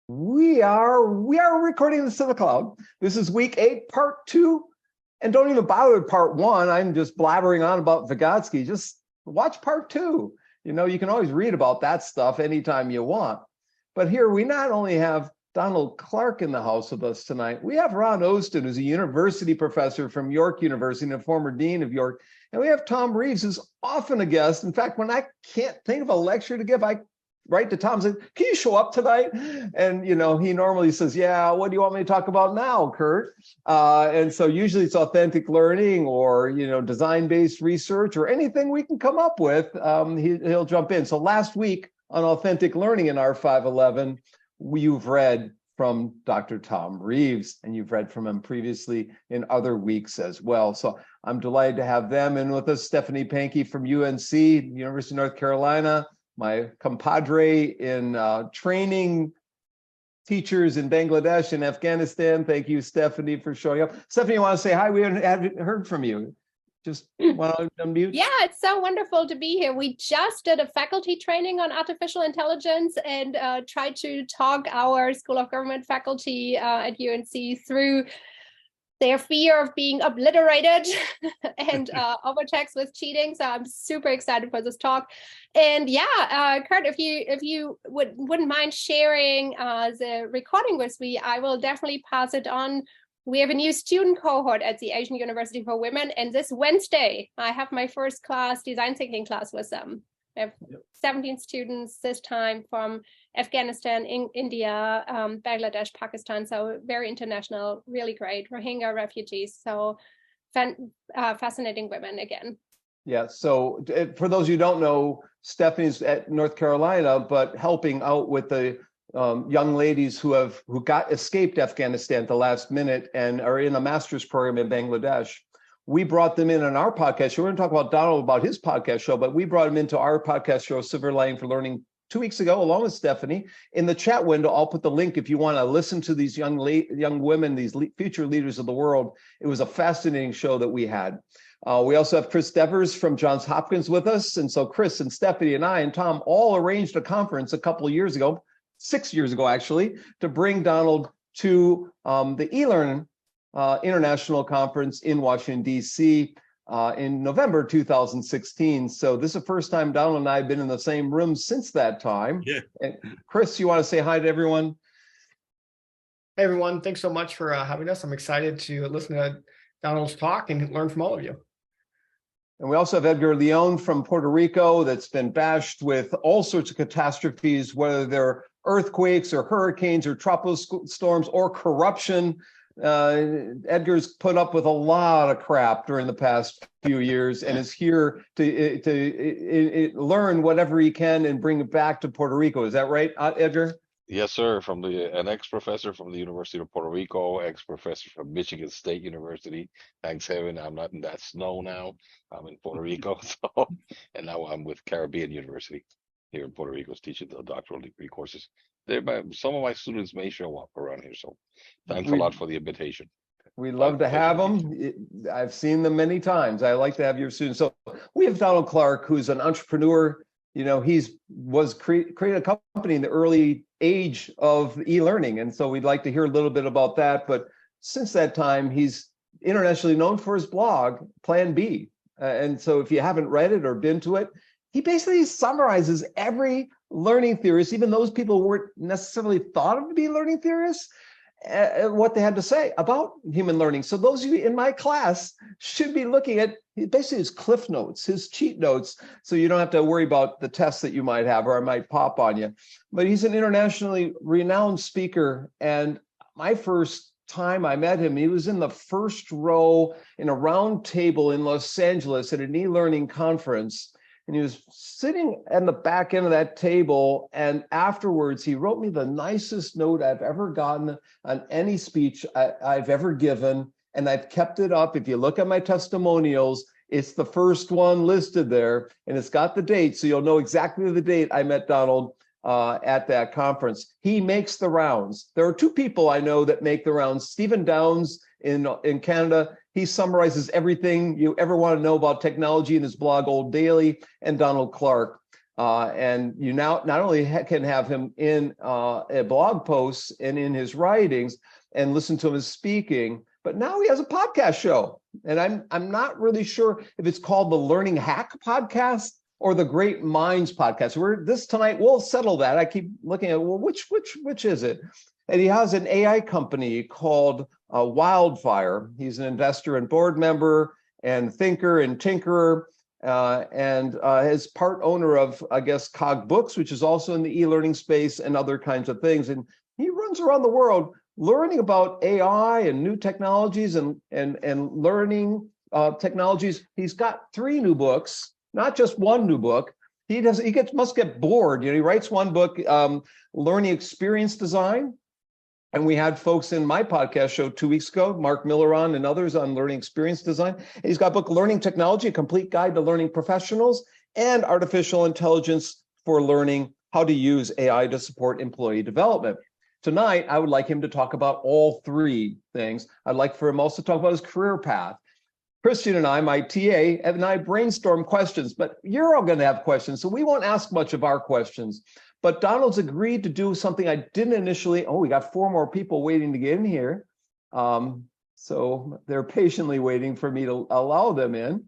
We are recording this to the cloud. This is week 8, part 2. And don't even bother with part 1. I'm just blabbering on about Vygotsky. Just watch part 2. You know, you can always read about that stuff anytime you want. But here we not only have Donald Clark in the house with us tonight, we have Ron Ostin, who's a university professor from York University and a former dean of York. And we have Tom Reeves, who's often a guest. In fact, when I can't think of a lecture to give, I write to Tom and say, can you show up tonight? And, you know, he normally says, yeah, what do you want me to talk about now, Kurt? And so usually it's authentic learning or, you know, design-based research or anything we can come up with, he'll jump in. So last week on authentic learning in R511, you've read from Dr. Tom Reeves, and you've read from him previously in other weeks as well. So I'm delighted to have them in with us. Stephanie Pankey from UNC, University of North Carolina, my compadre in training teachers in Bangladesh and Afghanistan. Thank you, Stephanie, for showing up. Stephanie, you want to say hi? We haven't heard from you. Just want to unmute? Yeah, it's so wonderful to be here. We just did a faculty training on artificial intelligence and tried to talk our School of Government faculty at UNC through their fear of being obliterated and overtaxed with cheating. So I'm super excited for this talk. And yeah, Kurt, if you wouldn't mind sharing the recording with me, I will definitely pass it on. We have a new student cohort at the Asian University for Women, and this Wednesday I have my first class, design thinking class with them. I have 17 students this time from Afghanistan, India, Bangladesh, Pakistan, so very international, really great. Rohingya refugees, so fascinating women again. Yeah, so for those who don't know, Stephanie's at North Carolina, but helping out with the young ladies who escaped Afghanistan at the last minute and are in a master's program in Bangladesh. We brought them in on our podcast show. We're going to talk about Donald about his podcast show, but we brought him into our podcast show, Silver Lining for Learning, 2 weeks ago, along with Stephanie. In the chat window, I'll put the link if you want to listen to these young women, these future leaders of the world. It was a fascinating show that we had. We also have Chris Devers from Johns Hopkins with us. And so Chris and Stephanie and I and Tom all arranged a conference a couple of years ago, 6 years ago, actually, to bring Donald to the eLearn International Conference in Washington, D.C. In November 2016. So this is the first time Donald and I have been in the same room since that time. Yeah. And Chris, you want to say hi to everyone? Hey, everyone. Thanks so much for having us. I'm excited to listen to Donald's talk and learn from all of you. And we also have Edgar Leon from Puerto Rico that's been bashed with all sorts of catastrophes, whether they're earthquakes or hurricanes or tropical storms or corruption. Edgar's put up with a lot of crap during the past few years and is here to learn whatever he can and bring it back to Puerto Rico. Is that right, Edgar? Yes, sir. An ex-professor from the University of Puerto Rico, ex-professor from Michigan State University. Thanks heaven I'm not in that snow now. I'm in Puerto Rico, and now I'm with Caribbean University here in Puerto Rico, teaching the doctoral degree courses. Some of my students may show up around here, so thanks a lot for the invitation. We love to have them. I've seen them many times. I like to have your students. So we have Donald Clark, who's an entrepreneur. You know, created a company in the early age of e-learning, and so we'd like to hear a little bit about that. But since that time, he's internationally known for his blog, Plan B. And so if you haven't read it or been to it, he basically summarizes every learning theorist, even those people who weren't necessarily thought of to be learning theorists, what they had to say about human learning. So those of you in my class should be looking at basically his cliff notes, his cheat notes, so you don't have to worry about the tests that you might have or I might pop on you. But he's an internationally renowned speaker. And my first time I met him, he was in the first row in a round table in Los Angeles at an e-learning conference. And he was sitting at the back end of that table. And afterwards, he wrote me the nicest note I've ever gotten on any speech I've ever given. And I've kept it up. If you look at my testimonials, it's the first one listed there. And it's got the date. So you'll know exactly the date I met Donald at that conference. He makes the rounds. There are two people I know that make the rounds. Stephen Downs in Canada. He summarizes everything you ever want to know about technology in his blog, Old Daily, and Donald Clark. And you now not only can have him in a blog posts and in his writings and listen to him as speaking, but now he has a podcast show. And I'm not really sure if it's called the Learning Hack Podcast or the Great Minds Podcast. Tonight we'll settle that. I keep looking at, well, which is it? And he has an AI company called Wildfire. He's an investor and board member and thinker and tinkerer, and is part owner of, I guess, Cog Books, which is also in the e-learning space and other kinds of things. And he runs around the world learning about AI and new technologies and learning technologies. He's got 3 new books, not just one new book. He must get bored. He writes one book, Learning Experience Design. And we had folks in my podcast show 2 weeks ago, Mark Milleron and others, on learning experience design. He's got a book, Learning Technology, a complete guide to learning professionals, and artificial intelligence for learning how to use AI to support employee development. Tonight, I would like him to talk about all 3 things. I'd like for him also to talk about his career path. Christian and I, my TA, and I brainstorm questions, but you're all going to have questions, so we won't ask much of our questions. But Donald's agreed to do something I didn't initially. Oh, we got 4 more people waiting to get in here. So they're patiently waiting for me to allow them in,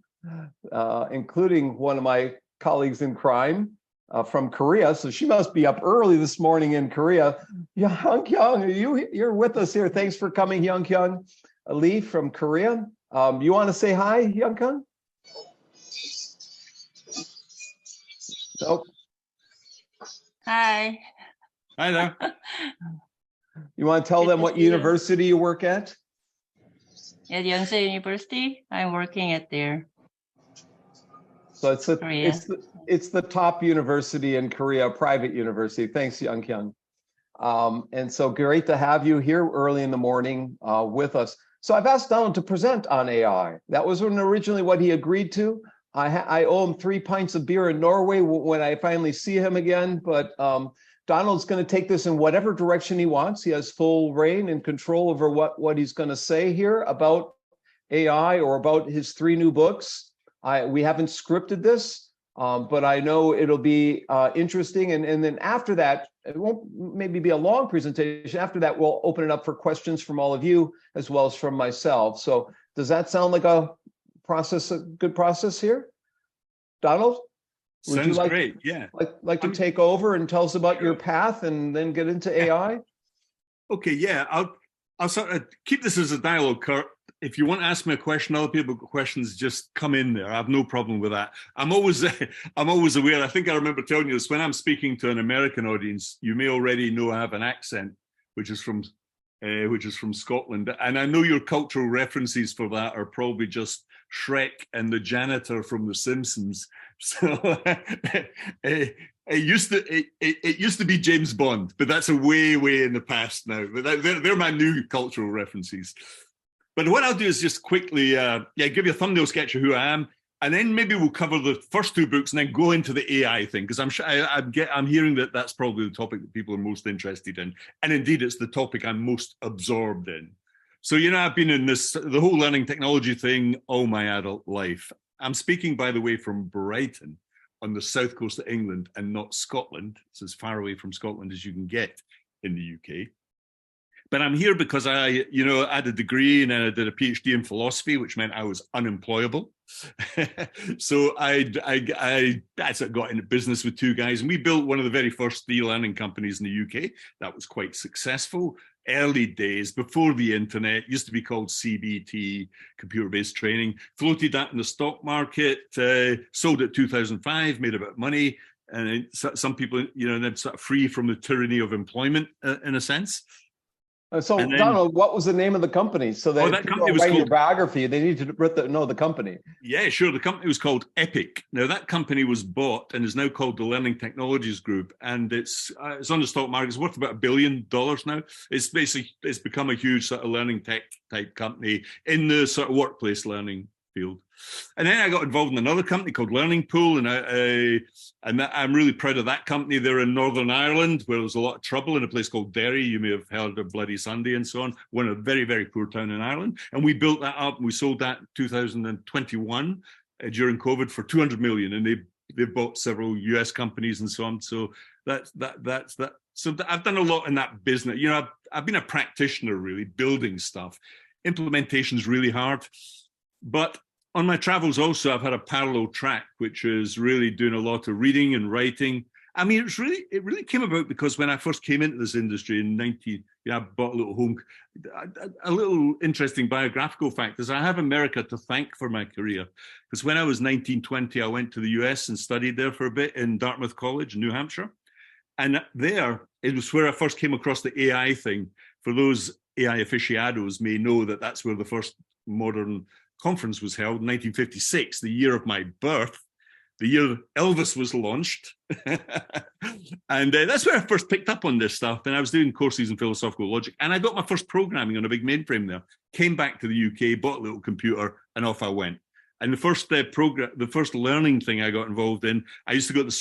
including one of my colleagues in crime from Korea. So she must be up early this morning in Korea. Hyung Kyung, you're with us here. Thanks for coming, Hyung Kyung. Lee from Korea. You want to say hi, Hyung Kyung? Nope. Hi. Hi there. You want to tell them what university you work at? At Yonsei University, I'm working at there. So it's the top university in Korea, private university. Thanks, Hyung Kyung. And so great to have you here early in the morning with us. So I've asked Donald to present on AI. That was originally what he agreed to. I owe him 3 pints of beer in Norway when I finally see him again. But Donald's going to take this in whatever direction he wants. He has full reign and control over what he's going to say here about AI or about his 3 new books. We haven't scripted this, but I know it'll be interesting. And then after that, it won't maybe be a long presentation. After that, we'll open it up for questions from all of you as well as from myself. So does that sound like a good process here? Donald? Would Sounds great, yeah. Like to take over and tell us about your path and then get into AI? Okay, yeah, I'll sort of keep this as a dialogue, Kurt. If you want to ask me a question, other people got questions, just come in there. I have no problem with that. I'm always aware. I think I remember telling you this when I'm speaking to an American audience. You may already know I have an accent, which is from Scotland, and I know your cultural references for that are probably just Shrek and the janitor from The Simpsons. So it used to be James Bond, but that's a way in the past now. But they're my new cultural references. But what I'll do is just quickly, give you a thumbnail sketch of who I am, and then maybe we'll cover the first 2 books and then go into the AI thing, because I'm hearing that that's probably the topic that people are most interested in, and indeed it's the topic I'm most absorbed in. So I've been in the whole learning technology thing all my adult life. I'm speaking, by the way, from Brighton on the south coast of England and not Scotland. It's as far away from Scotland as you can get in the UK. But I'm here because I had a degree and I did a PhD in philosophy, which meant I was unemployable. So I got into business with 2 guys, and we built one of the very first e-learning companies in the UK. That was quite successful. Early days, before the internet, used to be called CBT, computer-based training. Floated that in the stock market, sold it 2005, made a bit of money. And some people, they're sort of free from the tyranny of employment in a sense. So, then, Donald, what was the name of the company? So that company was called your biography. They need to know the company. Yeah, sure. The company was called Epic. Now that company was bought and is now called the Learning Technologies Group, and it's on the stock market. It's worth about $1 billion now. It's become a huge sort of learning tech type company in the sort of workplace learning field. And then I got involved in another company called Learning Pool, and I'm really proud of that company. They're in Northern Ireland, where there's a lot of trouble, in a place called Derry. You may have heard of Bloody Sunday and so on. We're in a very, very poor town in Ireland. And we built that up, and we sold that in 2021 during COVID for 200 million. And they they've bought several US companies and so on. So that's that. So I've done a lot in that business. You know, I've been a practitioner really, building stuff. Implementation is really hard. But on my travels also, I've had a parallel track, which is really doing a lot of reading and writing. I mean, it really came about because when I first came into this industry in 90, I bought a little home. A little interesting biographical fact is I have America to thank for my career. Because when I was 19, 20, I went to the US and studied there for a bit in Dartmouth College in New Hampshire. And there, it was where I first came across the AI thing. For those AI aficionados may know that that's where the first modern conference was held in 1956, the year of my birth, the year Elvis was launched. And that's where I first picked up on this stuff. And I was doing courses in philosophical logic. And I got my first programming on a big mainframe there. Came back to the UK, bought a little computer, and off I went. And the first learning thing I got involved in, I used to go to the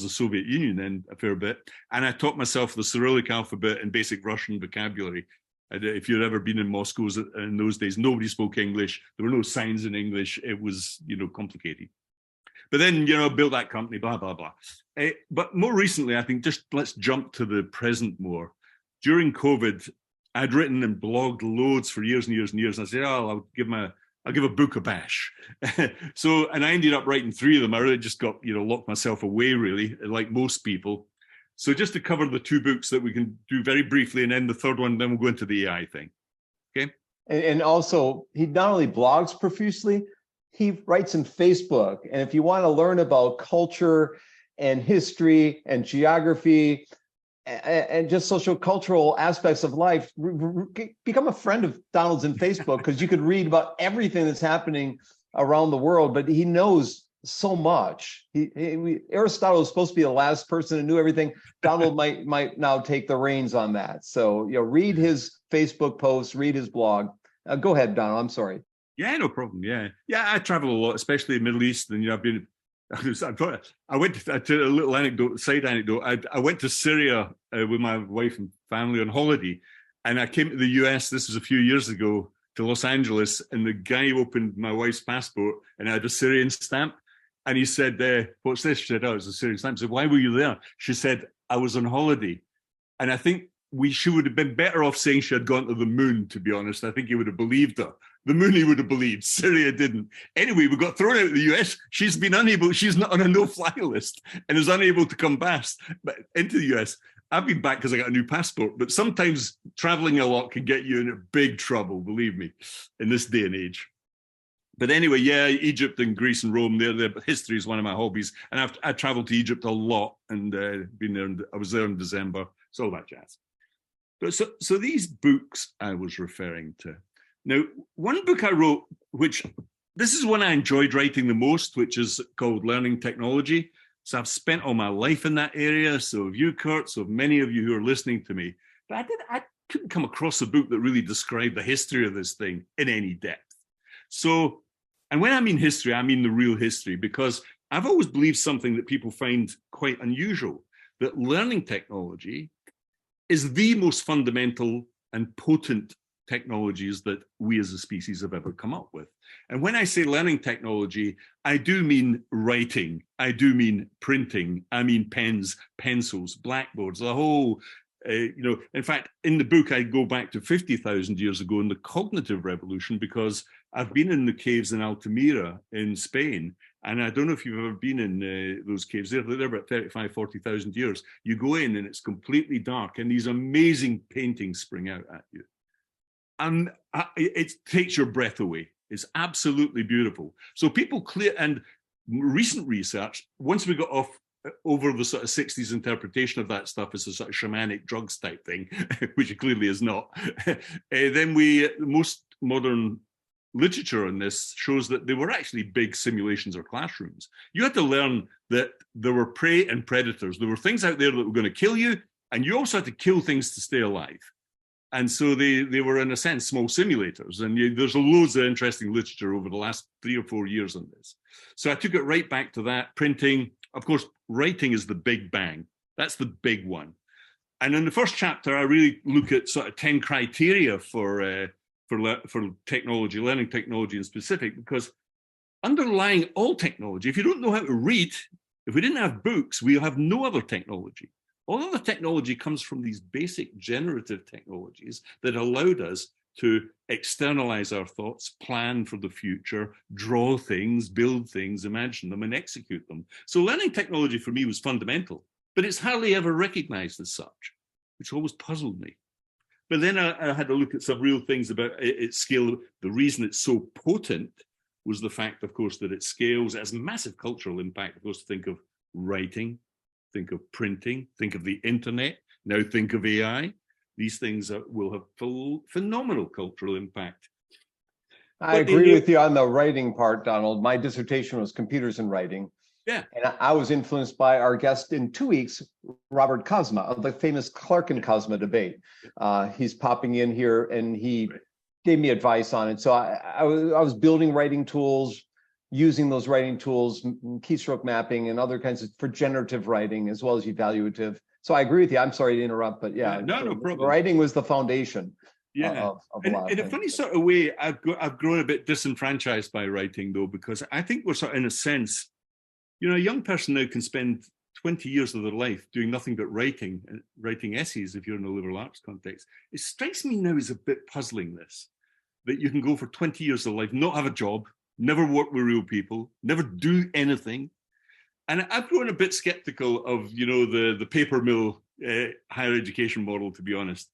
Soviet Union then a fair bit. And I taught myself the Cyrillic alphabet and basic Russian vocabulary. If you'd ever been in Moscow in those days, nobody spoke English. There were no signs in English. It was, complicated. But then, built that company, blah, blah, blah. But more recently, I think just let's jump to the present more. During COVID, I'd written and blogged loads for years and years and years. And I said, I'll give a book a bash. And I ended up writing 3 of them. I really just got, locked myself away, really, like most people. So just to cover the 2 books that we can do very briefly, and then the third one, then we'll go into the AI thing. Okay. And also, he not only blogs profusely, he writes in Facebook. And if you want to learn about culture and history and geography and just social cultural aspects of life, become a friend of Donald's in Facebook, because you could read about everything that's happening around the world, but he knows so much. Aristotle was supposed to be the last person who knew everything. Donald might now take the reins on that. So, read his Facebook posts, read his blog. Go ahead, Donald. I'm sorry. Yeah, no problem. Yeah. I travel a lot, especially in the Middle East. And, I went to a little side anecdote. I went to Syria with my wife and family on holiday. And I came to the US, this was a few years ago, to Los Angeles. And the guy opened my wife's passport and I had a Syrian stamp. And he said, what's this? She said, it's a Syrian stamp. I said, why were you there? She said, I was on holiday. And I think she would have been better off saying she had gone to the moon, to be honest. I think he would have believed her. The moon he would have believed. Syria didn't. Anyway, we got thrown out of the US. She's not on a no-fly list and is unable to come back into the US. I've been back because I got a new passport, but sometimes traveling a lot can get you in big trouble, believe me, in this day and age. But anyway, Egypt and Greece and Rome, their history is one of my hobbies. And I traveled to Egypt a lot and been there. I was there in December. It's all that jazz. But so these books I was referring to. Now, one book I wrote, which this is one I enjoyed writing the most, which is called Learning Technology. So I've spent all my life in that area. So have you, Kurt, so many of you who are listening to me. But I couldn't come across a book that really described the history of this thing in any depth. So, and when I mean history, I mean the real history, because I've always believed something that people find quite unusual, that learning technology is the most fundamental and potent technologies that we as a species have ever come up with. And when I say learning technology, I do mean writing, I do mean printing, I mean pens, pencils, blackboards, the whole, in fact, in the book, I go back to 50,000 years ago in the cognitive revolution, because I've been in the caves in Altamira in Spain. And I don't know if you've ever been in those caves. They're about 35, 40,000 years. You go in and it's completely dark and these amazing paintings spring out at you. And it takes your breath away. It's absolutely beautiful. So people and recent research, once we got over the sort of 60s interpretation of that stuff as a sort of shamanic drugs type thing, which it clearly is not, then most modern literature on this shows that they were actually big simulations or classrooms. You had to learn that there were prey and predators. There were things out there that were going to kill you, and you also had to kill things to stay alive. And so they were, in a sense, small simulators. And there's loads of interesting literature over the last 3 or 4 years on this. So I took it right back to that. Printing, of course, writing is the big bang. That's the big one. And in the first chapter, I really look at sort of 10 criteria for technology, learning technology in specific, because underlying all technology, if you don't know how to read, if we didn't have books, we have no other technology. All other technology comes from these basic generative technologies that allowed us to externalize our thoughts, plan for the future, draw things, build things, imagine them, and execute them. So learning technology for me was fundamental, but it's hardly ever recognized as such, which always puzzled me. But then I had to look at some real things about its scale. The reason it's so potent was the fact, of course, that it scales. It has massive cultural impact. Of course, think of writing, think of printing, think of the internet, now think of AI. These things will have phenomenal cultural impact. I agree with you on the writing part, Donald. My dissertation was computers and writing. Yeah. And I was influenced by our guest in 2 weeks, Robert Cosma, of the famous Clark and Cosma debate. He's popping in here, and he gave me advice on it. So I was building writing tools, using those writing tools, keystroke mapping and other kinds of for generative writing as well as evaluative. So I agree with you. I'm sorry to interrupt, but yeah, no problem. Writing was the foundation. Yeah, of in a funny sort of way, I've grown a bit disenfranchised by writing, though, because I think we're sort of, in a sense, a young person now can spend 20 years of their life doing nothing but writing essays if you're in a liberal arts context. It strikes me now as a bit puzzling, this, that you can go for 20 years of life, not have a job, never work with real people, never do anything. And I've grown a bit skeptical of, the paper mill higher education model, to be honest,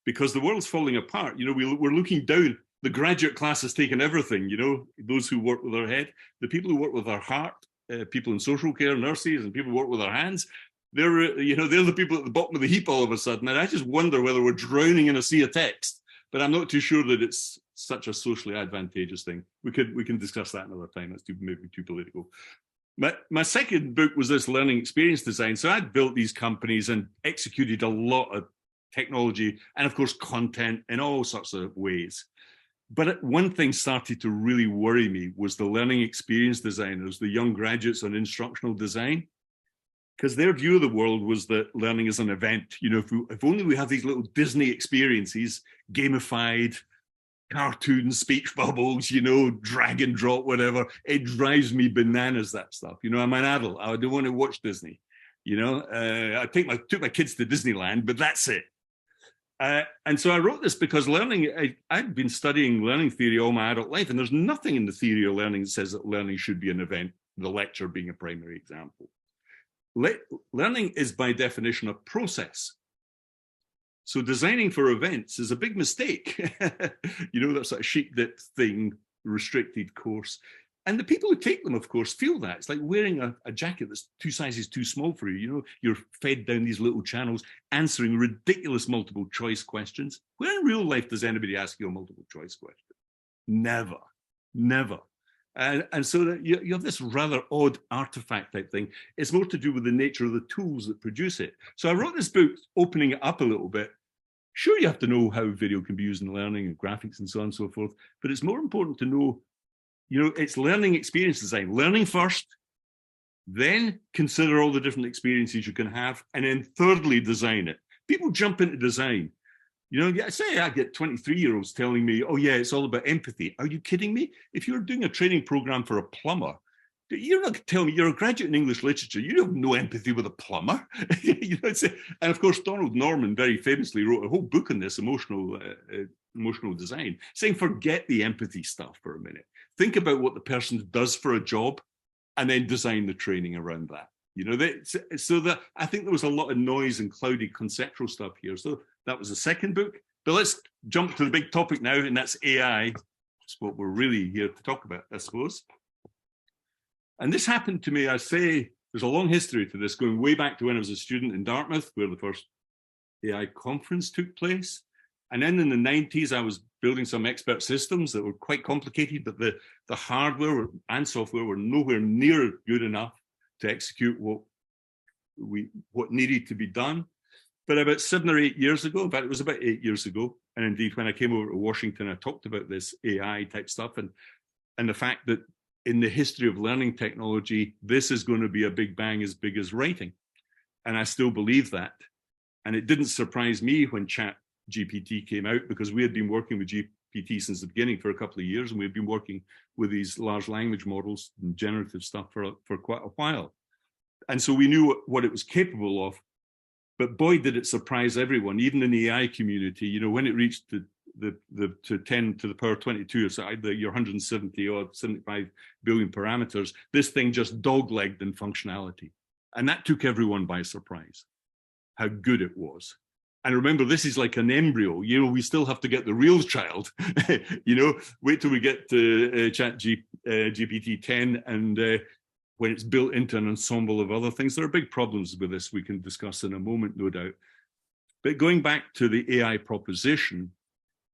because the world's falling apart. We're looking down. The graduate class has taken everything, those who work with their head, the people who work with their heart, people in social care, nurses, and people who work with their hands. They're the people at the bottom of the heap all of a sudden. And I just wonder whether we're drowning in a sea of text. But I'm not too sure that it's such a socially advantageous thing. We can discuss that another time. That's maybe too political. My second book was this learning experience design. So I'd built these companies and executed a lot of technology and, of course, content in all sorts of ways. But one thing started to really worry me was the learning experience designers, the young graduates on instructional design, because their view of the world was that learning is an event. If only we have these little Disney experiences, gamified, cartoon speech bubbles, drag and drop, whatever. It drives me bananas, that stuff. I'm an adult. I don't want to watch Disney. I took my kids to Disneyland, but that's it. And so I wrote this because I'd been studying learning theory all my adult life, and there's nothing in the theory of learning that says that learning should be an event, the lecture being a primary example. Learning is by definition a process. So designing for events is a big mistake. That sort of sheep dip thing, restricted course. And the people who take them, of course, feel that. It's like wearing a jacket that's 2 sizes too small for you. You're fed down these little channels, answering ridiculous multiple choice questions. Where in real life does anybody ask you a multiple choice question? Never. And so that you have this rather odd artifact type thing. It's more to do with the nature of the tools that produce it. So I wrote this book opening it up a little bit. Sure, you have to know how video can be used in learning and graphics and so on and so forth, but it's more important to know, it's learning experience design. Learning first, then consider all the different experiences you can have, and then thirdly, design it. People jump into design. Say I get 23-year-olds telling me, oh yeah, it's all about empathy. Are you kidding me? If you're doing a training program for a plumber, you're not telling me, you're a graduate in English literature, you have no empathy with a plumber. And of course, Donald Norman very famously wrote a whole book on this, emotional design, saying forget the empathy stuff for a minute. Think about what the person does for a job and then design the training around that. So that I think there was a lot of noise and cloudy conceptual stuff here. So that was the second book. But let's jump to the big topic now, and that's AI. That's what we're really here to talk about, I suppose. And this happened to me, I say, there's a long history to this, going way back to when I was a student in Dartmouth, where the first AI conference took place. And then in the 90s, I was building some expert systems that were quite complicated, but the hardware and software were nowhere near good enough to execute what needed to be done. But about 7 or 8 years ago, in fact, it was about 8 years ago, and indeed when I came over to Washington, I talked about this AI type stuff and the fact that in the history of learning technology, this is going to be a big bang as big as writing. And I still believe that. And it didn't surprise me when ChatGPT came out, because we had been working with PT since the beginning for a couple of years, and we've been working with these large language models and generative stuff for quite a while. And so we knew what it was capable of, but boy, did it surprise everyone, even in the AI community. You know, when it reached to 10 to the power 22, so your 170 or 75 billion parameters, this thing just dog-legged in functionality. And that took everyone by surprise, how good it was. And remember, this is like an embryo. You know, we still have to get the real child. You know, wait till we get to GPT-10, and when it's built into an ensemble of other things. There are big problems with this we can discuss in a moment, no doubt. But going back to the AI proposition,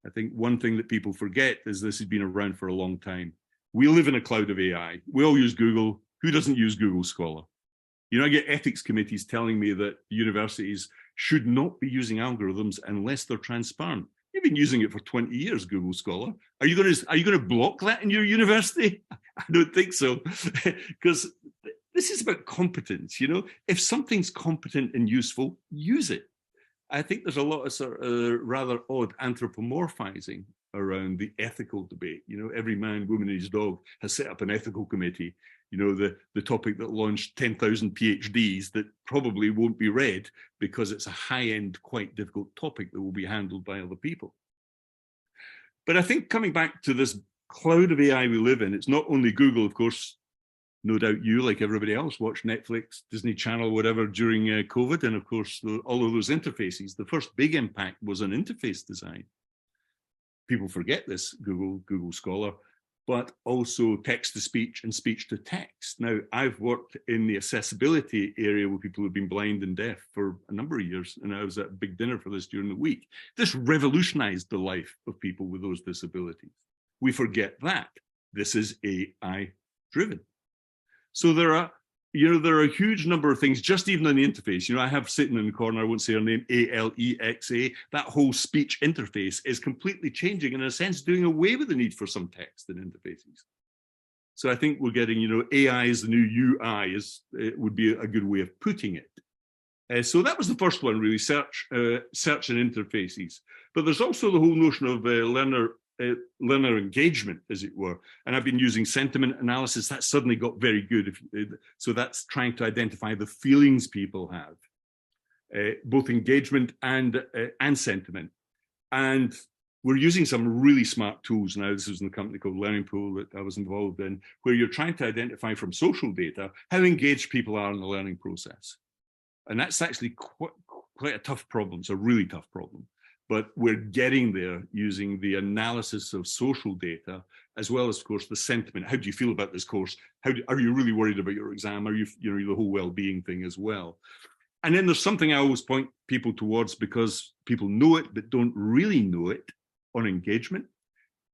I think one thing that people forget is this has been around for a long time. We live in a cloud of AI. We all use Google. Who doesn't use Google Scholar? You know, I get ethics committees telling me that universities should not be using algorithms unless they're transparent. You've been using it for 20 years, Google Scholar. Are you going to block that in your university? I don't think so, because this is about competence. You know, if something's competent and useful, use it. I think there's a lot of sort of rather odd anthropomorphizing around the ethical debate. You know, every man, woman, and his dog has set up an ethical committee. You know, the topic that launched 10,000 PhDs that probably won't be read because it's a high-end, quite difficult topic that will be handled by other people. But I think coming back to this cloud of AI we live in, it's not only Google, of course. No doubt you, like everybody else, watched Netflix, Disney Channel, whatever during COVID. And of course, all of those interfaces. The first big impact was on interface design. People forget this, Google Scholar, but also text-to-speech and speech-to-text. Now, I've worked in the accessibility area with people who've been blind and deaf for a number of years, and I was at a big dinner for this during the week. This revolutionized the life of people with those disabilities. We forget that. This is AI-driven. So there are a huge number of things, just even in the interface. You know, I have sitting in the corner, I won't say her name, Alexa. That whole speech interface is completely changing, in a sense, doing away with the need for some text in interfaces. So I think we're getting, you know, AI is the new UI, it would be a good way of putting it. So that was the first one, really, search and interfaces. But there's also the whole notion of learner engagement, as it were. And I've been using sentiment analysis. That suddenly got very good. So that's trying to identify the feelings people have, both engagement and sentiment. And we're using some really smart tools now. This is in a company called Learning Pool that I was involved in, where you're trying to identify from social data how engaged people are in the learning process. And that's actually quite a tough problem. It's a really tough problem. But we're getting there using the analysis of social data, as well as, of course, the sentiment. How do you feel about this course? Are you really worried about your exam? Are you know, the whole well-being thing as well? And then there's something I always point people towards, because people know it, but don't really know it, on engagement.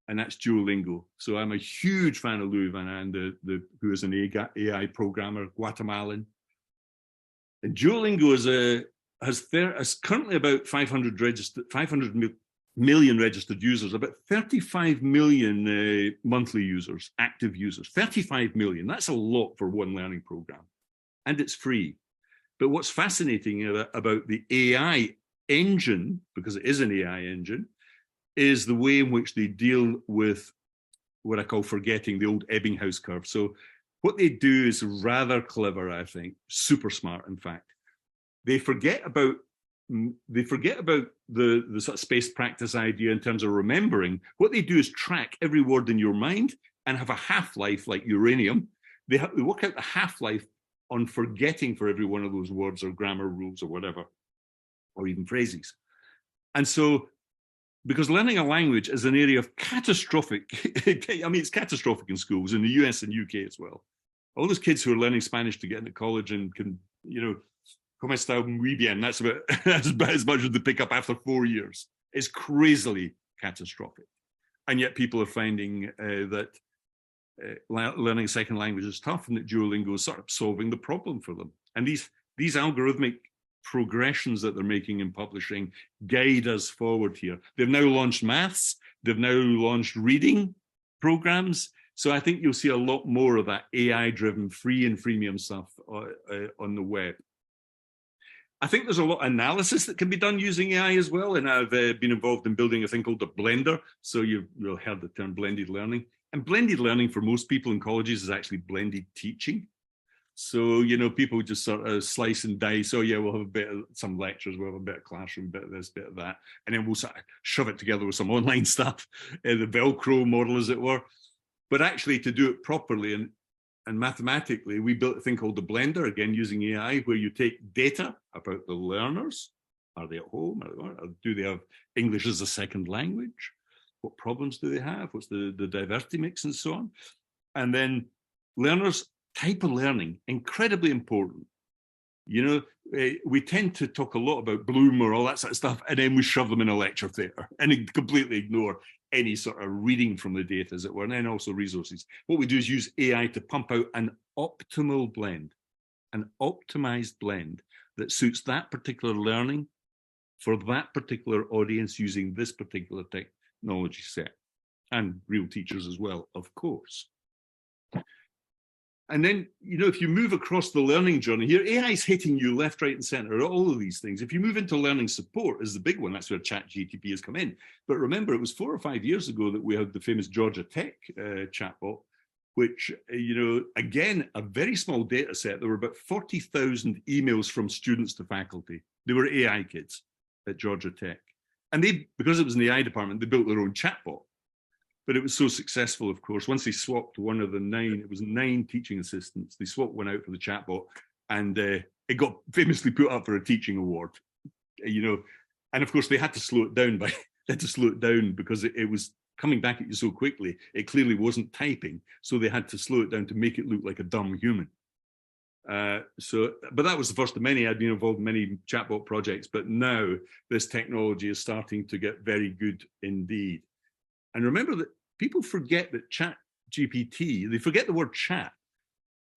And that's Duolingo. So I'm a huge fan of Louis Van An, who is an AI programmer, Guatemalan. And Duolingo has currently about 500 million registered users, about 35 million monthly users, active users, 35 million. That's a lot for one learning program, and it's free. But what's fascinating about the AI engine, because it is an AI engine, is the way in which they deal with what I call forgetting, the old Ebbinghaus curve. So what they do is rather clever, I think, super smart, in fact. They forget about the sort of space practice idea in terms of remembering. What they do is track every word in your mind and have a half-life like uranium. They work out the half-life on forgetting for every one of those words or grammar rules or whatever, or even phrases. And so, because learning a language is an area of catastrophic, I mean, it's catastrophic in schools in the US and UK as well. All those kids who are learning Spanish to get into college and can, you know, como está muy bien, that's about as much as they pick up after 4 years. It's crazily catastrophic. And yet people are finding that learning a second language is tough, and that Duolingo is sort of solving the problem for them. And these algorithmic progressions that they're making in publishing guide us forward here. They've now launched maths, they've now launched reading programs. So I think you'll see a lot more of that AI-driven free and freemium stuff on the web. I think there's a lot of analysis that can be done using AI as well. And I've been involved in building a thing called the blender. So you'll heard the term blended learning. And blended learning for most people in colleges is actually blended teaching. So, you know, people just sort of slice and dice. Oh, yeah, we'll have a bit of some lectures, we'll have a bit of classroom, bit of this, bit of that. And then we'll sort of shove it together with some online stuff, the Velcro model, as it were. But actually, to do it properly and mathematically, we built a thing called the blender, again, using AI, where you take data about the learners. Are they at home? Do they have English as a second language? What problems do they have? What's the diversity mix and so on? And then learners, type of learning, incredibly important. You know, we tend to talk a lot about Bloom or all that sort of stuff, and then we shove them in a lecture theatre and completely ignore any sort of reading from the data, as it were, and then also resources. What we do is use AI to pump out an optimal blend, an optimized blend that suits that particular learning for that particular audience using this particular technology set, and real teachers as well, of course. And then, you know, if you move across the learning journey here, AI is hitting you left, right, and center, all of these things. If you move into learning support is the big one, that's where ChatGPT has come in. But remember, it was 4 or 5 years ago that we had the famous Georgia Tech chatbot, which, you know, again, a very small data set. There were about 40,000 emails from students to faculty. They were AI kids at Georgia Tech. And they, because it was in the AI department, they built their own chatbot. But it was so successful, of course, once they swapped one of the 9, it was 9 teaching assistants. They swapped one out for the chatbot, and it got famously put up for a teaching award, you know. And of course, they had to slow it down because it was coming back at you so quickly. It clearly wasn't typing, so they had to slow it down to make it look like a dumb human. But that was the first of many. I'd been involved in many chatbot projects, but now this technology is starting to get very good indeed. And remember that people forget that ChatGPT, they forget the word chat.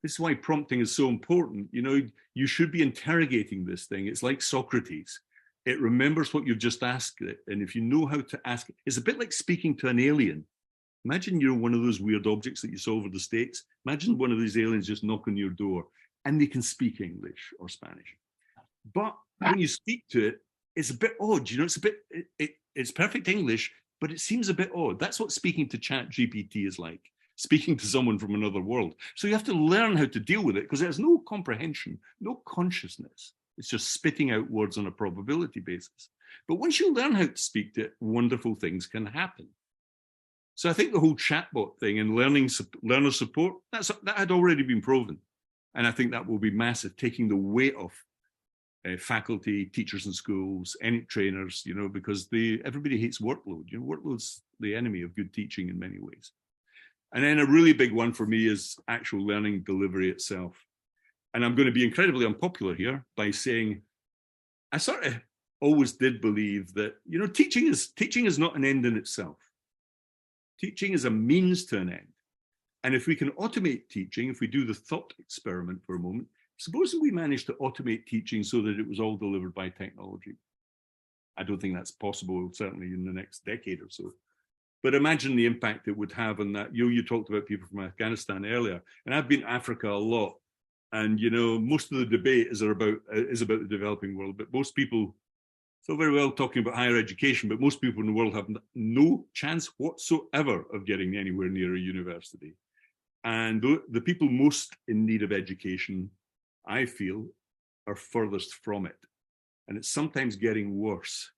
This is why prompting is so important. You know, you should be interrogating this thing. It's like Socrates. It remembers what you've just asked it. And if you know how to ask it, it's a bit like speaking to an alien. Imagine you're one of those weird objects that you saw over the States. Imagine one of these aliens just knock on your door and they can speak English or Spanish. But when you speak to it, it's a bit odd. You know, it's a bit, it's perfect English, but it seems a bit odd. That's what speaking to ChatGPT is like, speaking to someone from another world. So you have to learn how to deal with it because it has no comprehension, no consciousness. It's just spitting out words on a probability basis. But once you learn how to speak to it, wonderful things can happen. So I think the whole chatbot thing and learner support, that had already been proven. And I think that will be massive, taking the weight off faculty, teachers in schools, any trainers, you know, because everybody hates workload. You know, workload's the enemy of good teaching in many ways. And then a really big one for me is actual learning delivery itself. And I'm going to be incredibly unpopular here by saying, I sort of always did believe that, you know, teaching is not an end in itself. Teaching is a means to an end. And if we can automate teaching, if we do the thought experiment for a moment, suppose we managed to automate teaching so that it was all delivered by technology. I don't think that's possible, certainly in the next decade or so. But imagine the impact it would have on that. You talked about people from Afghanistan earlier, and I've been to Africa a lot. And, you know, most of the debate is about the developing world. But most people, so very well talking about higher education, but most people in the world have no chance whatsoever of getting anywhere near a university. And the people most in need of education, I feel, are furthest from it. And it's sometimes getting worse.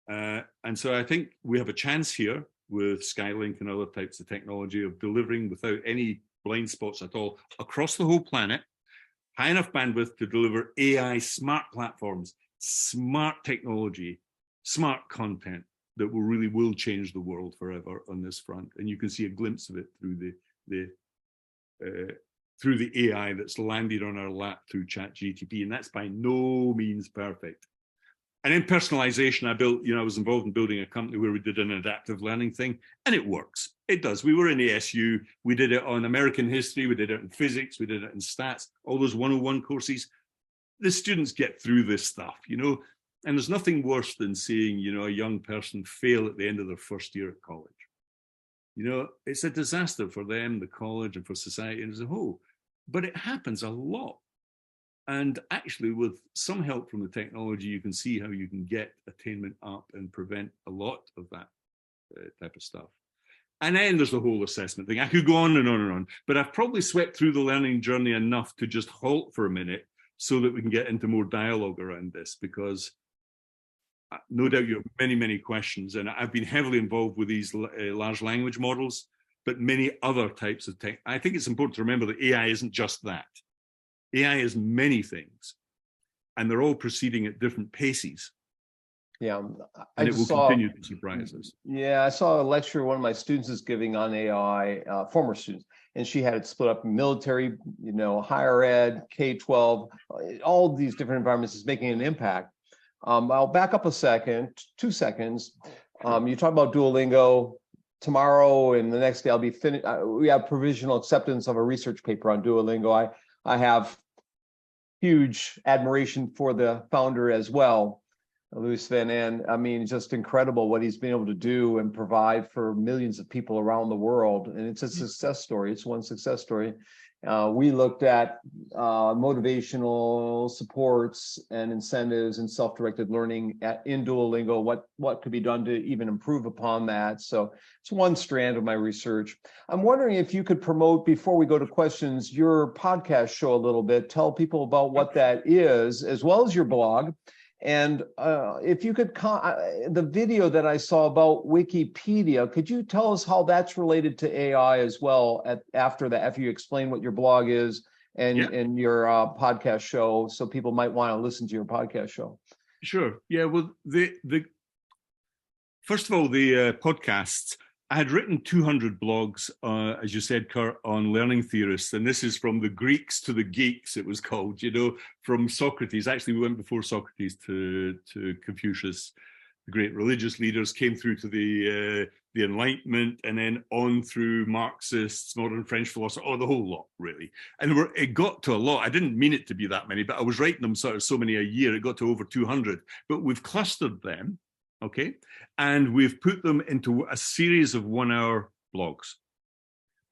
And so I think we have a chance here with Skylink and other types of technology of delivering without any blind spots at all across the whole planet, high enough bandwidth to deliver AI smart platforms, smart technology, smart content that will change the world forever on this front. And you can see a glimpse of it through the AI that's landed on our lap through ChatGPT, and that's by no means perfect. And in personalization, I was involved in building a company where we did an adaptive learning thing, and it works. It does. We were in ASU, we did it on American history, we did it in physics, we did it in stats, all those 101 courses. The students get through this stuff, you know, and there's nothing worse than seeing, you know, a young person fail at the end of their first year at college. You know, it's a disaster for them, the college, and for society as a whole. But it happens a lot. And actually, with some help from the technology, you can see how you can get attainment up and prevent a lot of that type of stuff. And then there's the whole assessment thing. I could go on and on and on, but I've probably swept through the learning journey enough to just halt for a minute so that we can get into more dialogue around this, because no doubt you have many, many questions. And I've been heavily involved with these large language models, but many other types of tech. I think it's important to remember that AI isn't just that. AI is many things, and they're all proceeding at different paces. Yeah, and it will continue to surprise us. Yeah, I saw a lecture one of my students is giving on AI, former students, and she had it split up in military, higher ed, K-12, all these different environments is making an impact. I'll back up a second, 2 seconds. You talk about Duolingo. Tomorrow and the next day I'll be finished. We have provisional acceptance of a research paper on Duolingo. I have huge admiration for the founder as well, Louis Van An. I mean, just incredible what he's been able to do and provide for millions of people around the world. And it's a success story. It's one success story. We looked at motivational supports and incentives and self-directed learning in Duolingo, what could be done to even improve upon that. So it's one strand of my research. I'm wondering if you could promote, before we go to questions, your podcast show a little bit, tell people about what that is, as well as your blog. And if you could, the video that I saw about Wikipedia, could you tell us how that's related to AI as well after you explain what your blog is and your podcast show, so people might want to listen to your podcast show? Sure. Yeah. Well, first of all, the podcasts. I had written 200 blogs, as you said, Kurt, on learning theorists. And this is from the Greeks to the geeks, it was called, from Socrates. Actually, we went before Socrates to Confucius, the great religious leaders, came through to the Enlightenment, and then on through Marxists, modern French philosophers, the whole lot, really. And it got to a lot. I didn't mean it to be that many, but I was writing them so many a year. It got to over 200. But we've clustered them. Okay, and we've put them into a series of 1-hour blogs.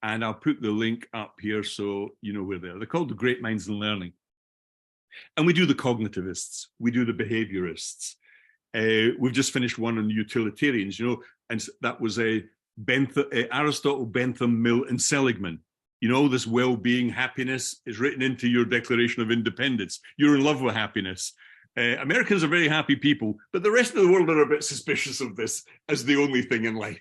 And I'll put the link up here so you know where they are. They're called The Great Minds in Learning. And we do the cognitivists, we do the behaviorists. We've just finished one on utilitarians, and that was Aristotle, Bentham, Mill, and Seligman. This well-being, happiness is written into your Declaration of Independence. You're in love with happiness. Americans are very happy people, but the rest of the world are a bit suspicious of this as the only thing in life.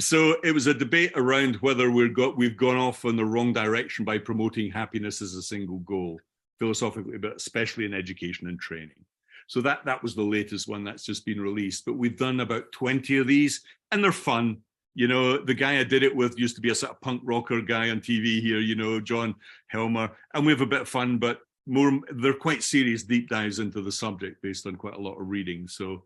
So it was a debate around whether we've gone off in the wrong direction by promoting happiness as a single goal, philosophically, but especially in education and training. So that was the latest one that's just been released. But we've done about 20 of these, and they're fun. The guy I did it with used to be a sort of punk rocker guy on TV here, John Helmer, and we have a bit of fun, but they're quite serious deep dives into the subject based on quite a lot of reading. So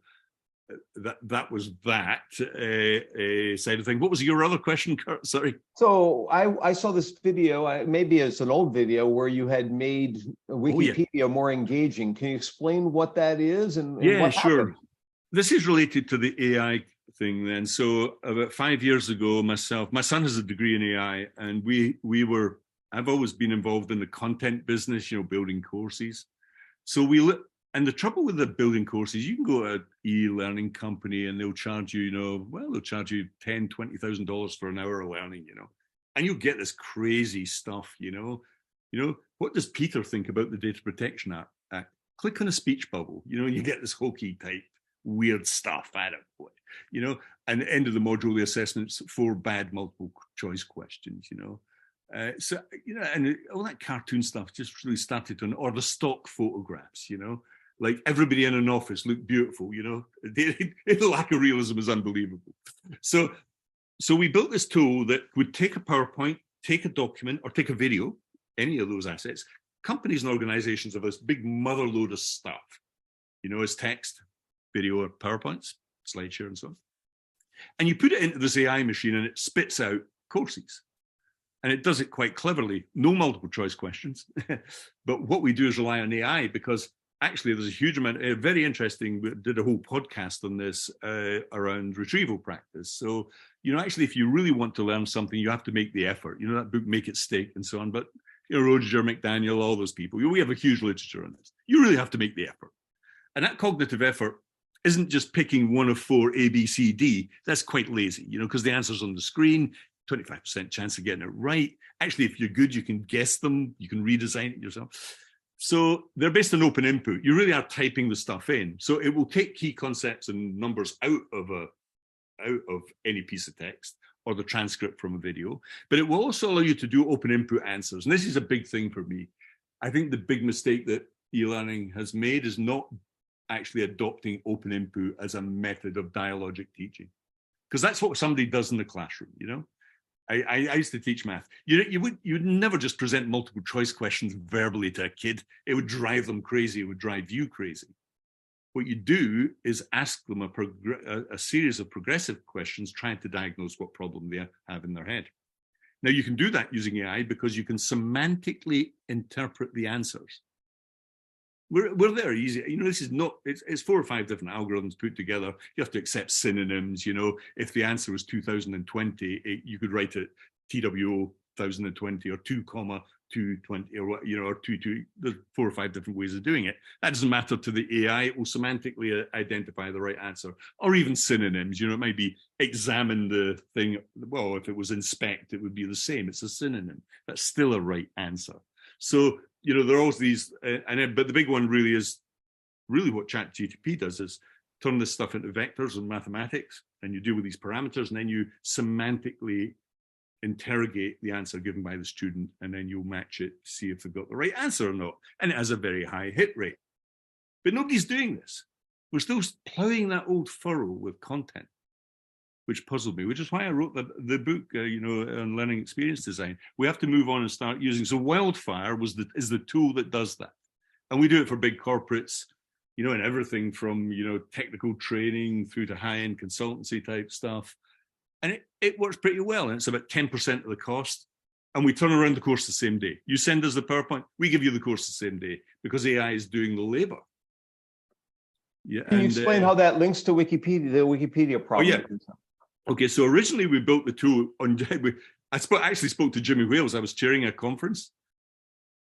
that was that side of thing. What was your other question, Kurt? Sorry. So I saw this video, maybe it's an old video, where you had made Wikipedia more engaging. Can you explain what that is and what sure happened? This is related to the AI thing then. So about 5 years ago, my son has a degree in AI, and I've always been involved in the content business, building courses. So and the trouble with the building courses, you can go to an e-learning company and they'll charge you, they'll charge you $10,000, $20,000 for an hour of learning, and you'll get this crazy stuff, what does Peter think about the Data Protection Act? Click on a speech bubble, and you get this hokey type weird stuff out of it, and the end of the module, the assessments, 4 bad multiple choice questions, so and all that cartoon stuff just really started or the stock photographs, like everybody in an office looked beautiful, the lack of realism is unbelievable. So we built this tool that would take a PowerPoint, take a document, or take a video, any of those assets. Companies and organizations have this big mother load of stuff, as text, video, or PowerPoints, SlideShare, and so on. And you put it into this AI machine and it spits out courses. And it does it quite cleverly. No multiple choice questions. But what we do is rely on AI, because actually there's a huge amount, very interesting, we did a whole podcast on this around retrieval practice. So, actually, if you really want to learn something, you have to make the effort. That book, Make It Stick, and so on. But Roger McDaniel, all those people. We have a huge literature on this. You really have to make the effort. And that cognitive effort isn't just picking one of 4 A, B, C, D. That's quite lazy, because the answer's on the screen, 25% chance of getting it right. Actually, if you're good, you can guess them. You can redesign it yourself. So they're based on open input. You really are typing the stuff in. So it will take key concepts and numbers out of any piece of text or the transcript from a video, but it will also allow you to do open input answers. And this is a big thing for me. I think the big mistake that e-learning has made is not actually adopting open input as a method of dialogic teaching, because that's what somebody does in the classroom. I used to teach math. You'd never just present multiple choice questions verbally to a kid. It would drive them crazy. It would drive you crazy. What you do is ask them a series of progressive questions trying to diagnose what problem they have in their head. Now, you can do that using AI because you can semantically interpret the answers. We're there easy. This is not, it's 4 or 5 different algorithms put together. You have to accept synonyms. If the answer was 2020, you could write it TWO 2020 or 2,220 or 22. There's 4 or 5 different ways of doing it. That doesn't matter to the AI. It will semantically identify the right answer, or even synonyms. It might be examine the thing. Well, if it was inspect, it would be the same. It's a synonym. That's still a right answer. So, there are always these, but the big one really is what ChatGPT does is turn this stuff into vectors and mathematics, and you deal with these parameters, and then you semantically interrogate the answer given by the student, and then you'll match it to see if they've got the right answer or not. And it has a very high hit rate. But nobody's doing this. We're still plowing that old furrow with content, which puzzled me, which is why I wrote the book, on learning experience design. We have to move on and start using. So Wildfire is the tool that does that. And we do it for big corporates, and everything from, technical training through to high-end consultancy type stuff. And it works pretty well. And it's about 10% of the cost. And we turn around the course the same day. You send us the PowerPoint, we give you the course the same day because AI is doing the labor. Yeah. Can you explain how that links to Wikipedia, the Wikipedia problem? Oh, yeah. Okay, so originally we built the tool on. I actually spoke to Jimmy Wales. I was chairing a conference.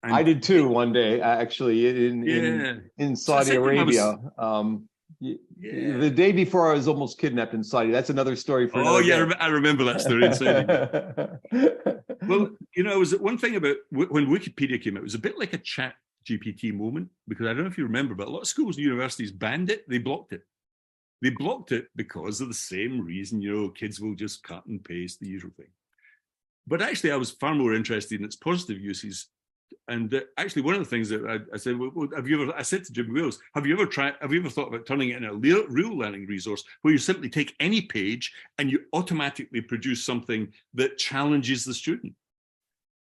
I did too one day, actually, in Saudi Arabia. The day before I was almost kidnapped in Saudi. That's another story for another day. I remember that story. Well, it was one thing about when Wikipedia came out. It was a bit like a Chat GPT moment, because I don't know if you remember, but a lot of schools and universities banned it. They blocked it. They blocked it because of the same reason, kids will just cut and paste, the usual thing. But actually, I was far more interested in its positive uses. And actually, one of the things that I said, I said to Jim Wales, have you ever thought about turning it into a real learning resource where you simply take any page and you automatically produce something that challenges the student?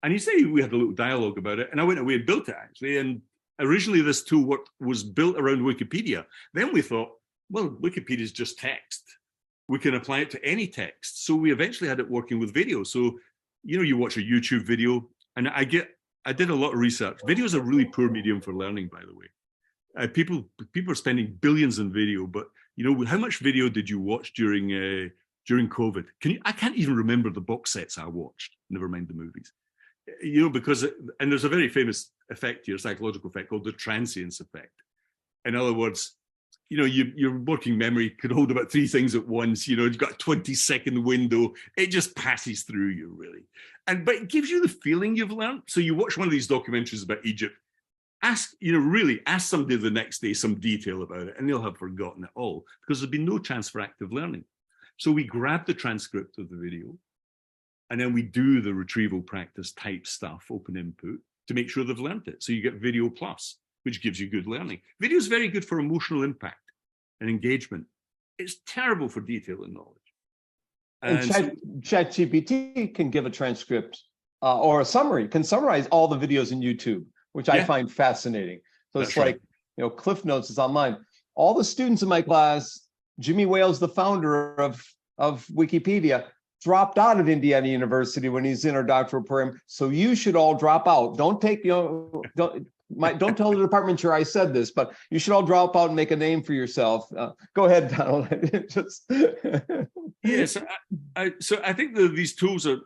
And he said we had a little dialogue about it, and I went away and built it, actually. And originally, this tool was built around Wikipedia. Then we thought, well, Wikipedia is just text. We can apply it to any text. So we eventually had it working with video. So, you watch a YouTube video, and I did a lot of research. Video is a really poor medium for learning, by the way. People are spending billions on video, but how much video did you watch during COVID? I can't even remember the box sets I watched, never mind the movies. Because there's a very famous effect here, psychological effect called the transience effect. In other words, your working memory could hold about 3 things at once. You've got a 20-second window. It just passes through you, really. But it gives you the feeling you've learned. So you watch one of these documentaries about Egypt, ask somebody the next day some detail about it, and they'll have forgotten it all because there's been no chance for active learning. So we grab the transcript of the video, and then we do the retrieval practice type stuff, open input, to make sure they've learned it. So you get Video Plus, which gives you good learning. Video is very good for emotional impact and engagement. It's terrible for detail and knowledge. And ChatGPT can give a transcript or a summary, can summarize all the videos in YouTube, which I find fascinating. So it's like, Cliff Notes is online. All the students in my class, Jimmy Wales, the founder of Wikipedia, dropped out of Indiana University when he's in our doctoral program. So you should all drop out. Don't take, don't tell the department chair I said this, but you should all drop out and make a name for yourself. Go ahead, Donald. Yes. So I think these tools are,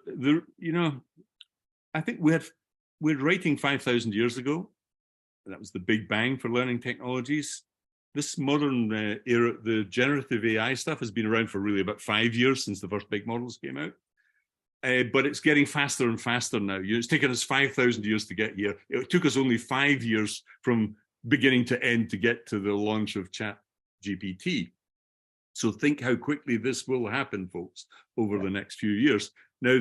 I think we we're writing 5,000 years ago. That was the Big Bang for learning technologies. This modern era, the generative AI stuff has been around for really about 5 years since the first big models came out. But it's getting faster and faster now. It's taken us 5,000 years to get here. It took us only 5 years from beginning to end to get to the launch of ChatGPT. So think how quickly this will happen, folks, over the next few years. Now,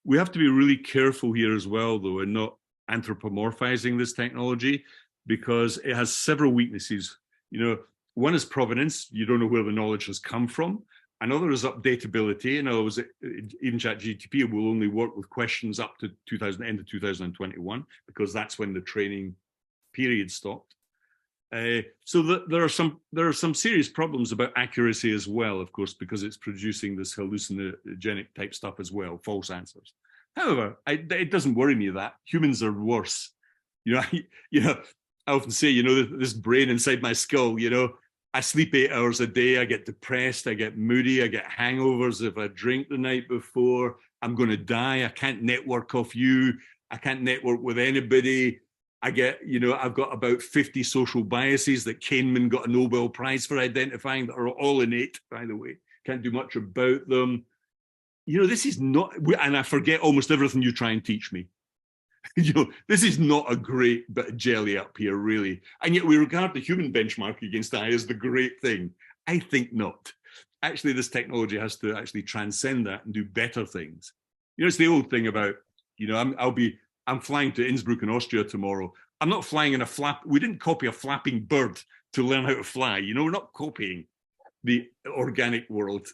we have to be really careful here as well, though, and not anthropomorphizing this technology, because it has several weaknesses. One is provenance. You don't know where the knowledge has come from. Another is updatability. In other words, even ChatGPT will only work with questions up to end of 2021, because that's when the training period stopped. So there are some serious problems about accuracy as well, of course, because it's producing this hallucinogenic type stuff as well, false answers. However, it doesn't worry me that humans are worse. I often say, this brain inside my skull, I sleep 8 hours a day. I get depressed. I get moody. I get hangovers if I drink the night before. I'm going to die. I can't network off you. I can't network with anybody. I've got about 50 social biases that Kahneman got a Nobel Prize for identifying that are all innate, by the way. Can't do much about them. This is not, and I forget almost everything you try and teach me. This is not a great bit of jelly up here, really. And yet we regard the human benchmark against AI as the great thing. I think not. Actually, this technology has to actually transcend that and do better things. It's the old thing about, I'm flying to Innsbruck in Austria tomorrow. I'm not flying in a flap. We didn't copy a flapping bird to learn how to fly. We're not copying the organic world.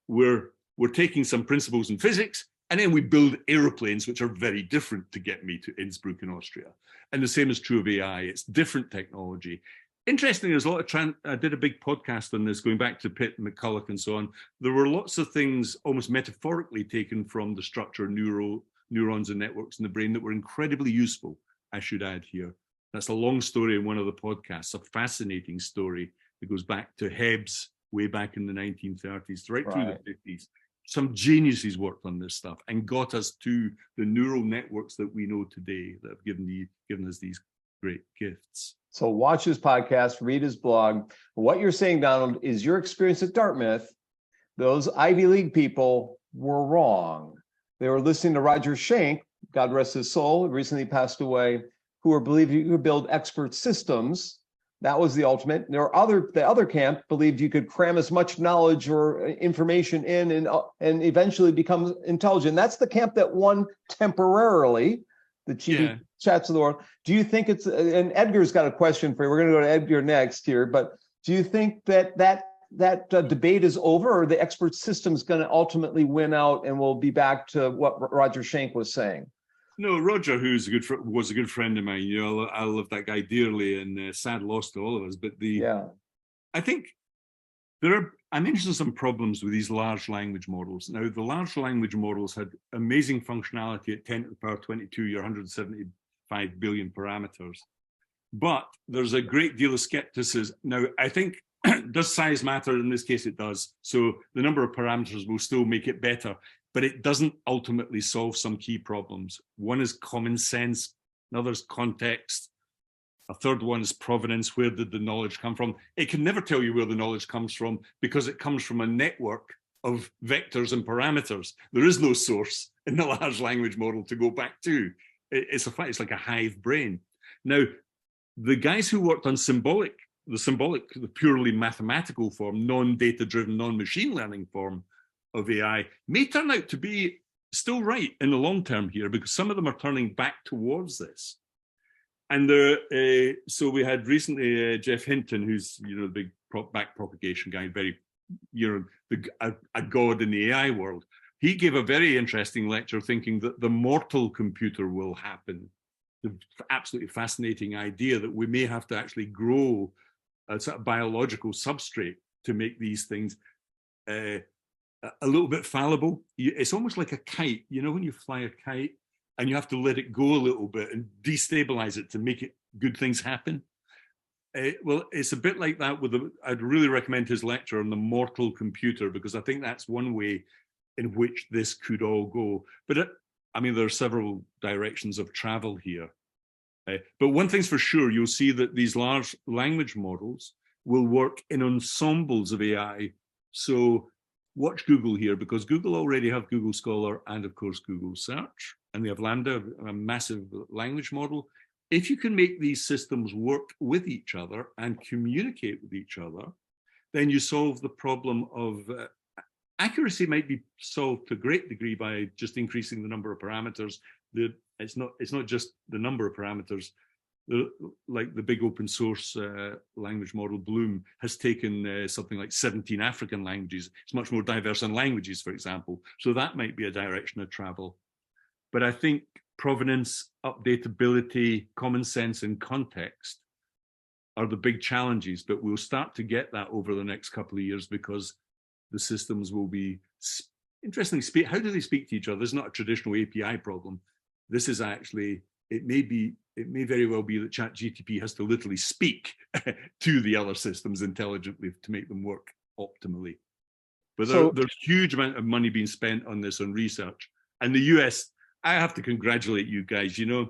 We're taking some principles in physics, and then we build airplanes, which are very different to get me to Innsbruck in Austria. And the same is true of AI. It's different technology. Interestingly, there's a lot of I did a big podcast on this, going back to Pitt and McCulloch and so on. There were lots of things almost metaphorically taken from the structure of neurons and networks in the brain that were incredibly useful, I should add here. That's a long story in one of the podcasts, a fascinating story that goes back to Hebb's way back in the 1930s, right through the 50s. Some geniuses worked on this stuff and got us to the neural networks that we know today that have given us these great gifts. So watch his podcast, read his blog. What you're saying, Donald, is your experience at Dartmouth. Those Ivy League people were wrong. They were listening to Roger Schenck, God rest his soul, recently passed away, who believed you could build expert systems. That was the ultimate. The other camp believed you could cram as much knowledge or information in and eventually become intelligent. That's the camp that won temporarily, the chief chats of the world. Do you think and Edgar's got a question for you. We're going to go to Edgar next here, but do you think that debate is over, or the expert system is going to ultimately win out and we'll be back to what Roger Schenck was saying? No, Roger, who's was a good friend of mine. I love that guy dearly, and sad loss to all of us. But I think I mentioned some problems with these large language models. Now, the large language models had amazing functionality at 10 to the power 22, your 175 billion parameters. But there's a great deal of skepticism. Now, I think, does size matter? In this case, it does. So the number of parameters will still make it better, but it doesn't ultimately solve some key problems. One is common sense, another is context, a third one is provenance. Where did the knowledge come from? It can never tell you where the knowledge comes from because it comes from a network of vectors and parameters. There is no source in the large language model to go back to. It's like a hive brain. Now, the guys who worked on the purely mathematical form, non-data driven, non-machine learning form of AI may turn out to be still right in the long term here, because some of them are turning back towards this. And so we had recently Jeff Hinton, who's the big back propagation guy, very a god in the AI world. He gave a very interesting lecture thinking that the mortal computer will happen. The absolutely fascinating idea that we may have to actually grow a sort of biological substrate to make these things a little bit fallible. It's almost like a kite. When you fly a kite and you have to let it go a little bit and destabilize it to make it good things happen. Well, it's a bit like that I'd really recommend his lecture on the mortal computer, because I think that's one way in which this could all go. But I mean, there are several directions of travel here. But one thing's for sure, you'll see that these large language models will work in ensembles of AI. So watch Google here, because Google already have Google Scholar and, of course, Google Search, and they have Lambda, a massive language model. If you can make these systems work with each other and communicate with each other, then you solve the problem of accuracy might be solved to a great degree by just increasing the number of parameters. It's not just the number of parameters. Like the big open source language model Bloom has taken something like 17 African languages. It's much more diverse in languages, for example. So that might be a direction of travel. But I think provenance, updatability, common sense, and context are the big challenges. But we'll start to get that over the next couple of years, because the systems will be interestingly how do they speak to each other? This is not a traditional API problem. This is actually, it may very well be that ChatGPT has to literally speak to the other systems intelligently to make them work optimally. But there's huge amount of money being spent on this, on research. And the US, I have to congratulate you guys. You know,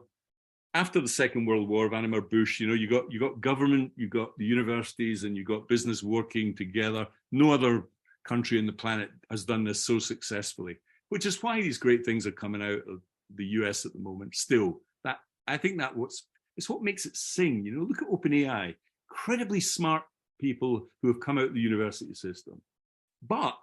after the Second World War, Vannevar Bush, you know, you got government, you got the universities, and you got business working together. No other country on the planet has done this so successfully, which is why these great things are coming out of the US at the moment. Still, that I think it's what makes it sing. You know, look at OpenAI, incredibly smart people who have come out of the university system, but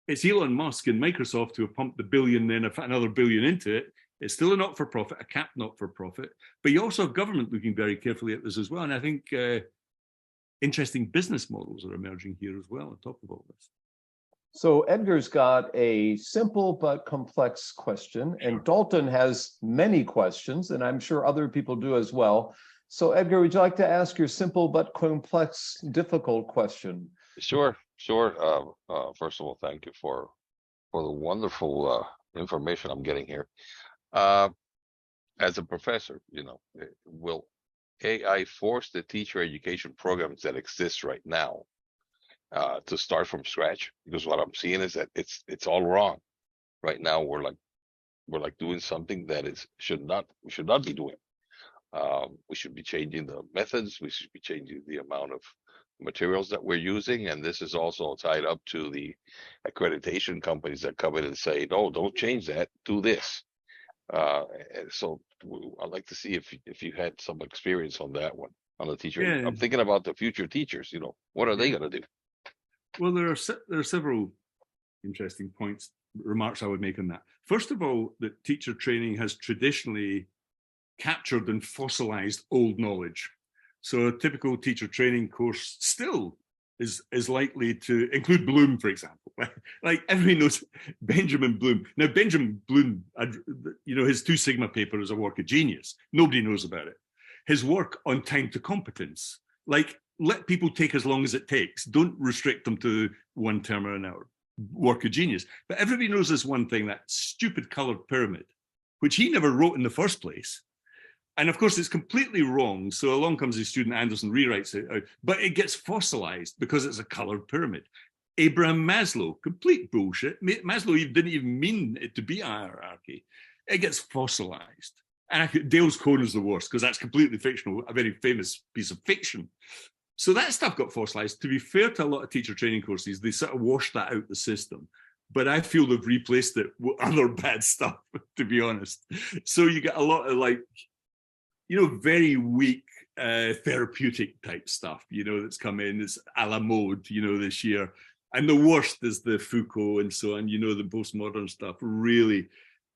it's Elon Musk and Microsoft who have pumped the billion, then another billion into it. It's still a not-for-profit, a capped not-for-profit, but you also have government looking very carefully at this as well. And I think interesting business models are emerging here as well on top of all this. So Edgar's got a simple but complex question, and Dalton has many questions, and I'm sure other people do as well. So Edgar, would you like to ask your simple but complex, difficult question? Sure. First of all, thank you for the wonderful information I'm getting here. As a professor, you know, will AI force the teacher education programs that exist right now to start from scratch? Because what I'm seeing is that it's all wrong. Right now, we're like doing something that we should not be doing. We should be changing the methods. We should be changing the amount of materials that we're using, and this is also tied up to the accreditation companies that come in and say, no, don't change that, do this. So I'd like to see if you had some experience on that one, on the teacher. Yeah. I'm thinking about the future teachers. You know, what are they going to do? Well, there are several interesting remarks I would make on that. First of all, that teacher training has traditionally captured and fossilized old knowledge. So a typical teacher training course still is likely to include Bloom, for example. Like everybody knows Benjamin Bloom. Now, Benjamin Bloom, you know, his 2 Sigma paper is a work of genius. Nobody knows about it. His work on time to competence, like let people take as long as it takes. Don't restrict them to 1 term or an hour. Work of genius. But everybody knows this one thing, that stupid colored pyramid, which he never wrote in the first place. And of course, it's completely wrong. So along comes his student Anderson, rewrites it, but it gets fossilized because it's a colored pyramid. Abraham Maslow, complete bullshit. Maslow didn't even mean it to be a hierarchy. It gets fossilized. And Dale's Cone is the worst because that's completely fictional, a very famous piece of fiction. So that stuff got fossilized. To be fair to a lot of teacher training courses, they sort of washed that out the system. But I feel they've replaced it with other bad stuff, to be honest. So you get a lot of very weak therapeutic type stuff, that's come in. It's a la mode, this year. And the worst is the Foucault and so on, the postmodern stuff. Really,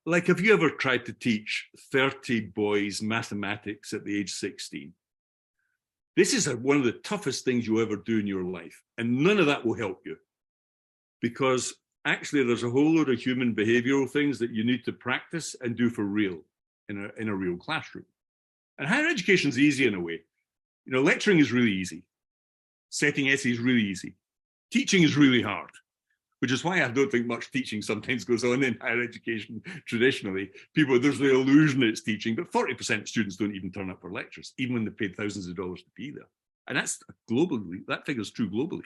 like, have you ever tried to teach 30 boys mathematics at the age 16? This is one of the toughest things you ever do in your life. And none of that will help you. Because actually, there's a whole load of human behavioral things that you need to practice and do for real in a real classroom. And higher education is easy in a way. Lecturing is really easy. Setting essays is really easy. Teaching is really hard, which is why I don't think much teaching sometimes goes on in higher education traditionally. There's the illusion it's teaching, but 40% of students don't even turn up for lectures, even when they paid thousands of dollars to be there. And that's globally, that figure is true globally.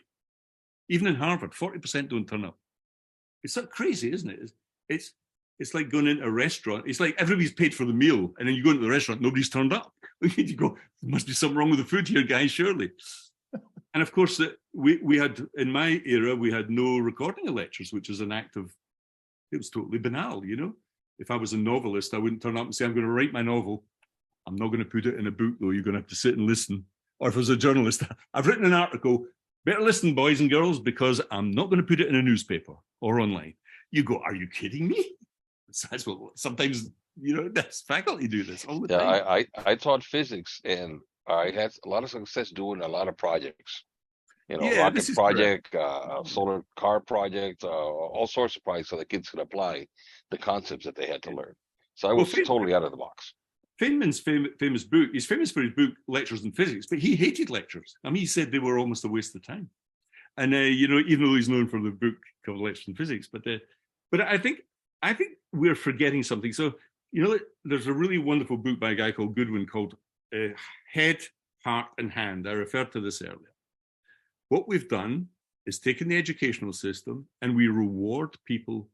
Even in Harvard, 40% don't turn up. It's so crazy, isn't it? it's like going into a restaurant. It's like everybody's paid for the meal, and then you go into the restaurant, nobody's turned up. You go, there must be something wrong with the food here, guys, surely. And of course, we had, in my era, we had no recording of lectures, which is an act of, it was totally banal, you know? If I was a novelist, I wouldn't turn up and say, I'm going to write my novel. I'm not going to put it in a book, though. You're going to have to sit and listen. Or if I was a journalist, I've written an article, better listen, boys and girls, because I'm not going to put it in a newspaper or online. You go, are you kidding me? That's what sometimes, you know, that's faculty do this all the time. I taught physics, and I had a lot of success doing a lot of projects. You know, Yeah, rocket project, solar car project, all sorts of projects so the kids could apply the concepts that they had to learn. So I was totally out of the box. Feynman's famous book, he's famous for his book, Lectures in Physics, but he hated lectures. I mean, he said they were almost a waste of time. And, you know, even though he's known for the book called Lectures in Physics, but I think we're forgetting something. So, you know, there's a really wonderful book by a guy called Goodwin called Head, Heart and Hand. I referred to this earlier. What we've done is taken the educational system and we reward people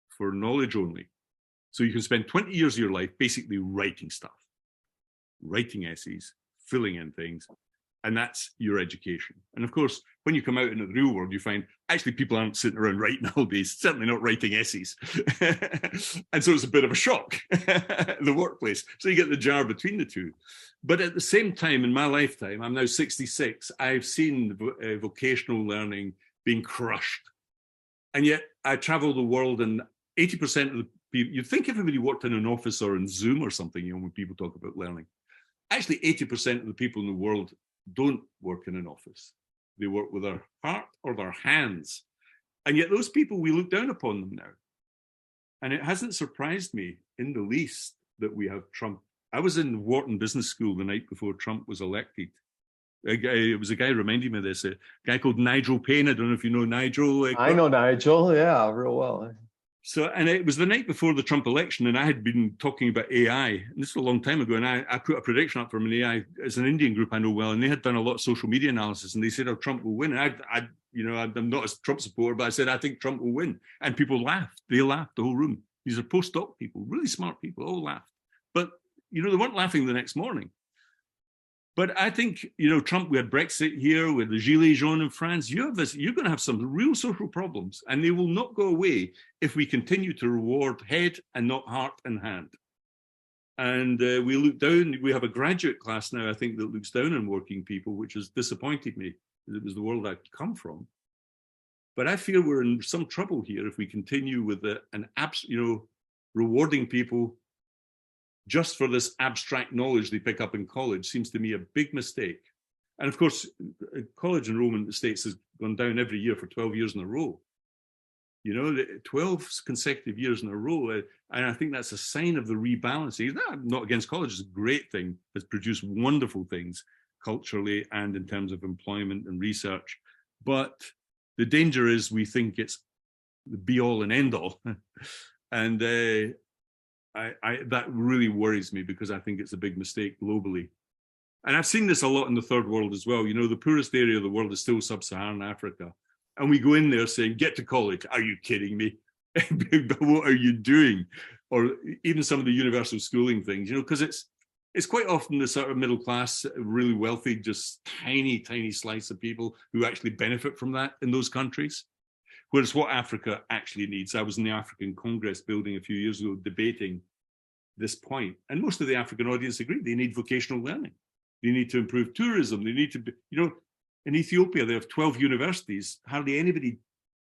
for knowledge only. So you can spend 20 years of your life basically writing stuff, writing essays, filling in things, and that's your education. And of course, when you come out into the real world, you find actually people aren't sitting around writing nowadays, certainly not writing essays. And so it's a bit of a shock, the workplace. So you get the jar between the two. But at the same time, in my lifetime, I'm now 66, I've seen vocational learning being crushed. And yet I travel the world, and 80% of the people, you'd think everybody worked in an office or in Zoom or something, you know, when people talk about learning. Actually, 80% of the people in the world don't work in an office. They work with their heart or their hands. And yet those people, we look down upon them now. And it hasn't surprised me in the least that we have Trump. I was in Wharton Business School the night before Trump was elected. It was a guy reminding me of this, a guy called Nigel Payne. I don't know if you know Nigel. I know Nigel, yeah, real well. So, and it was the night before the Trump election, and I had been talking about AI, and this is a long time ago, and I put a prediction up from an AI, it's an Indian group I know well, and they had done a lot of social media analysis, and they said, oh, Trump will win. And I'm not a Trump supporter, but I said, I think Trump will win. And people laughed. They laughed, the whole room. These are postdoc people, really smart people, all laughed. But, you know, they weren't laughing the next morning. But I think, you know, Trump, we had Brexit here, with the Gilets jaunes in France. You have this, you're going to have some real social problems, and they will not go away if we continue to reward head and not heart and hand. And we look down, we have a graduate class now, I think, that looks down on working people, which has disappointed me. It was the world I'd come from. But I feel we're in some trouble here if we continue with rewarding people just for this abstract knowledge they pick up in college. Seems to me a big mistake. And of course, college enrollment in the States has gone down every year for 12 years in a row. You know, 12 consecutive years in a row. And I think that's a sign of the rebalancing. I'm not against college, it's a great thing. It's produced wonderful things culturally and in terms of employment and research. But the danger is we think it's the be all and end all. And that really worries me, because I think it's a big mistake globally. And I've seen this a lot in the third world as well. You know, the poorest area of the world is still sub-Saharan Africa. And we go in there saying, get to college. Are you kidding me? What are you doing? Or even some of the universal schooling things, you know, because it's quite often the sort of middle class, really wealthy, just tiny, tiny slice of people who actually benefit from that in those countries. Whereas what Africa actually needs, I was in the African Congress building a few years ago debating this point, and most of the African audience agreed they need vocational learning. They need to improve tourism. They need to be, you know, in Ethiopia, they have 12 universities, hardly anybody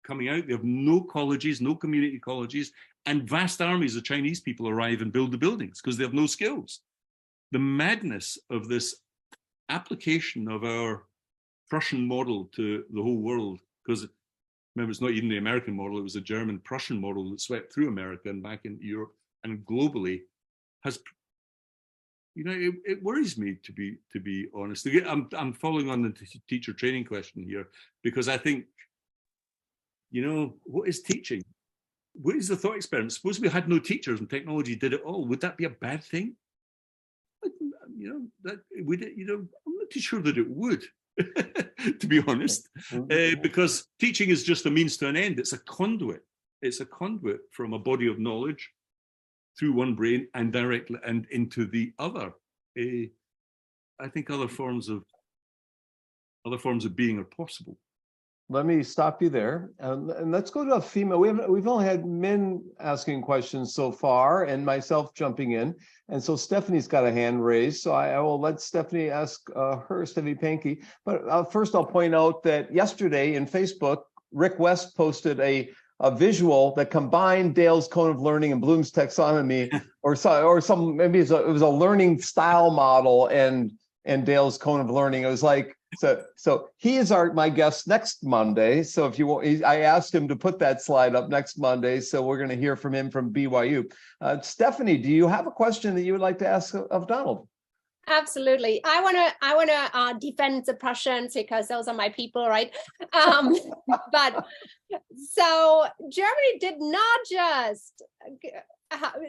coming out. They have no colleges, no community colleges, and vast armies of Chinese people arrive and build the buildings because they have no skills. The madness of this application of our Prussian model to the whole world, because remember, it's not even the American model, it was a German-Prussian model that swept through America and back into Europe and globally, has, you know, it worries me, to be honest. I'm following on the teacher training question here, because I think, you know, what is teaching? What is the thought experiment? Suppose we had no teachers and technology did it all. Would that be a bad thing? You know, that would, you know, I'm not too sure that it would. To be honest, because teaching is just a means to an end. It's a conduit. It's a conduit from a body of knowledge through one brain and directly and into the other. I think other forms of being are possible. Let me stop you there, and let's go to a female. We've only had men asking questions so far, and myself jumping in, and so Stephanie's got a hand raised. So I will let Stephanie ask Stephanie Pankey. But first, I'll point out that yesterday in Facebook, Rick West posted a visual that combined Dale's cone of learning and Bloom's taxonomy, or some maybe it was a learning style model and Dale's cone of learning. It was like. So he is my guest next Monday. So if you want, I asked him to put that slide up next Monday. So we're going to hear from him from BYU. Stephanie, do you have a question that you would like to ask of Donald? Absolutely. I want to defend the Prussians because those are my people, right? But so Germany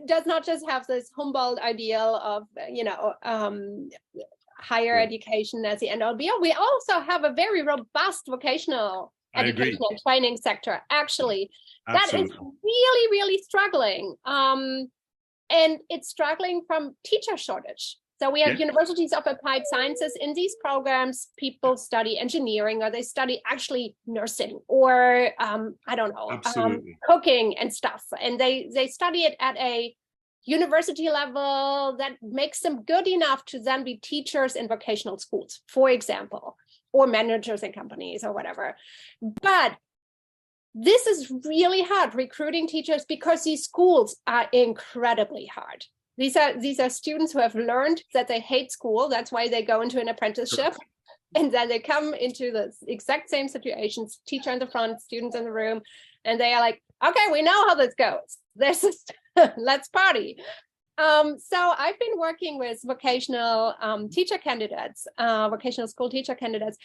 does not just have this Humboldt ideal of higher education as the end all be all. We also have a very robust vocational education and training sector. Actually, Absolutely. That is really, really struggling. And it's struggling from teacher shortage. So we have universities of applied sciences. In these programs, people study engineering, or they study actually nursing, or cooking and stuff. And they study it at a university level that makes them good enough to then be teachers in vocational schools, for example, or managers in companies or whatever. But this is really hard, recruiting teachers, because these schools are incredibly hard. These are students who have learned that they hate school. That's why they go into an apprenticeship. And then they come into the exact same situations, teacher in the front, students in the room, and they are like, okay, we know how this goes. This is let's party. So I've been working with vocational teacher candidates, vocational school teacher candidates.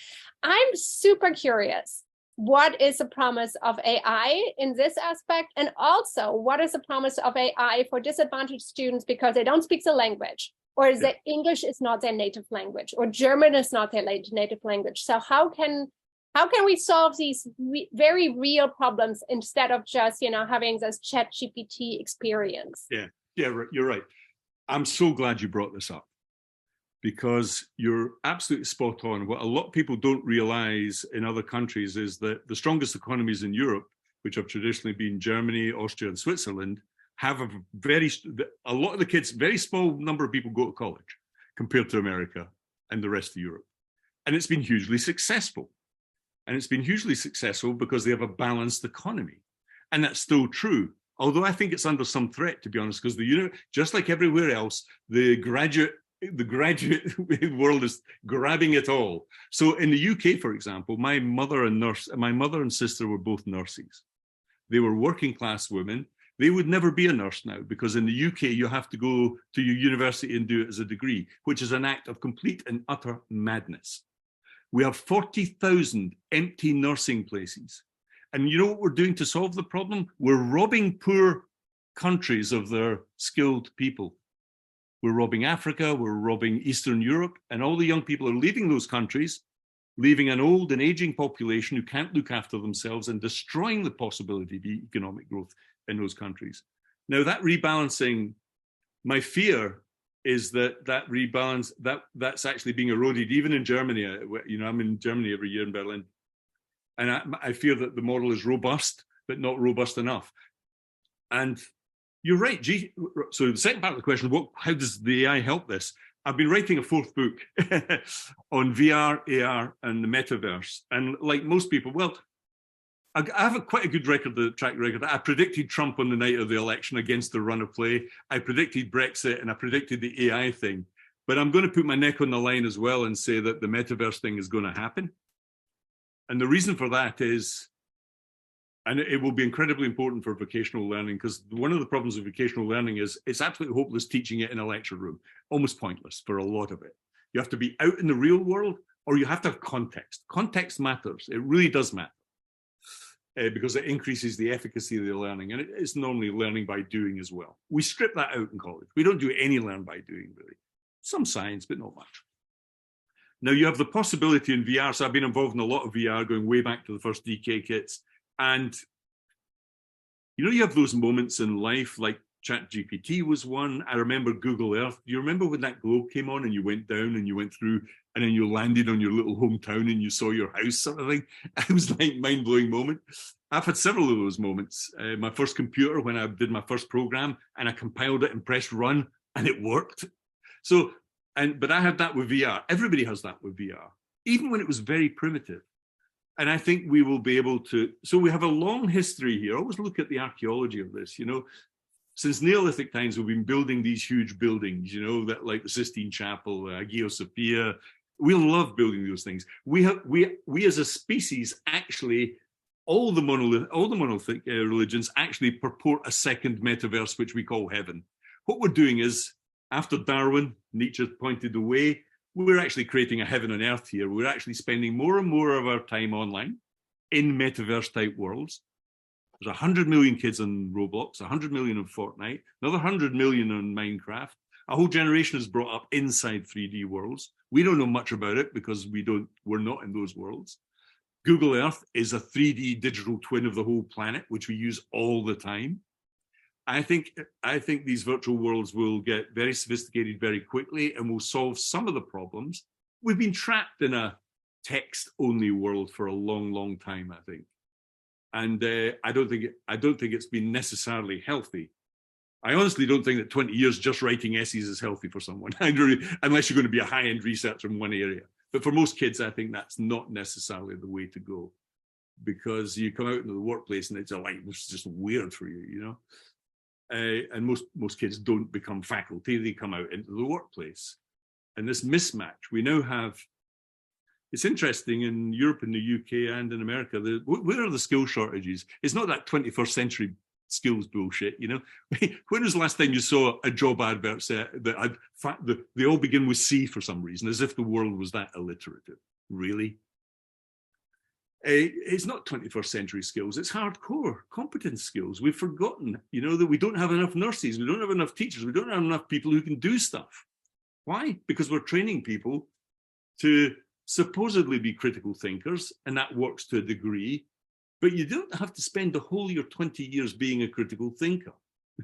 I'm super curious. What is the promise of AI in this aspect? And also, what is the promise of AI for disadvantaged students because they don't speak the language, or is that English is not their native language, or German is not their native language? So how can we solve these very real problems instead of just, having this ChatGPT experience? Yeah, you're right. I'm so glad you brought this up, because you're absolutely spot on. What a lot of people don't realize in other countries is that the strongest economies in Europe, which have traditionally been Germany, Austria, and Switzerland, have a lot of the kids, very small number of people go to college compared to America and the rest of Europe. And it's been hugely successful. And it's been hugely successful because they have a balanced economy. And that's still true. Although I think it's under some threat, to be honest, because just like everywhere else, the graduate world is grabbing it all. So in the UK, for example, my mother and sister were both nurses. They were working class women. They would never be a nurse now, because in the UK, you have to go to your university and do it as a degree, which is an act of complete and utter madness. We have 40,000 empty nursing places. And you know what we're doing to solve the problem? We're robbing poor countries of their skilled people. We're robbing Africa, we're robbing Eastern Europe, and all the young people are leaving those countries, leaving an old and aging population who can't look after themselves, and destroying the possibility of economic growth in those countries. Now, that rebalancing, my fear is that rebalance, that's actually being eroded, even in Germany. I'm in Germany every year in Berlin. And I fear that the model is robust, but not robust enough. And you're right. So the second part of the question, how does the AI help this? I've been writing a fourth book on VR, AR, and the metaverse. And like most people, I have quite a good track record. I predicted Trump on the night of the election against the run of play. I predicted Brexit, and I predicted the AI thing. But I'm going to put my neck on the line as well and say that the metaverse thing is going to happen. And the reason for that is, and it will be incredibly important for vocational learning, because one of the problems with vocational learning is it's absolutely hopeless teaching it in a lecture room, almost pointless for a lot of it. You have to be out in the real world, or you have to have context. Context matters. It really does matter, because it increases the efficacy of the learning. And it's normally learning by doing as well. We strip that out in college. We don't do any learn by doing, really. Some science, but not much. Now, you have the possibility in VR. So I've been involved in a lot of VR, going way back to the first DK kits. And you have those moments in life, like ChatGPT was one. I remember Google Earth. Do you remember when that globe came on and you went down and you went through and then you landed on your little hometown and you saw your house sort of thing? It was like mind-blowing moment. I've had several of those moments. My first computer, when I did my first program and I compiled it and pressed run and it worked. So, but I had that with VR. Everybody has that with VR, even when it was very primitive. And I think we will be able to, so we have a long history here. Always look at the archaeology of this, Since Neolithic times, we've been building these huge buildings, that like the Sistine Chapel, Hagia Sophia. We love building those things. We as a species, actually, all the monolithic religions actually purport a second metaverse, which we call heaven. What we're doing is, after Darwin, Nietzsche pointed the way, we're actually creating a heaven on earth here. We're actually spending more and more of our time online in metaverse type worlds. There's 100 million kids on Roblox, 100 million on Fortnite, another 100 million on Minecraft. A whole generation is brought up inside 3D worlds. We don't know much about it because we're not in those worlds. Google Earth is a 3D digital twin of the whole planet, which we use all the time. I think these virtual worlds will get very sophisticated very quickly and will solve some of the problems. We've been trapped in a text-only world for a long, long time, I think. And I don't think it's been necessarily healthy. I honestly don't think that 20 years just writing essays is healthy for someone, unless you're going to be a high-end researcher in one area. But for most kids, I think that's not necessarily the way to go, because you come out into the workplace and it's just weird for you, And most kids don't become faculty; they come out into the workplace, and this mismatch we now have. It's interesting in Europe, in the UK, and in America. Where are the skill shortages? It's not that 21st century skills bullshit, When was the last time you saw a job advert say that they all begin with C for some reason, as if the world was that alliterative? Really? It's not 21st century skills, it's hardcore competence skills. We've forgotten, that we don't have enough nurses, we don't have enough teachers, we don't have enough people who can do stuff. Why? Because we're training people to supposedly be critical thinkers, and that works to a degree, but you don't have to spend the whole your 20 years being a critical thinker.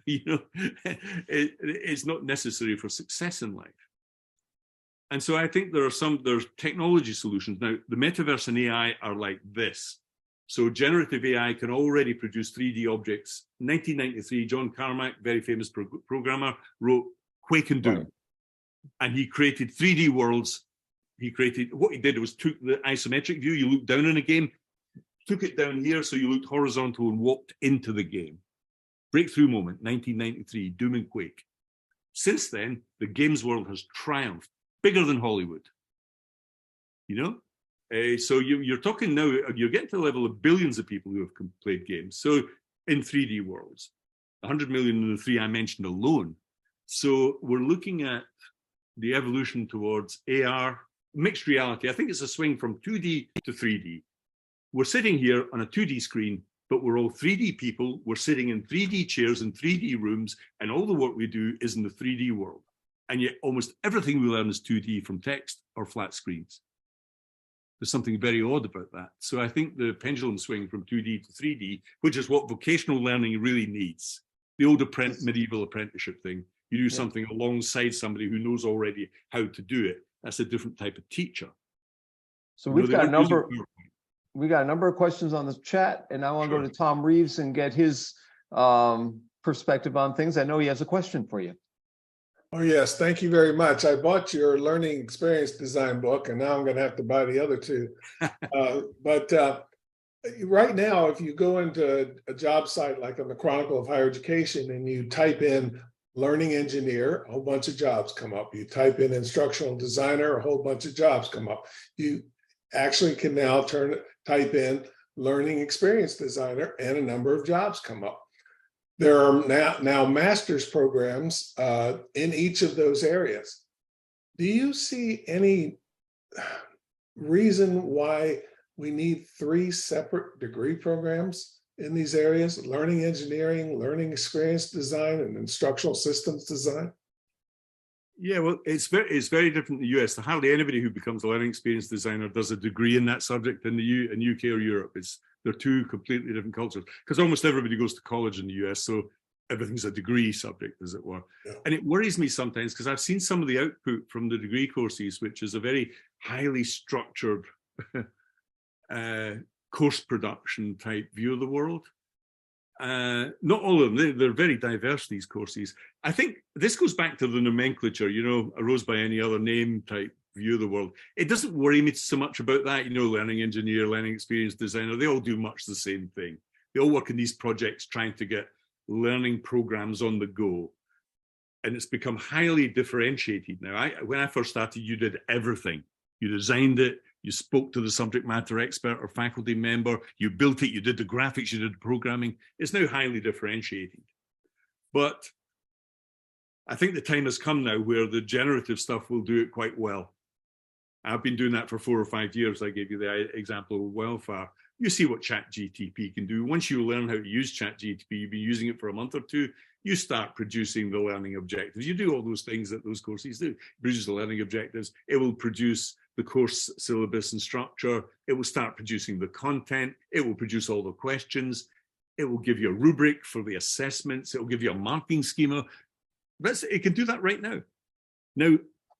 It's not necessary for success in life. And so I think there's technology solutions. Now, the metaverse and AI are like this. So generative AI can already produce 3D objects. 1993, John Carmack, very famous programmer, wrote Quake and Doom. Right. And he created 3D worlds. What he did was took the isometric view, you looked down in a game, took it down here so you looked horizontal and walked into the game. Breakthrough moment, 1993, Doom and Quake. Since then, the games world has triumphed. Bigger than Hollywood, So you're talking now, you're getting to the level of billions of people who have played games. So in 3D worlds, 100 million in the three I mentioned alone. So we're looking at the evolution towards AR, mixed reality. I think it's a swing from 2D to 3D. We're sitting here on a 2D screen, but we're all 3D people. We're sitting in 3D chairs in 3D rooms, and all the work we do is in the 3D world. And yet almost everything we learn is 2D from text or flat screens. There's something very odd about that. So I think the pendulum swing from 2D to 3D, which is what vocational learning really needs. The old medieval apprenticeship thing. You do something alongside somebody who knows already how to do it. That's a different type of teacher. So we've got a number of questions on the chat, and I want to go to Tom Reeves and get his perspective on things. I know he has a question for you. Oh, yes. Thank you very much. I bought your learning experience design book, and now I'm going to have to buy the other two. But right now, if you go into a job site like on the Chronicle of Higher Education and you type in learning engineer, a whole bunch of jobs come up. You type in instructional designer, a whole bunch of jobs come up. You actually can now type in learning experience designer, and a number of jobs come up. There are now master's programs in each of those areas. Do you see any reason why we need 3 separate degree programs in these areas? Learning engineering, learning experience design, and instructional systems design? Yeah, well, it's very different in the US. Hardly anybody who becomes a learning experience designer does a degree in that subject in the UK or Europe. It's They're two completely different cultures, because almost everybody goes to college in the US, so everything's a degree subject, as it were. Yeah. And it worries me sometimes because I've seen some of the output from the degree courses, which is a very highly structured course production type view of the world. Not all of them, they're very diverse, these courses. I think this goes back to the nomenclature, arose by any other name type view of the world. It doesn't worry me so much about that, learning engineer, learning experience designer, they all do much the same thing. They all work in these projects trying to get learning programs on the go. And it's become highly differentiated now. When I first started, you did everything. You designed it, you spoke to the subject matter expert or faculty member, you built it, you did the graphics, you did the programming. It's now highly differentiated. But I think the time has come now where the generative stuff will do it quite well. I've been doing that for 4 or 5 years. I gave you the example of wildfire. You see what ChatGTP can do. Once you learn how to use ChatGTP, you've been using it for a month or two, you start producing the learning objectives. You do all those things that those courses do. Produce the learning objectives. It will produce the course syllabus and structure. It will start producing the content. It will produce all the questions. It will give you a rubric for the assessments. It will give you a marking schema. It can do that right now. Now,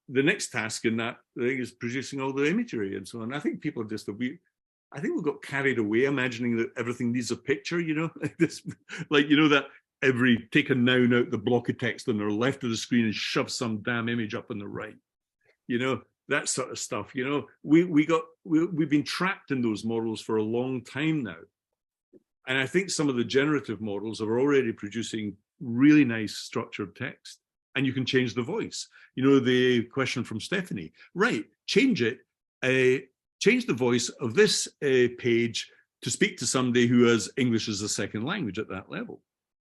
the next task in that thing is producing all the imagery and so on. I think people are just I think we got carried away imagining that everything needs a picture, that take a noun out the block of text on the left of the screen and shove some damn image up on the right. That sort of stuff. We've been trapped in those models for a long time now. And I think some of the generative models are already producing really nice structured text. And you can change the voice. The question from Stephanie, right, change it, change the voice of this page to speak to somebody who has English as a second language at that level,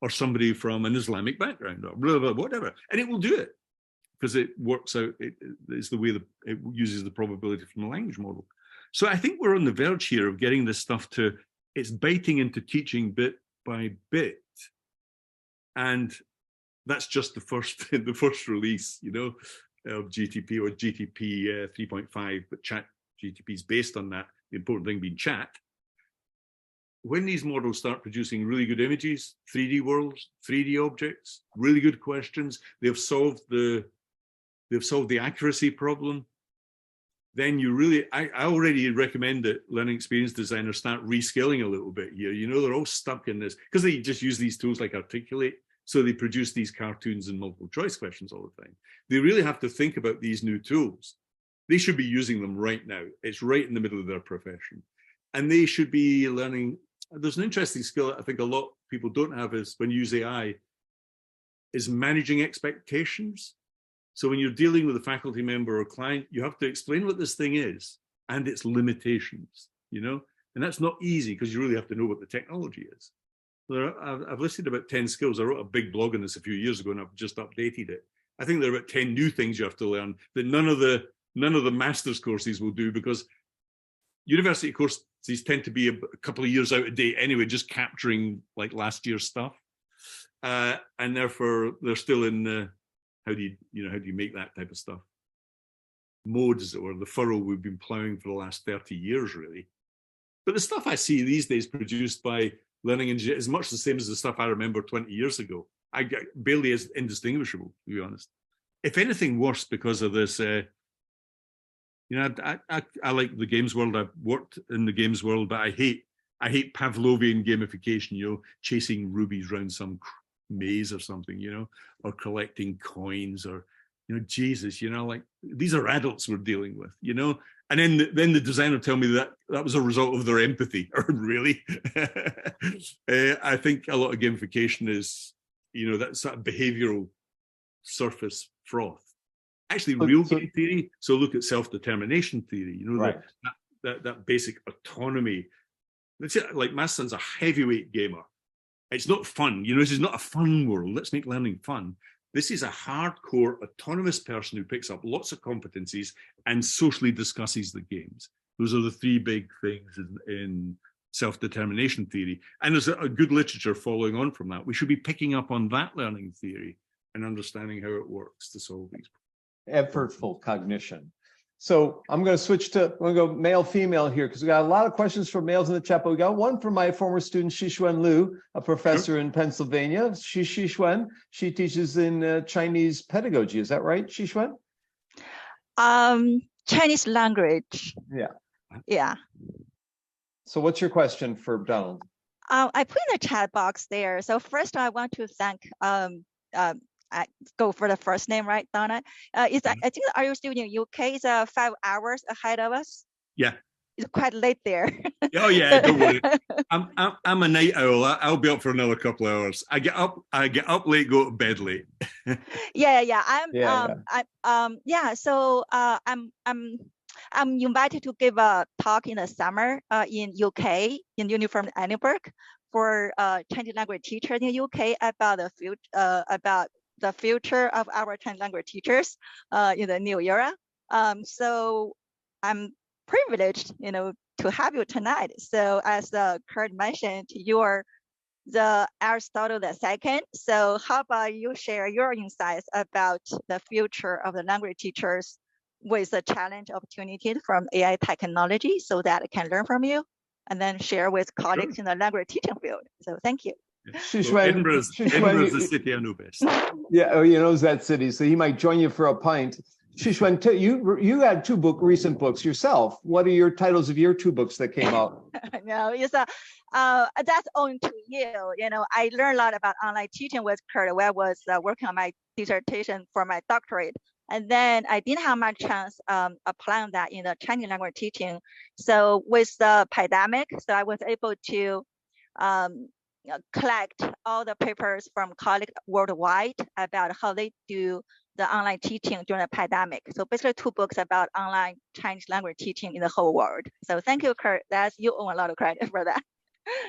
or somebody from an Islamic background, or blah, blah, whatever. And it will do it because it works out, it's the way that it uses the probability from the language model. So I think we're on the verge here of getting this stuff it's biting into teaching bit by bit. And that's just the first release, of GTP or GTP 3.5, but ChatGTP is based on that, the important thing being chat. When these models start producing really good images, 3D worlds, 3D objects, really good questions, they've solved the accuracy problem, then I already recommend that learning experience designers start reskilling a little bit here. They're all stuck in this because they just use these tools like Articulate. So they produce these cartoons and multiple choice questions all the time. They really have to think about these new tools. They should be using them right now. It's right in the middle of their profession. And they should be learning. There's an interesting skill that I think a lot of people don't have is when you use AI, is managing expectations. So when you're dealing with a faculty member or client, you have to explain what this thing is and its limitations, and that's not easy because you really have to know what the technology is. I've listed about 10 skills. I wrote a big blog on this a few years ago and I've just updated it. I think there are about 10 new things you have to learn that none of the master's courses will do because university courses tend to be a couple of years out of date anyway, just capturing like last year's stuff. And therefore they're still in the, how do you make that type of stuff? Mode, as it were, the furrow we've been plowing for the last 30 years, really. But the stuff I see these days produced by learning engineers is much the same as the stuff I remember 20 years ago. I get barely as indistinguishable, to be honest. If anything worse because of this, I like the games world. I've worked in the games world, but I hate Pavlovian gamification, chasing rubies around some maze or something, or collecting coins or, Jesus, like these are adults we're dealing with, And then the designer tell me that was a result of their empathy. Really? I think a lot of gamification is, that sort of behavioral surface froth. Actually, real game theory. So look at self-determination theory. Right. That basic autonomy. Let's say, like my son's a heavyweight gamer. It's not fun. This is not a fun world. Let's make learning fun. This is a hardcore autonomous person who picks up lots of competencies and socially discusses the games. Those are the three big things in self-determination theory. And there's a good literature following on from that. We should be picking up on that learning theory and understanding how it works to solve these. Effortful cognition. So I'm going to go male, female here because we got a lot of questions from males in the chat, but we got one from my former student, Xixuan Liu, a professor in Pennsylvania. Xixuan, she teaches in Chinese pedagogy. Is that right, Xixuan? Chinese language. Yeah. Yeah. So what's your question for Donald? I put in the chat box there. So first I want to thank, I go for the first name, right, Donna? I think are you still in UK? It's 5 hours ahead of us. Yeah. It's quite late there. Oh yeah, don't worry. I'm a night owl. I'll be up for another couple of hours. I get up late, go to bed late. Yeah. So I'm invited to give a talk in the summer in UK in University of Edinburgh for Chinese language teachers in UK about the future of our Chinese language teachers in the new era. So I'm privileged, to have you tonight. So as Kurt mentioned, you're the Aristotle II. So how about you share your insights about the future of the language teachers with the challenge opportunities from AI technology so that I can learn from you and then share with colleagues in the language teaching field. So thank you. Edinburgh's the city I know best. Yeah, he knows that city, so he might join you for a pint. Xixuan, you had 2 recent books yourself. What are your titles of your 2 books that came out? No, it's that's owing to you. I learned a lot about online teaching with Kurt when I was working on my dissertation for my doctorate. And then I didn't have much chance applying that in the Chinese language teaching. So with the pandemic, so I was able to collect all the papers from colleagues worldwide about how they do the online teaching during the pandemic. So basically 2 books about online Chinese language teaching in the whole world. So thank you, Kurt. You own a lot of credit for that.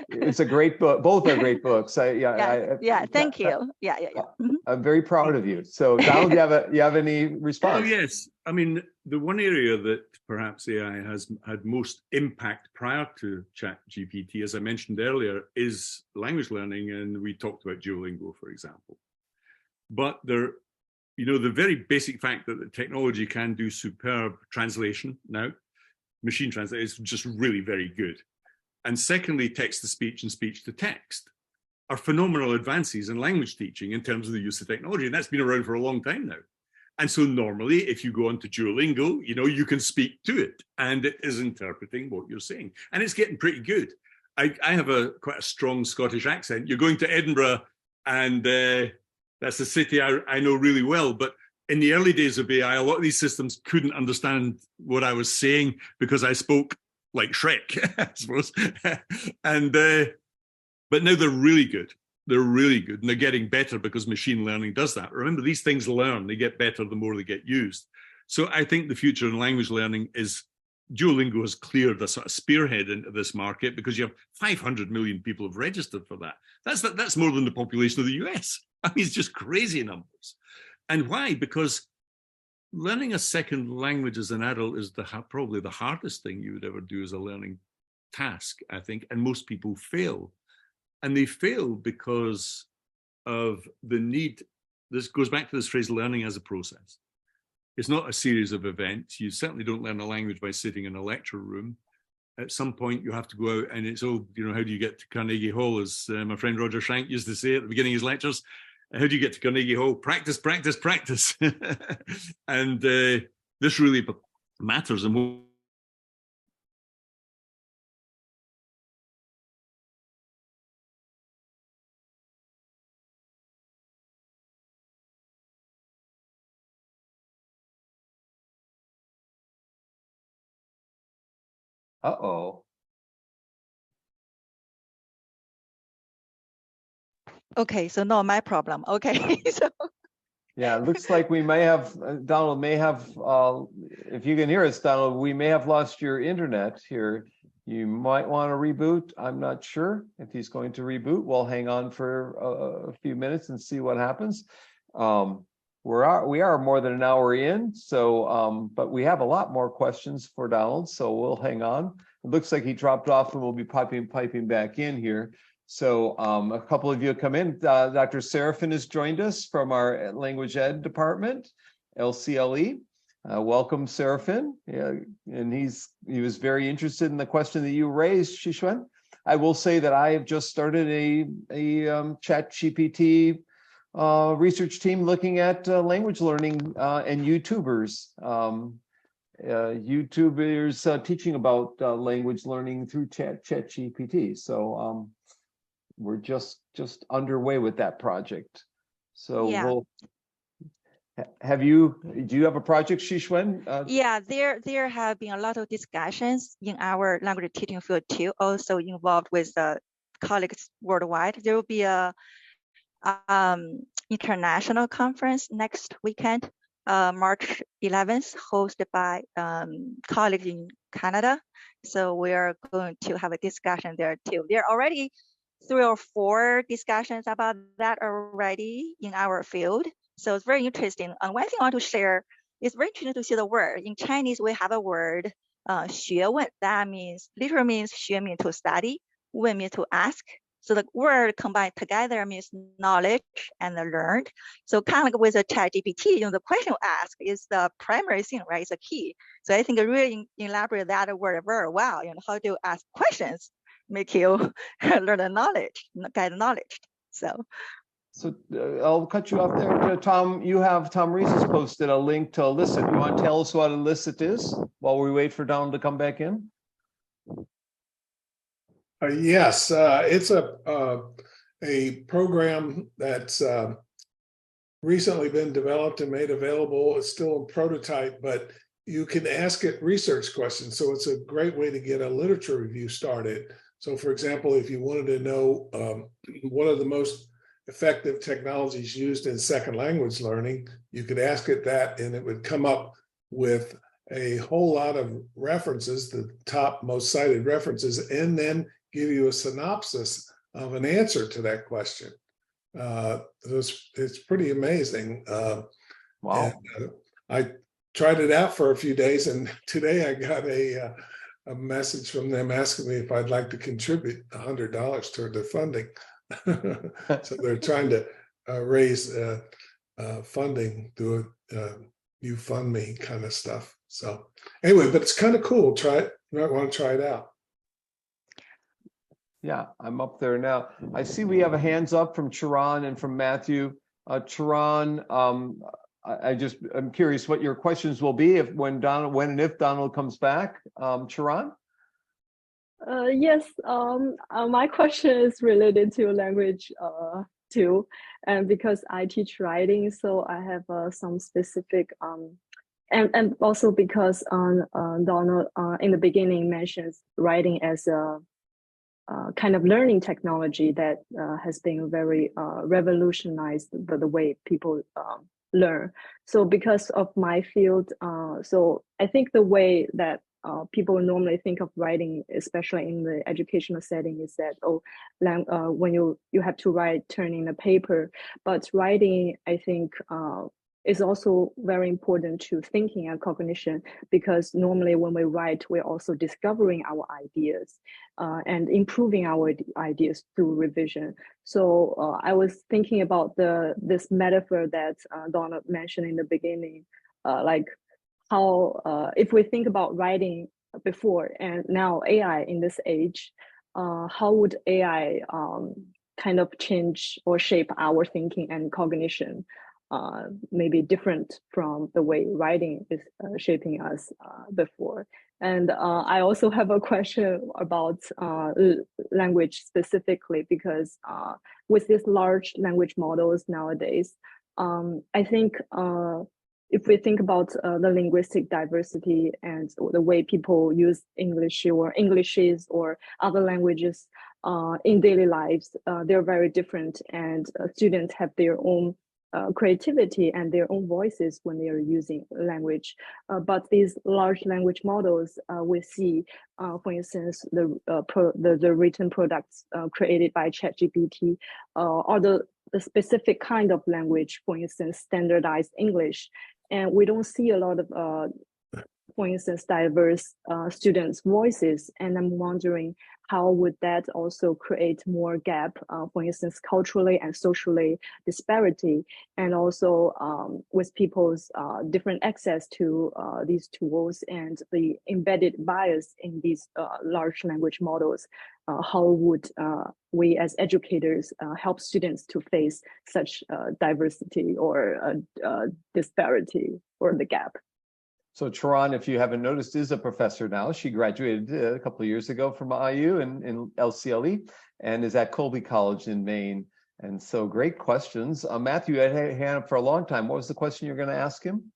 It's a great book. Both are great books. Thank you. Yeah. I'm very proud of you. So Donald, you have any response? Oh yes. I mean, the one area that perhaps AI has had most impact prior to ChatGPT, as I mentioned earlier, is language learning, and we talked about Duolingo, for example. But the very basic fact that the technology can do superb translation now, machine translation, is just really very good. And secondly, text-to-speech and speech-to-text are phenomenal advances in language teaching in terms of the use of technology. And that's been around for a long time now. And so normally, if you go onto Duolingo, you can speak to it and it is interpreting what you're saying. And it's getting pretty good. I have quite a strong Scottish accent. You're going to Edinburgh and that's a city I know really well. But in the early days of AI, a lot of these systems couldn't understand what I was saying because I spoke like Shrek, I suppose. But now they're really good. They're really good. And they're getting better because machine learning does that. Remember, these things learn. They get better the more they get used. So I think the future in language learning is Duolingo has cleared a sort of spearhead into this market because you have 500 million people have registered for that. That's more than the population of the US. I mean, it's just crazy numbers. And why? Because learning a second language as an adult is probably the hardest thing you would ever do as a learning task, I think, and most people fail. And they fail because of the need. This goes back to this phrase, learning as a process. It's not a series of events. You certainly don't learn a language by sitting in a lecture room. At some point, you have to go out and it's, how do you get to Carnegie Hall, as my friend Roger Schank used to say at the beginning of his lectures. How do you get to Carnegie Hall? Practice, practice, practice. And this really matters. And Uh-oh. Okay, so not my problem. Okay, so Yeah, it looks like we may have, Donald may have, if you can hear us, Donald, we may have lost your internet here. You might want to reboot. I'm not sure if he's going to reboot. We'll hang on for a few minutes and see what happens. We are more than an hour in, so but we have a lot more questions for Donald, so we'll hang on. It looks like he dropped off and we'll be piping back in here. So a couple of you have come in. Dr. Serafin has joined us from our language ed department, LCLE. Welcome, Seraphin. Yeah, and he was very interested in the question that you raised, Shixuan. I will say that I have just started a Chat GPT research team looking at language learning and YouTubers. YouTubers teaching about language learning through Chat GPT. So we're just underway with that project. So Yeah. do you have a project, Shixuan? Yeah, there have been a lot of discussions in our language teaching field too, also involved with colleagues worldwide. There will be a international conference next weekend, March 11th, hosted by colleagues in Canada. So we're going to have a discussion there too. There are already 3 or 4 discussions about that already in our field. So it's very interesting. And one thing I want to share, it's very interesting to see the word. In Chinese, we have a word, 学问, that literally means 学 means to study, 问 means to ask. So the word combined together means knowledge and learned. So kind of like with a Chat GPT, the question asked is the primary thing, right? It's a key. So I think it really elaborate that word very well. How to ask questions make you learn the knowledge, get knowledge. So I'll cut you off there. Tom Reese has posted a link to Elicit. You want to tell us what Elicit is while we wait for Donald to come back in? Yes, it's a program that's recently been developed and made available. It's still in prototype, but you can ask it research questions. So it's a great way to get a literature review started. So for example, if you wanted to know what are the most effective technologies used in second language learning, you could ask it that and it would come up with a whole lot of references, the top most cited references, and then give you a synopsis of an answer to that question. It's pretty amazing. Wow. And, I tried it out for a few days, and today I got a message from them asking me if I'd like to contribute $100 toward their funding. So they're trying to raise funding through you fund me kind of stuff. So anyway, but it's kind of cool. Try it. You might want to try it out. Yeah, I'm up there now. I see we have a hands up from Charan and from Matthew. Charan, I'm curious what your questions will be when and if Donald comes back. Charan? Yes, my question is related to language too, and because I teach writing, so I have some specific and also because Donald in the beginning mentions writing as a kind of learning technology that has been very revolutionized the way people learn. So because of my field, so I think the way that people normally think of writing, especially in the educational setting, is that when you have to write, turn in a paper. But writing, I think, is also very important to thinking and cognition, because normally when we write, we're also discovering our ideas and improving our ideas through revision. So I was thinking about this metaphor that Donald mentioned in the beginning, like how if we think about writing before and now AI in this age, how would AI kind of change or shape our thinking and cognition? Maybe different from the way writing is shaping us before. And I also have a question about language specifically, because with these large language models nowadays, I think if we think about the linguistic diversity and the way people use English or Englishes or other languages in daily lives, they're very different, and students have their own creativity and their own voices when they are using language. But these large language models, we see, for instance, the written products created by ChatGPT, or the specific kind of language, for instance, standardized English. And we don't see a lot of for instance, diverse students' voices. And I'm wondering how would that also create more gap, for instance, culturally and socially disparity, and also with people's different access to these tools and the embedded bias in these large language models. How would we as educators help students to face such diversity or disparity or the gap? So Charan, if you haven't noticed, is a professor now. She graduated a couple of years ago from IU in LCLE and is at Colby College in Maine. And so great questions. Matthew, you had a hand up for a long time. What was the question you're going to ask him?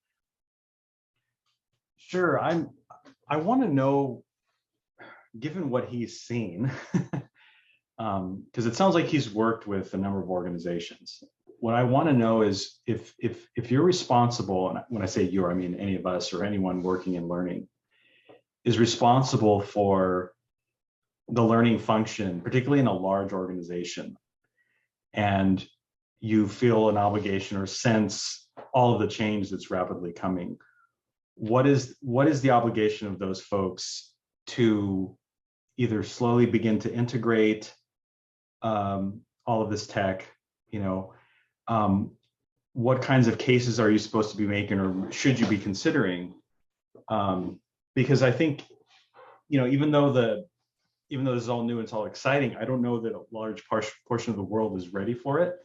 Sure. I want to know, given what he's seen, because it sounds like he's worked with a number of organizations. What I want to know is if you're responsible, and when I say you're, I mean any of us or anyone working in learning, is responsible for the learning function, particularly in a large organization, and you feel an obligation or sense all of the change that's rapidly coming. What is the obligation of those folks to either slowly begin to integrate all of this tech, what kinds of cases are you supposed to be making, or should you be considering? Because I think, even though this is all new, it's all exciting, I don't know that a large portion of the world is ready for it.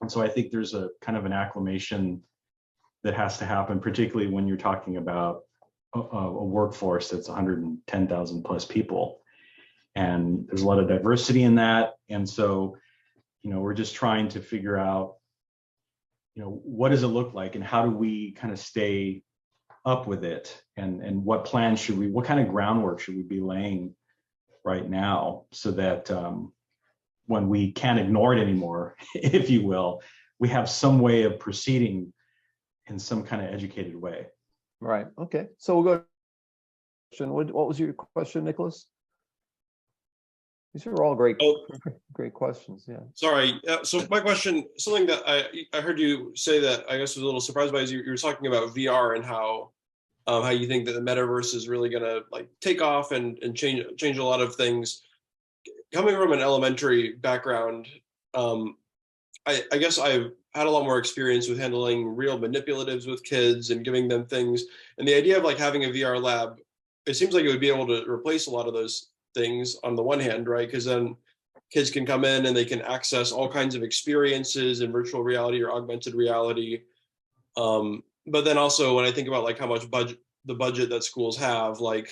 And so I think there's a kind of an acclimation that has to happen, particularly when you're talking about a workforce that's 110,000 plus people. And there's a lot of diversity in that. And so, we're just trying to figure out, what does it look like and how do we kind of stay up with it? And what plans what kind of groundwork should we be laying right now so that when we can't ignore it anymore, if you will, we have some way of proceeding in some kind of educated way. Right. Okay. So we'll go. What was your question, Nicholas? These are all great questions. Yeah. Sorry. So my question, something that I heard you say that I guess was a little surprised by, is you were talking about VR and how you think that the metaverse is really going to take off and change a lot of things. Coming from an elementary background, I guess I've had a lot more experience with handling real manipulatives with kids and giving them things. And the idea of having a VR lab, it seems like it would be able to replace a lot of those things on the one hand, right? Because then kids can come in and they can access all kinds of experiences in virtual reality or augmented reality. But then also when I think about how much the budget that schools have, what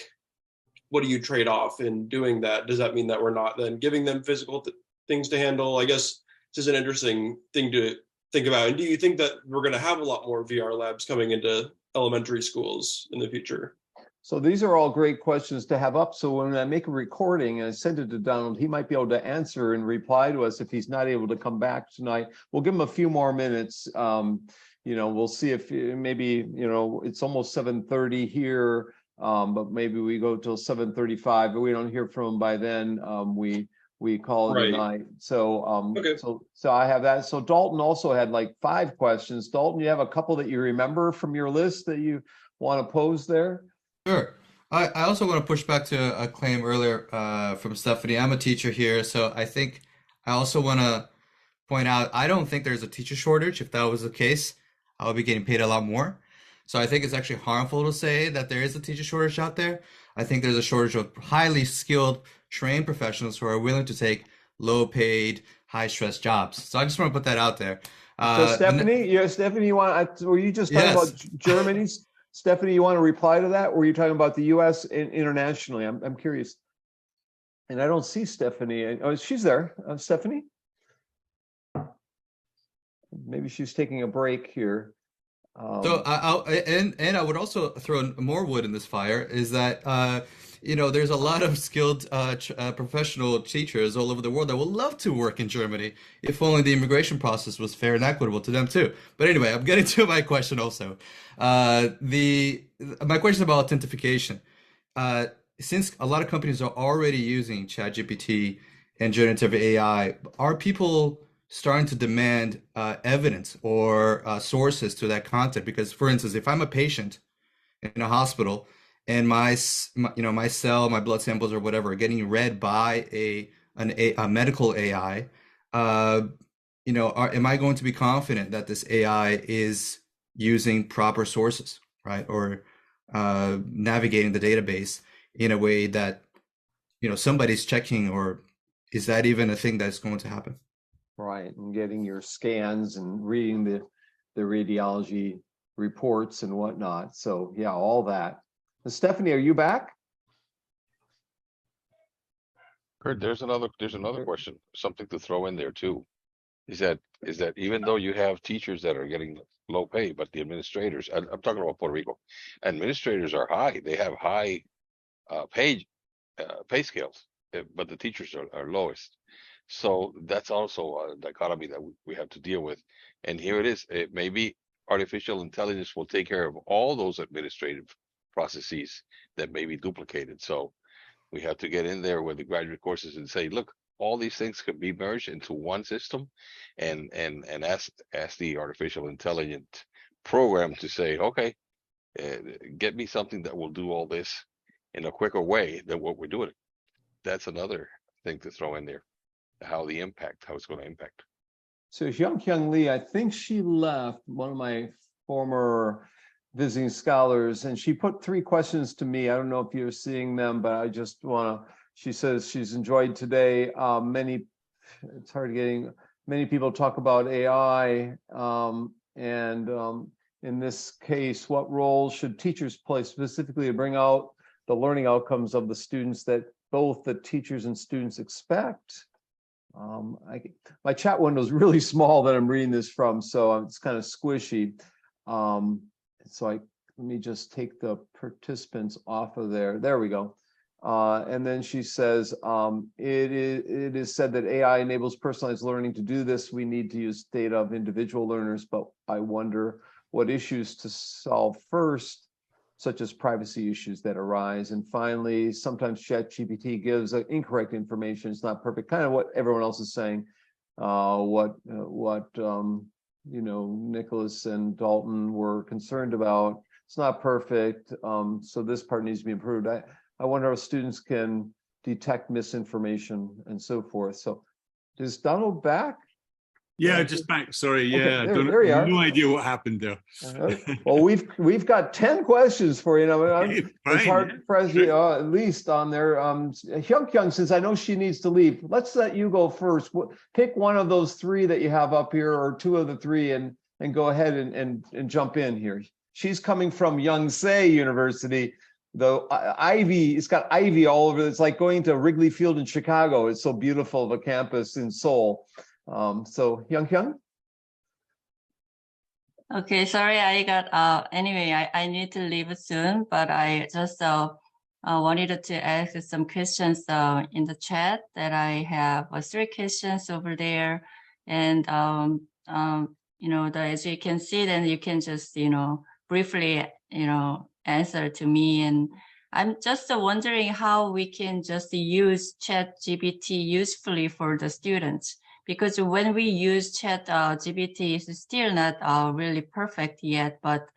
do you trade off in doing that? Does that mean that we're not then giving them physical things to handle? I guess this is an interesting thing to think about. And do you think that we're going to have a lot more VR labs coming into elementary schools in the future? So these are all great questions to have up. So when I make a recording and I send it to Donald, he might be able to answer and reply to us if he's not able to come back tonight. We'll give him a few more minutes. We'll see if maybe, it's almost 7:30 here, but maybe we go till 7:35, but we don't hear from him by then. We call it a night. So, okay. So I have that. So Dalton also had 5 questions. Dalton, you have a couple that you remember from your list that you want to pose there? Sure. I also want to push back to a claim earlier from Stephanie. I'm a teacher here, so I think I also want to point out, I don't think there's a teacher shortage. If that was the case, I would be getting paid a lot more. So I think it's actually harmful to say that there is a teacher shortage out there. I think there's a shortage of highly skilled, trained professionals who are willing to take low-paid, high-stress jobs. So I just want to put that out there. So Stephanie, were you just talking about Germany's? Stephanie, you want to reply to that? Or were you talking about the U.S. internationally? I'm curious. And I don't see Stephanie. Oh, she's there. Stephanie? Maybe she's taking a break here. So I would also throw more wood in this fire is that there's a lot of skilled professional teachers all over the world that would love to work in Germany if only the immigration process was fair and equitable to them too. But anyway, I'm getting to my question also. My question is about authentication. Since a lot of companies are already using ChatGPT and generative AI, are people starting to demand evidence or sources to that content? Because, for instance, if I'm a patient in a hospital, and my cell, my blood samples or whatever are getting read by a medical AI, am I going to be confident that this AI is using proper sources, right? Or navigating the database in a way that, somebody's checking, or is that even a thing that's going to happen? Right, and getting your scans and reading the radiology reports and whatnot. So yeah, all that. Stephanie, are you back? Kurt, there's another question, something to throw in there too. Is that even though you have teachers that are getting low pay, but the administrators, I'm talking about Puerto Rico, administrators are high. They have high pay scales, but the teachers are lowest. So that's also a dichotomy that we have to deal with. And here it is. Maybe artificial intelligence will take care of all those administrative processes that may be duplicated. So we have to get in there with the graduate courses and say, look, all these things could be merged into one system, and ask the artificial intelligent program to say, okay, get me something that will do all this in a quicker way than what we're doing. That's another thing to throw in there, how it's going to impact. So Hyung Lee, I think she left, one of my former visiting scholars, and she put 3 questions to me. I don't know if you're seeing them, but I just want to, she says she's enjoyed today. It's hard getting, many people talk about AI, and in this case, what role should teachers play specifically to bring out the learning outcomes of the students that both the teachers and students expect? My chat window is really small that I'm reading this from, so it's kind of squishy. Let me just take the participants off of there. There we go. And then she says, it is said that AI enables personalized learning. To do this, we need to use data of individual learners, but I wonder what issues to solve first, such as privacy issues that arise. And finally, sometimes ChatGPT gives incorrect information. It's not perfect, kind of what everyone else is saying. Nicholas and Dalton were concerned about. It's not perfect, so this part needs to be improved. I wonder if students can detect misinformation and so forth. So is Donald back? Yeah, just back. Sorry. Yeah, okay, there you are. No idea what happened there. Well, we've got 10 questions for you. It's hard for us, at least on there. Hyung, since I know she needs to leave, let's let you go first. Pick one of those 3 that you have up here, or 2 of the 3, and go ahead and jump in here. She's coming from Yonsei University. The ivy, it's got ivy all over. It's like going to Wrigley Field in Chicago. It's so beautiful of a campus in Seoul. So Hyung. Okay, sorry, I got anyway, I need to leave soon, but I just wanted to ask some questions in the chat. That I have 3 questions over there, and as you can see, then you can just briefly answer to me. And I'm just wondering how we can just use ChatGPT usefully for the students. Because when we use ChatGPT, it's still not really perfect yet. But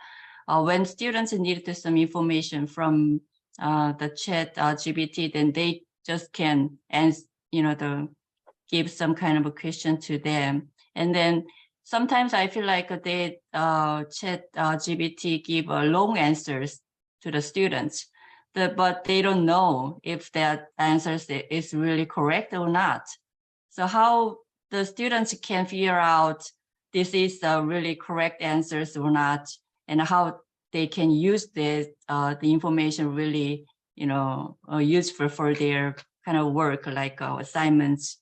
when students need some information from the ChatGPT, then they just can give some kind of a question to them. And then sometimes I feel like they ChatGPT give long answers to the students, but they don't know if that answer is really correct or not. So how the students can figure out this is the really correct answers or not, and how they can use the information really, useful for their kind of work, like assignments,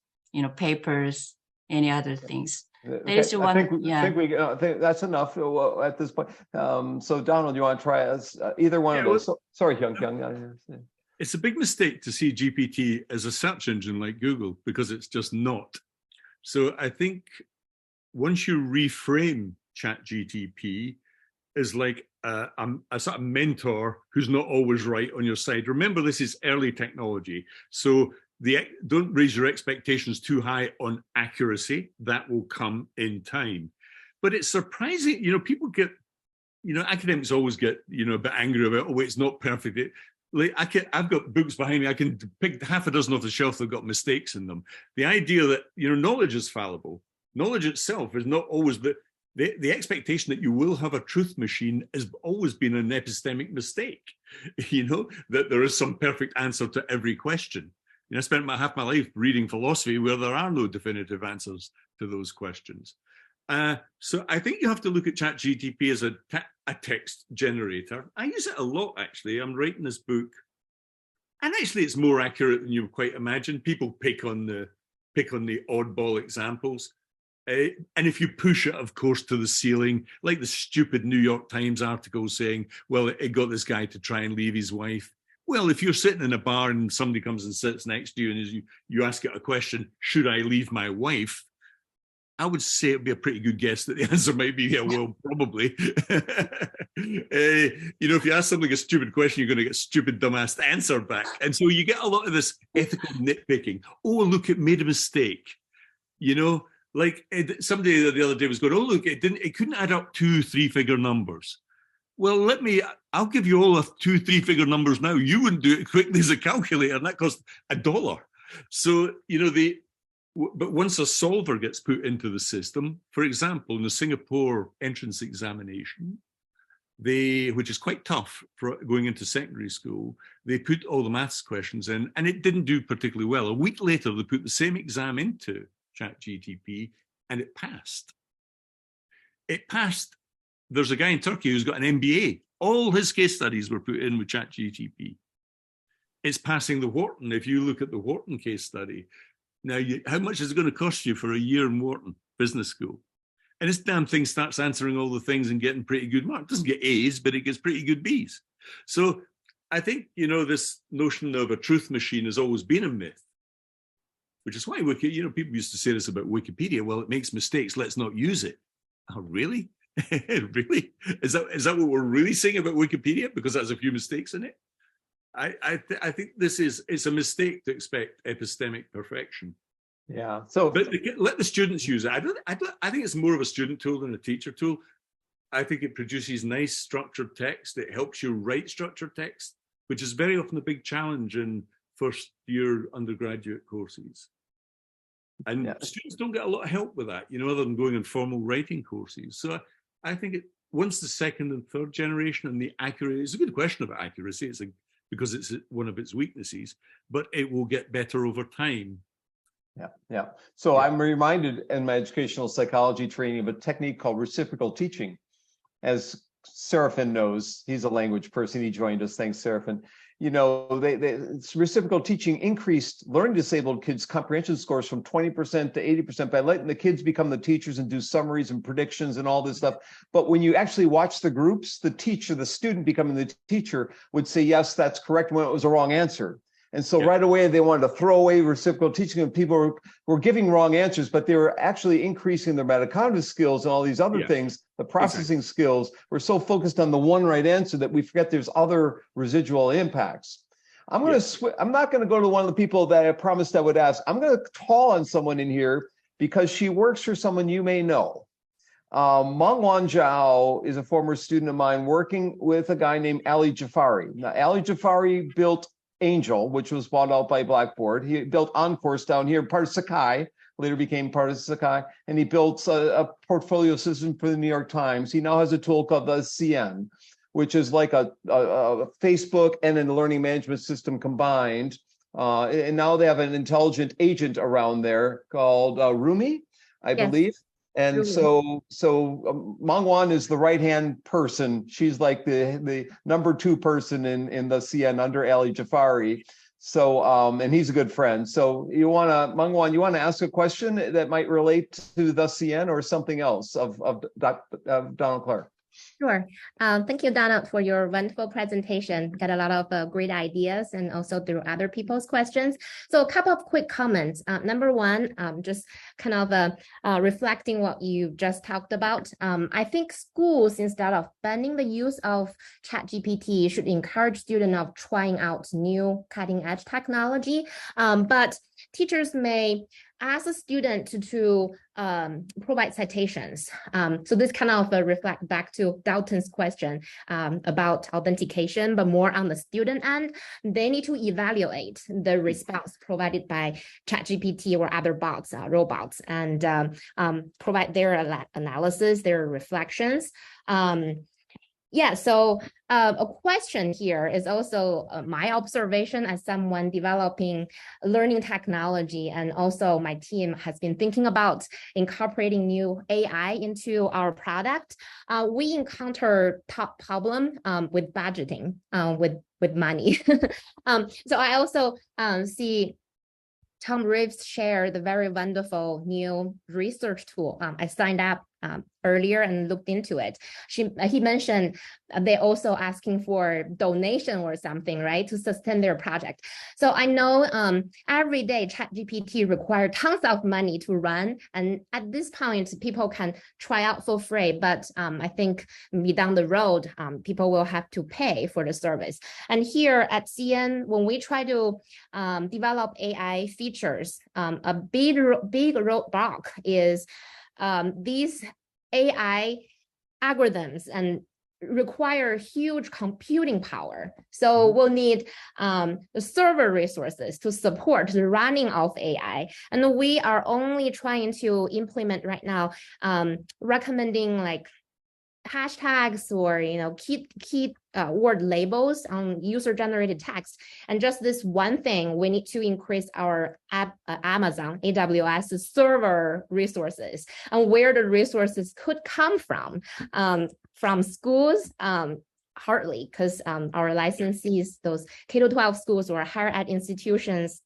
papers, any other things. Okay. I think that's enough at this point. So Donald, you want to try either one of those? Sorry, Hyung. It's a big mistake to see GPT as a search engine like Google, because it's just not. So I think once you reframe ChatGPT as like a sort of mentor who's not always right on your side. Remember, this is early technology. So don't raise your expectations too high on accuracy. That will come in time. But it's surprising, people get academics always get, a bit angry about, oh, it's not perfect. I've got books behind me. I can pick half a dozen off the shelf that have got mistakes in them. The idea that, knowledge is fallible. Knowledge itself is not always the expectation that you will have a truth machine has always been an epistemic mistake, that there is some perfect answer to every question. I spent half my life reading philosophy where there are no definitive answers to those questions. So I think you have to look at ChatGPT as a text generator. I use it a lot, actually. I'm writing this book, and actually it's more accurate than you quite imagine. People pick on the oddball examples. And if you push it, of course, to the ceiling, like the stupid New York Times article saying, well, it got this guy to try and leave his wife. Well, if you're sitting in a bar and somebody comes and sits next to you and you ask it a question, should I leave my wife? I would say it'd be a pretty good guess that the answer might be, yeah, well, probably. If you ask something a stupid question, you're going to get stupid, dumbass answer back. And so you get a lot of this ethical nitpicking. Oh, look, it made a mistake. Like somebody the other day was going, oh, look, it couldn't add up 2 3-figure numbers. Well, I'll give you all 2 3-figure numbers now. You wouldn't do it quickly as a calculator, and that cost $1. So, but once a solver gets put into the system, for example, in the Singapore entrance examination, which is quite tough for going into secondary school, they put all the maths questions in, and it didn't do particularly well. A week later, they put the same exam into ChatGPT, and it passed. There's a guy in Turkey who's got an MBA. All his case studies were put in with ChatGPT. It's passing the Wharton. If you look at the Wharton case study, now how much is it going to cost you for a year in Wharton Business School? And this damn thing starts answering all the things and getting pretty good marks. It doesn't get A's, but it gets pretty good B's. So I think, this notion of a truth machine has always been a myth, which is why people used to say this about Wikipedia. Well, it makes mistakes. Let's not use it. Oh, really? Really? Is that what we're really saying about Wikipedia? Because it has a few mistakes in it? I think it's a mistake to expect epistemic perfection. Yeah. But let the students use it. I think it's more of a student tool than a teacher tool. I think it produces nice structured text. It helps you write structured text, which is very often a big challenge in first-year undergraduate courses. And students don't get a lot of help with that, other than going on formal writing courses. So I think once the second and third generation and the accuracy, it's a good question about accuracy, because it's one of its weaknesses, but it will get better over time. Yeah. So I'm reminded in my educational psychology training of a technique called reciprocal teaching. As Seraphin knows, he's a language person. He joined us. Thanks, Seraphin. Reciprocal teaching increased learning disabled kids' comprehension scores from 20% to 80% by letting the kids become the teachers and do summaries and predictions and all this stuff. But when you actually watch the groups, the student becoming the teacher would say, yes, that's correct, when it was a wrong answer. And so right away, they wanted to throw away reciprocal teaching, and people were giving wrong answers, but they were actually increasing their metacognitive skills and all these other things. The processing skills. We're so focused on the one right answer that we forget there's other residual impacts. I'm not going to go to one of the people that I promised I would ask. I'm going to call on someone in here because she works for someone you may know. Mangwan Zhao is a former student of mine working with a guy named Ali Jafari. Now, Ali Jafari built Angel, which was bought out by Blackboard. He built Encourse down here, part of Sakai, later became part of Sakai, and he built a portfolio system for the New York Times. He now has a tool called the CN, which is like a Facebook and a learning management system combined. And now they have an intelligent agent around there called Rumi, I believe. And so Mangwan is the right-hand person. She's like the number 2 person in the CN under Ali Jafari. So, and he's a good friend. So Mangwan, you want to ask a question that might relate to the CN or something else of Donald Clark? Sure. Thank you, Donald, for your wonderful presentation. Got a lot of great ideas and also through other people's questions. So a couple of quick comments. Number one, just kind of reflecting what you just talked about. I think schools, instead of banning the use of ChatGPT, should encourage students of trying out new cutting edge technology. But teachers may ask a student to provide citations. So this kind of reflect back to Dalton's question about authentication, but more on the student end. They need to evaluate the response provided by ChatGPT or other bots, robots, and provide their analysis, their reflections. Yeah, so a question here is also my observation as someone developing learning technology, and also my team has been thinking about incorporating new AI into our product. We encounter top problem with budgeting, with money. So I also see Tom Reeves share the very wonderful new research tool. I signed up earlier and looked into it. He mentioned they also asking for donation or something, right, to sustain their project. So I know every day ChatGPT requires tons of money to run, and at this point people can try out for free, but I think maybe down the road people will have to pay for the service. And here at CN, when we try to develop AI features, a big roadblock is these AI algorithms and require huge computing power. So we'll need the server resources to support the running of AI. And we are only trying to implement right now, recommending like hashtags or key word labels on user-generated text. And just this one thing, we need to increase our Amazon AWS server resources, and where the resources could come from schools. Hardly, because our licensees, those K-12 schools or higher ed institutions,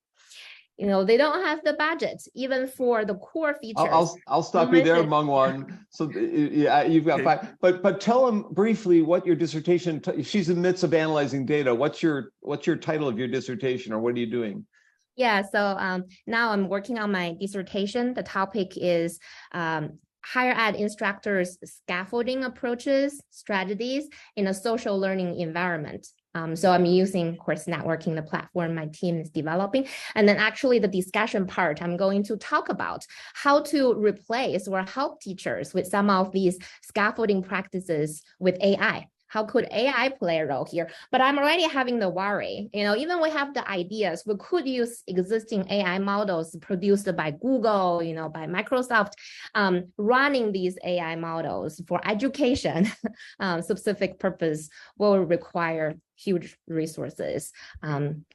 they don't have the budget even for the core features. I'll stop you there, Mungwan. So yeah, you've got five. But tell them briefly what your dissertation. She's in the midst of analyzing data. What's your title of your dissertation, or what are you doing? Yeah, so now I'm working on my dissertation. The topic is higher ed instructors' scaffolding approaches, strategies in a social learning environment. So I'm using course networking, the platform my team is developing. And then actually the discussion part, I'm going to talk about how to replace or help teachers with some of these scaffolding practices with AI. How could AI play a role here? But I'm already having the worry, even we have the ideas, we could use existing AI models produced by Google, by Microsoft, running these AI models for education specific purpose will require huge resources,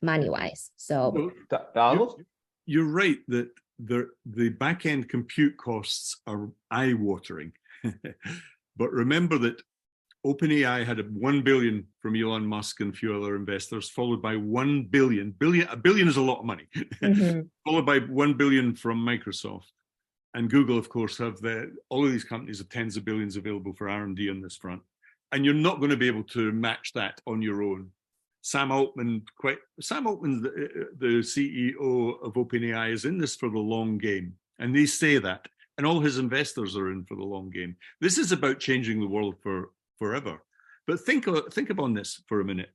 money-wise. So Donald? You're right that the back-end compute costs are eye-watering. But remember that OpenAI had $1 billion from Elon Musk and a few other investors, followed by $1 billion. A billion is a lot of money. Followed by $1 billion from Microsoft. And Google, of course, have all of these companies have tens of billions available for R&D on this front. And you're not going to be able to match that on your own. Sam Altman, the CEO of OpenAI, is in this for the long game. And they say that. And all his investors are in for the long game. This is about changing the world forever. But think upon this for a minute.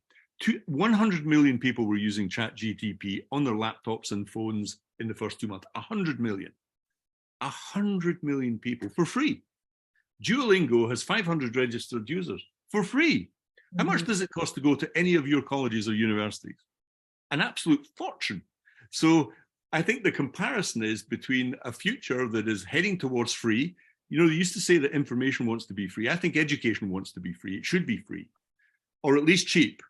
100 million people were using ChatGPT on their laptops and phones in the first 2 months. 100 million. 100 million people for free. Duolingo has 500 registered users for free. How much does it cost to go to any of your colleges or universities? An absolute fortune. So I think the comparison is between a future that is heading towards free. They used to say that information wants to be free. I think education wants to be free. It should be free, or at least cheap.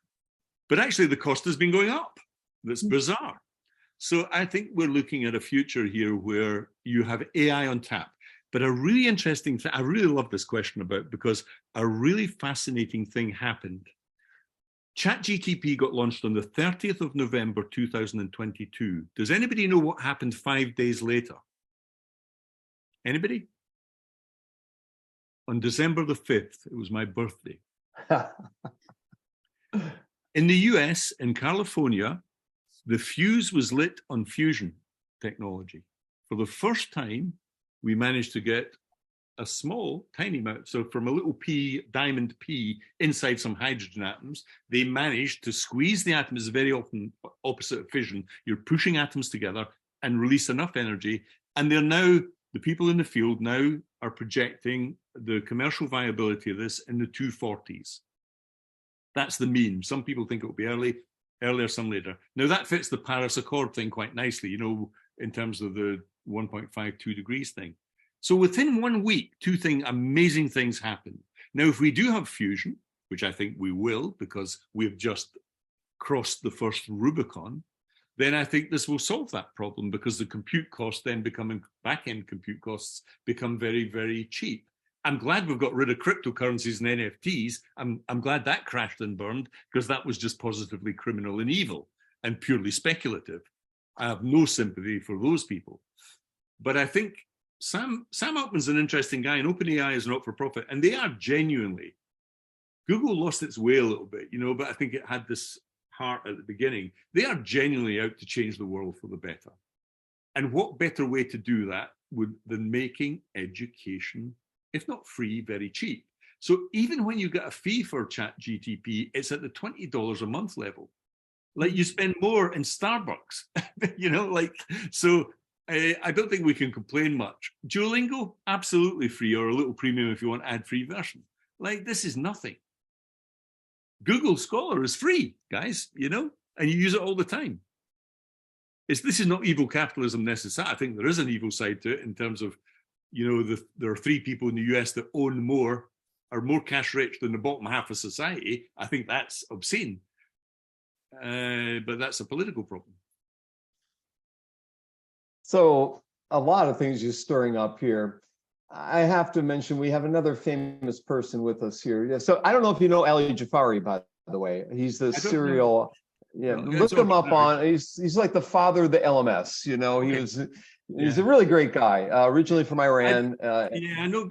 But actually the cost has been going up. That's bizarre. So I think we're looking at a future here where you have AI on tap. But a really interesting thing, I really love this question because a really fascinating thing happened. ChatGPT got launched on the 30th of November, 2022. Does anybody know what happened 5 days later? Anybody? On December the 5th, it was my birthday. In the US, in California, the fuse was lit on fusion technology. For the first time, we managed to get a small, tiny amount. So from a little pea, diamond pea, inside some hydrogen atoms, they managed to squeeze the atoms. Very often opposite of fission. You're pushing atoms together, and release enough energy. And they're now, the people in the field now are projecting the commercial viability of this in the 240s. That's the mean. Some people think it will be earlier, some later. Now that fits the Paris Accord thing quite nicely, you know, in terms of the 1.52 degrees thing. So within 1 week, two amazing things happen. Now, if we do have fusion, which I think we will, because we've just crossed the first Rubicon, then I think this will solve that problem, because the compute costs then becoming back-end compute costs become very, very cheap. I'm glad we've got rid of cryptocurrencies and NFTs. I'm glad that crashed and burned, because that was just positively criminal and evil and purely speculative. I have no sympathy for those people. But I think Sam Altman's an interesting guy, and OpenAI is not for profit, and they are genuinely. Google lost its way a little bit, you know, but I think it had this heart at the beginning. They are genuinely out to change the world for the better. And what better way to do that than making education, if not free, very cheap? So even when you get a fee for ChatGTP, it's at the $20 a month level. Like, you spend more in Starbucks, you know, like, so I don't think we can complain much. Duolingo, absolutely free, or a little premium if you want ad-free version. Like, this is nothing. Google Scholar is free, guys, you know, and you use it all the time. This is not evil capitalism necessarily. I think there is an evil side to it in terms of, you know, there are 3 people in the US that own more, are more cash rich than the bottom half of society. I think that's obscene. But that's a political problem. So a lot of things you're stirring up here. I have to mention, we have another famous person with us here. So I don't know if you know Ali Jafari, by the way. He's the serial, look him up on, he's like the father of the LMS, you know, okay. He's a really great guy, originally from Iran. I know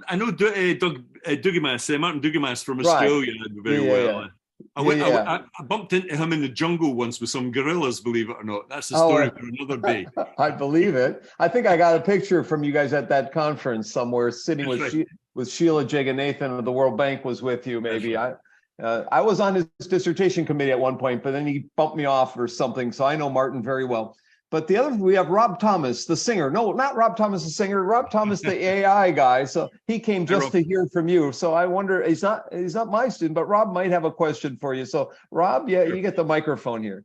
Dugimas, Martin Dugimas from Australia very well. Yeah. I bumped into him in the jungle once with some gorillas, believe it or not. That's a story for another day. I believe it. I think I got a picture from you guys at that conference somewhere, sitting with Sheila Jaganathan of the World Bank was with you, maybe. Right. I was on his dissertation committee at one point, but then he bumped me off or something. So I know Martin very well. But the other, we have Rob Thomas, the singer. No, not Rob Thomas, the singer. Rob Thomas, the AI guy. So he came just to hear from you. So I wonder, he's not my student, but Rob might have a question for you. So Rob, you get the microphone here.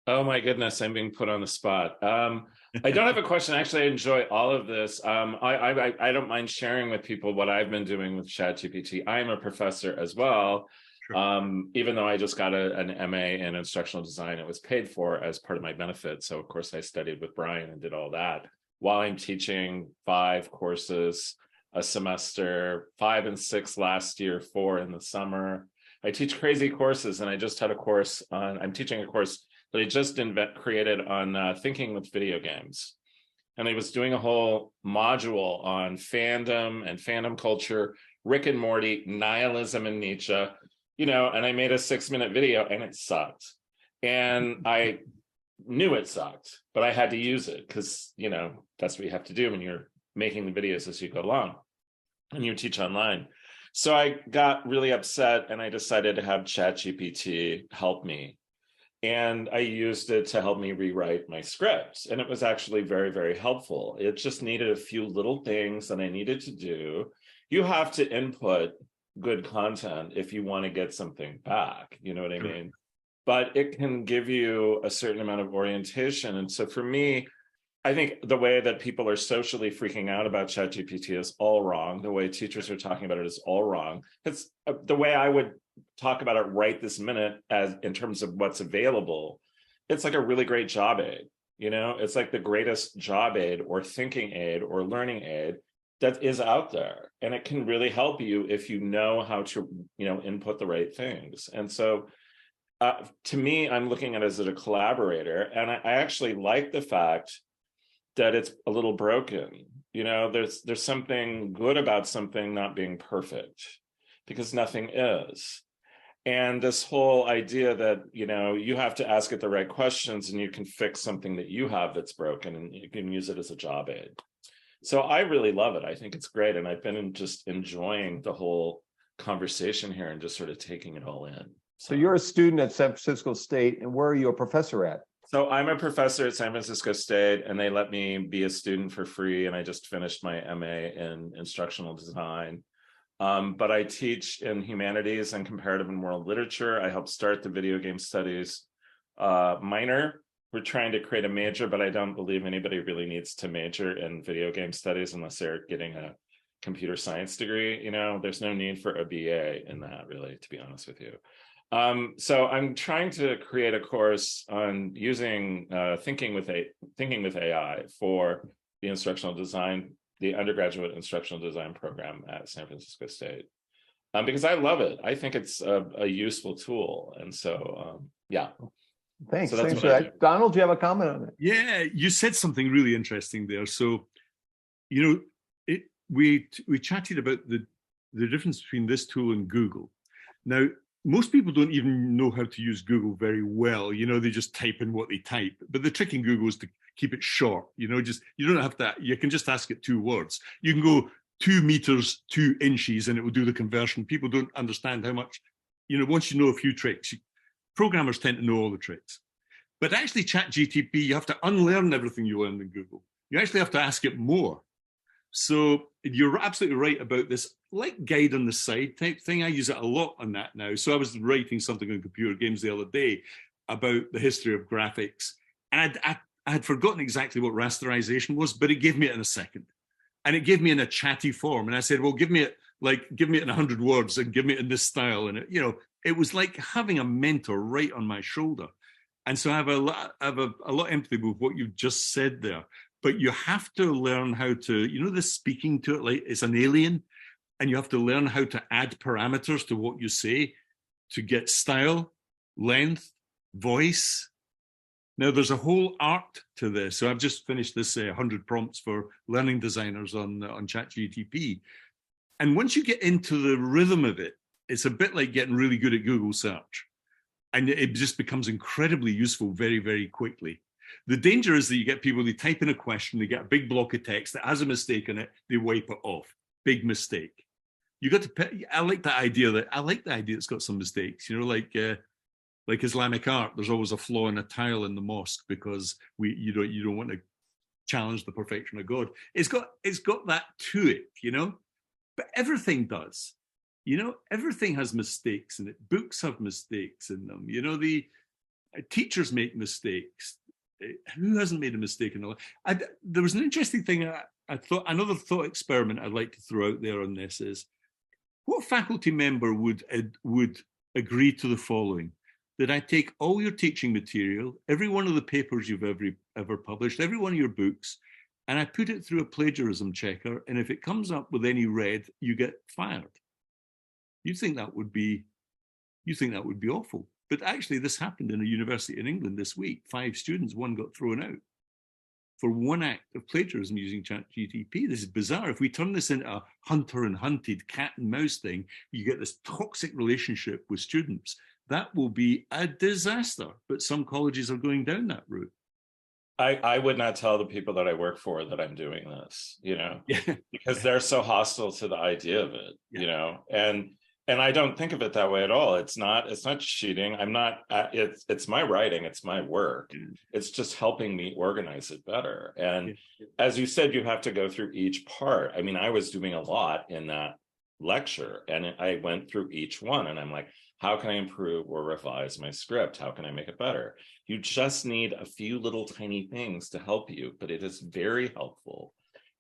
Oh my goodness, I'm being put on the spot. I don't have a question. Actually, I enjoy all of this. I don't mind sharing with people what I've been doing with ChatGPT. I'm a professor as well. Even though I just got an MA in instructional design, it was paid for as part of my benefit. So of course I studied with Brian and did all that while I'm teaching 5 courses a semester, 5 and 6 last year, 4 in the summer. I teach crazy courses, and I just had a course I'm teaching a course that I just created on thinking with video games. And I was doing a whole module on fandom and fandom culture, Rick and Morty, nihilism and Nietzsche. You know, and I made a 6-minute video and it sucked. And I knew it sucked, but I had to use it because, you know, that's what you have to do when you're making the videos as you go along and you teach online. So I got really upset and I decided to have ChatGPT help me. And I used it to help me rewrite my scripts. And it was actually very, very helpful. It just needed a few little things that I needed to do. You have to input good content if you want to get something back, you know what I mean? But it can give you a certain amount of orientation. And so for me, I think the way that people are socially freaking out about ChatGPT is all wrong. The way teachers are talking about it is all wrong. It's the way I would talk about it right this minute, as in terms of what's available. It's like a really great job aid. You know, it's like the greatest job aid or thinking aid or learning aid that is out there, and it can really help you if you know how to, you know, input the right things. And so to me, I'm looking at it as a collaborator, and I actually like the fact that it's a little broken. You know, there's something good about something not being perfect, because nothing is. And this whole idea that, you know, you have to ask it the right questions and you can fix something that you have that's broken, and you can use it as a job aid. So I really love it. I think it's great. And I've been just enjoying the whole conversation here and just sort of taking it all in. So you're a student at San Francisco State, and where are you a professor at? So I'm a professor at San Francisco State, and they let me be a student for free. And I just finished my MA in instructional design. But I teach in humanities and comparative and world literature. I helped start the video game studies minor. We're trying to create a major, but I don't believe anybody really needs to major in video game studies unless they're getting a computer science degree. You know, there's no need for a BA in that, really, to be honest with you. So I'm trying to create a course on using thinking with AI for the instructional design, the undergraduate instructional design program at San Francisco State, because I love it. I think it's a useful tool, and so yeah. Thanks. So that's Thanks for what I do. that. Donald, do you have a comment on it? Yeah, you said something really interesting there. So, you know, we chatted about the difference between this tool and Google. Now, most people don't even know how to use Google very well. You know, they just type in what they type. But the trick in Google is to keep it short. You know, just you don't have to. You can just ask it 2 words. You can go 2 meters, 2 inches, and it will do the conversion. People don't understand how much. You know, once you know a few tricks, programmers tend to know all the tricks. But actually, ChatGPT, you have to unlearn everything you learned in Google. You actually have to ask it more. So you're absolutely right about this, like guide on the side type thing. I use it a lot on that now. So I was writing something on computer games the other day about the history of graphics. And I had forgotten exactly what rasterization was, but it gave me it in a second. And it gave me in a chatty form. And I said, well, give me it in 100 words and give me it in this style. And it was like having a mentor right on my shoulder. And so I have a lot of empathy with what you just said there. But you have to learn how to, this speaking to it like it's an alien, and you have to learn how to add parameters to what you say to get style, length, voice. Now, there's a whole art to this. So I've just finished this 100 prompts for learning designers on ChatGPT. And once you get into the rhythm of it, it's a bit like getting really good at Google search. And it just becomes incredibly useful very, very quickly. The danger is that you get people, they type in a question, they get a big block of text that has a mistake in it, they wipe it off. Big mistake. You got to, I like the idea it's got some mistakes, like Islamic art, there's always a flaw in a tile in the mosque because you don't want to challenge the perfection of God. It's got that to it, but everything does. Everything has mistakes in it. Books have mistakes in them. The teachers make mistakes. Who hasn't made a mistake in all? There was an interesting thing. I thought another thought experiment I'd like to throw out there on this is, what faculty member would agree to the following: that I take all your teaching material, every one of the papers you've ever published, every one of your books, and I put it through a plagiarism checker, and if it comes up with any red, you get fired. You think that would be awful. But actually, this happened in a university in England this week. 5 students, 1 got thrown out for 1 act of plagiarism using ChatGPT. This is bizarre. If we turn this into a hunter and hunted cat and mouse thing, you get this toxic relationship with students. That will be a disaster. But some colleges are going down that route. I would not tell the people that I work for that I'm doing this, because they're so hostile to the idea of it, And I don't think of it that way at all. It's not cheating. I'm not, it's my writing, it's my work. It's just helping me organize it better. And as you said, you have to go through each part. I mean, I was doing a lot in that lecture, and I went through each one, and I'm like, how can I improve or revise my script? How can I make it better? You just need a few little tiny things to help you, but it is very helpful.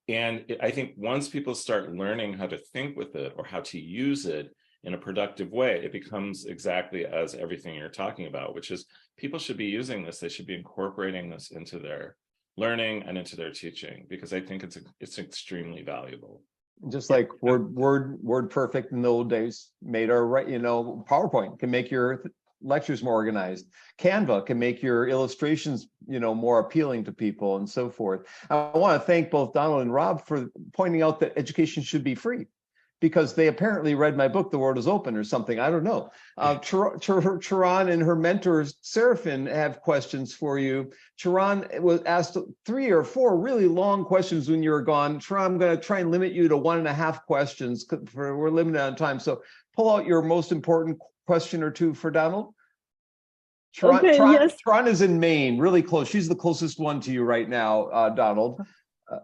And I think once people start learning how to think with it or how to use it in a productive way, it becomes exactly as everything you're talking about, which is people should be using this. They should be incorporating this into their learning and into their teaching, because I think it's extremely valuable. Just like Word Perfect in the old days made our PowerPoint can make your lectures more organized. Canva can make your illustrations, more appealing to people and so forth. I want to thank both Donald and Rob for pointing out that education should be free, because they apparently read my book, The World is Open, or something. I don't know. Charan and her mentor, Seraphin, have questions for you. Charan was asked 3 or 4 really long questions when you were gone. Charan, I'm going to try and limit you to 1.5 questions. We're limited on time. So pull out your most important question or 2 for Donald. Okay, yes. Tron is in Maine, really close. She's the closest one to you right now, Donald,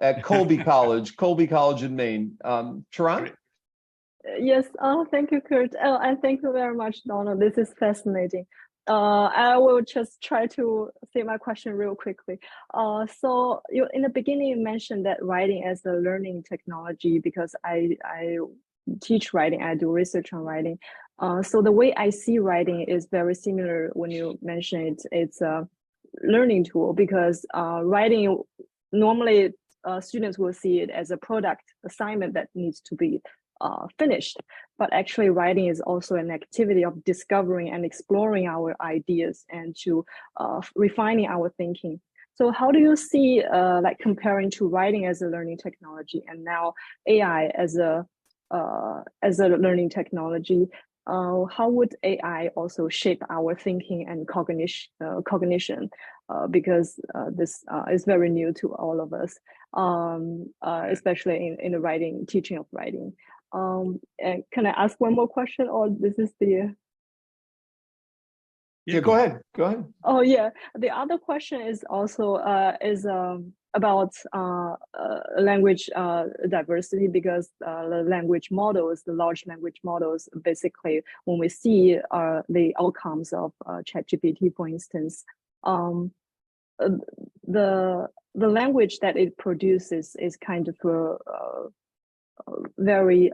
at Colby College in Maine. Tron? Yes, thank you, Kurt. And thank you very much, Donald. This is fascinating. I will just try to say my question real quickly. So you in the beginning you mentioned that writing as a learning technology because I teach writing, I do research on writing. So the way I see writing is very similar when you mention it's a learning tool because writing normally students will see it as a product assignment that needs to be finished, but actually writing is also an activity of discovering and exploring our ideas and to refining our thinking. So how do you see like comparing to writing as a learning technology and now AI as a learning technology? How would AI also shape our thinking and cognition? Because this is very new to all of us, especially in the teaching of writing. Can I ask one more question, or this is the? Yeah, go ahead. Go ahead. Oh yeah, the other question is also about language diversity because the language models, the large language models, basically when we see the outcomes of ChatGPT, for instance, the language that it produces is kind of very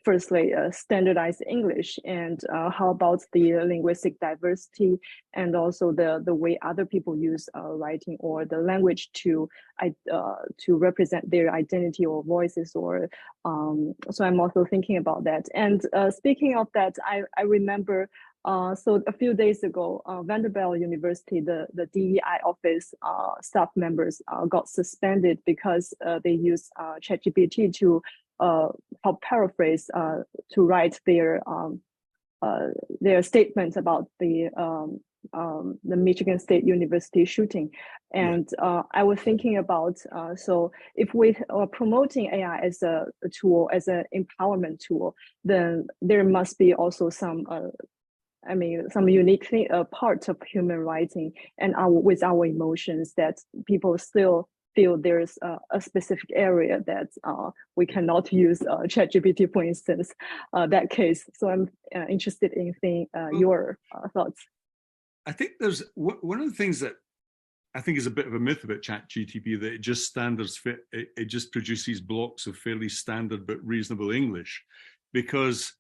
firstly standardized English, and how about the linguistic diversity and also the way other people use writing or the language to represent their identity or voices or so I'm also thinking about that. And speaking of that, I remember so a few days ago, Vanderbilt University, the DEI office staff members got suspended because they used ChatGPT to help paraphrase to write their statement about the Michigan State University shooting. And I was thinking about so if we are promoting AI as a tool, as an empowerment tool, then there must be also some some unique part of human writing and with our emotions that people still feel there's a specific area that we cannot use ChatGPT, for instance, that case. So I'm interested in seeing your thoughts. I think there's one of the things that I think is a bit of a myth about ChatGPT that it just produces blocks of fairly standard but reasonable English, because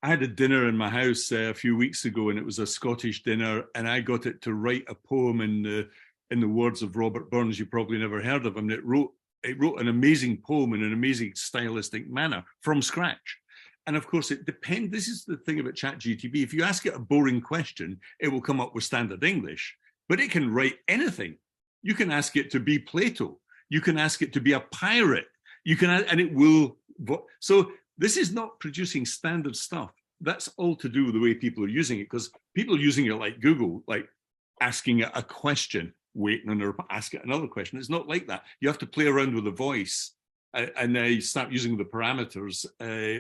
I had a dinner in my house a few weeks ago, and it was a Scottish dinner, and I got it to write a poem in the words of Robert Burns. You probably never heard of him. It wrote an amazing poem in an amazing stylistic manner from scratch. And of course, it depends. This is the thing about ChatGPT. If you ask it a boring question, it will come up with standard English, but it can write anything. You can ask it to be Plato. You can ask it to be a pirate. And it will. So this is not producing standard stuff. That's all to do with the way people are using it, because people are using it like Google, like asking it a question, waiting on her, ask it another question. It's not like that. You have to play around with the voice, and you start using the parameters,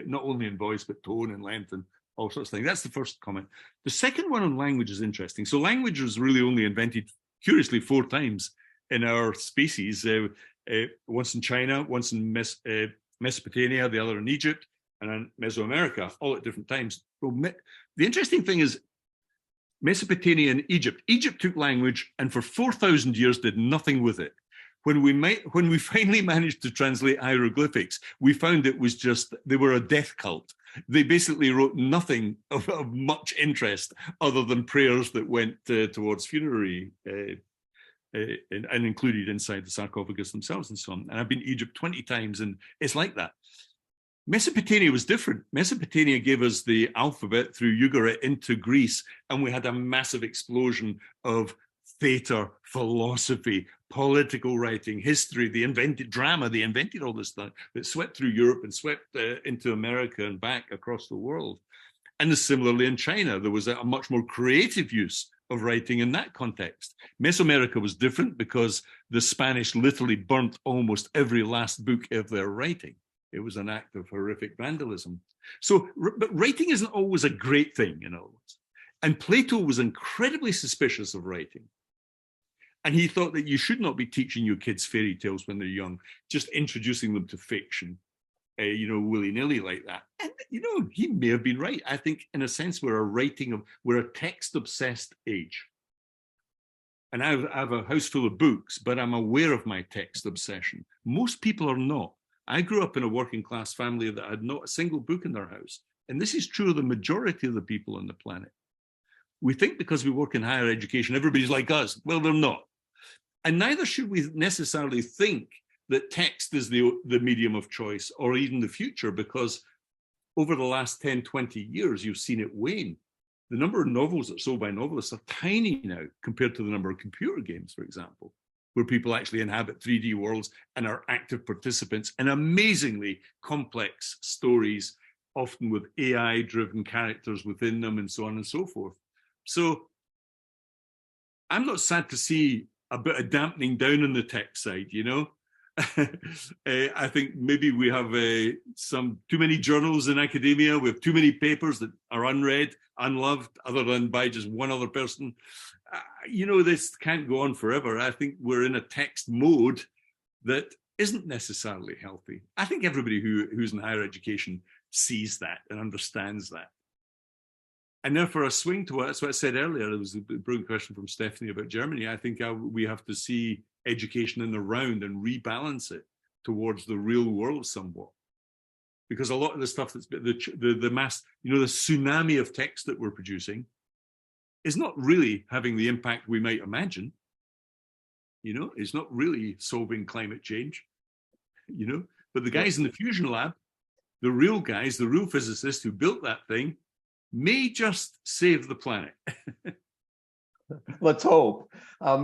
not only in voice, but tone and length and all sorts of things. That's the first comment. The second one on language is interesting. So language was really only invented, curiously, 4 times in our species. Once in China, once in Mesopotamia, the other in Egypt, and then Mesoamerica, all at different times. Well, the interesting thing is Mesopotamia and Egypt took language and for 4,000 years did nothing with it. When we finally managed to translate hieroglyphics, we found it was just, they were a death cult. They basically wrote nothing of much interest other than prayers that went towards funerary and included inside the sarcophagus themselves and so on. And I've been to Egypt 20 times, and it's like that. Mesopotamia was different. Mesopotamia gave us the alphabet through Ugarit into Greece, and we had a massive explosion of theatre, philosophy, political writing, history. They invented drama. They invented all this stuff that swept through Europe and swept into America and back across the world. And similarly in China, there was a much more creative use of writing in that context. Mesoamerica was different because the Spanish literally burnt almost every last book of their writing. It was an act of horrific vandalism. So, but writing isn't always a great thing, in other words. And Plato was incredibly suspicious of writing. And he thought that you should not be teaching your kids fairy tales when they're young, just introducing them to fiction, willy-nilly like that. And, he may have been right. I think, in a sense, we're a text-obsessed age. And I have a house full of books, but I'm aware of my text obsession. Most people are not. I grew up in a working class family that had not a single book in their house. And this is true of the majority of the people on the planet. We think because we work in higher education, everybody's like us. Well, they're not. And neither should we necessarily think that text is the medium of choice or even the future, because over the last 10, 20 years, you've seen it wane. The number of novels that are sold by novelists are tiny now compared to the number of computer games, for example, where people actually inhabit 3D worlds and are active participants in amazingly complex stories, often with AI-driven characters within them and so on and so forth. So I'm not sad to see a bit of dampening down on the tech side, I think maybe we have some too many journals in academia. We have too many papers that are unread, unloved, other than by just one other person. This can't go on forever. I think we're in a text mode that isn't necessarily healthy. I think everybody who's in higher education sees that and understands that. And therefore, a swing to that's what I said earlier. There was a brilliant question from Stephanie about Germany. I think we have to see education in the round and rebalance it towards the real world somewhat, because a lot of the stuff that's the mass, the tsunami of text that we're producing is not really having the impact we might imagine. It's not really solving climate change. But the guys in the fusion lab, the real guys, the real physicists who built that thing, may just save the planet. Let's hope.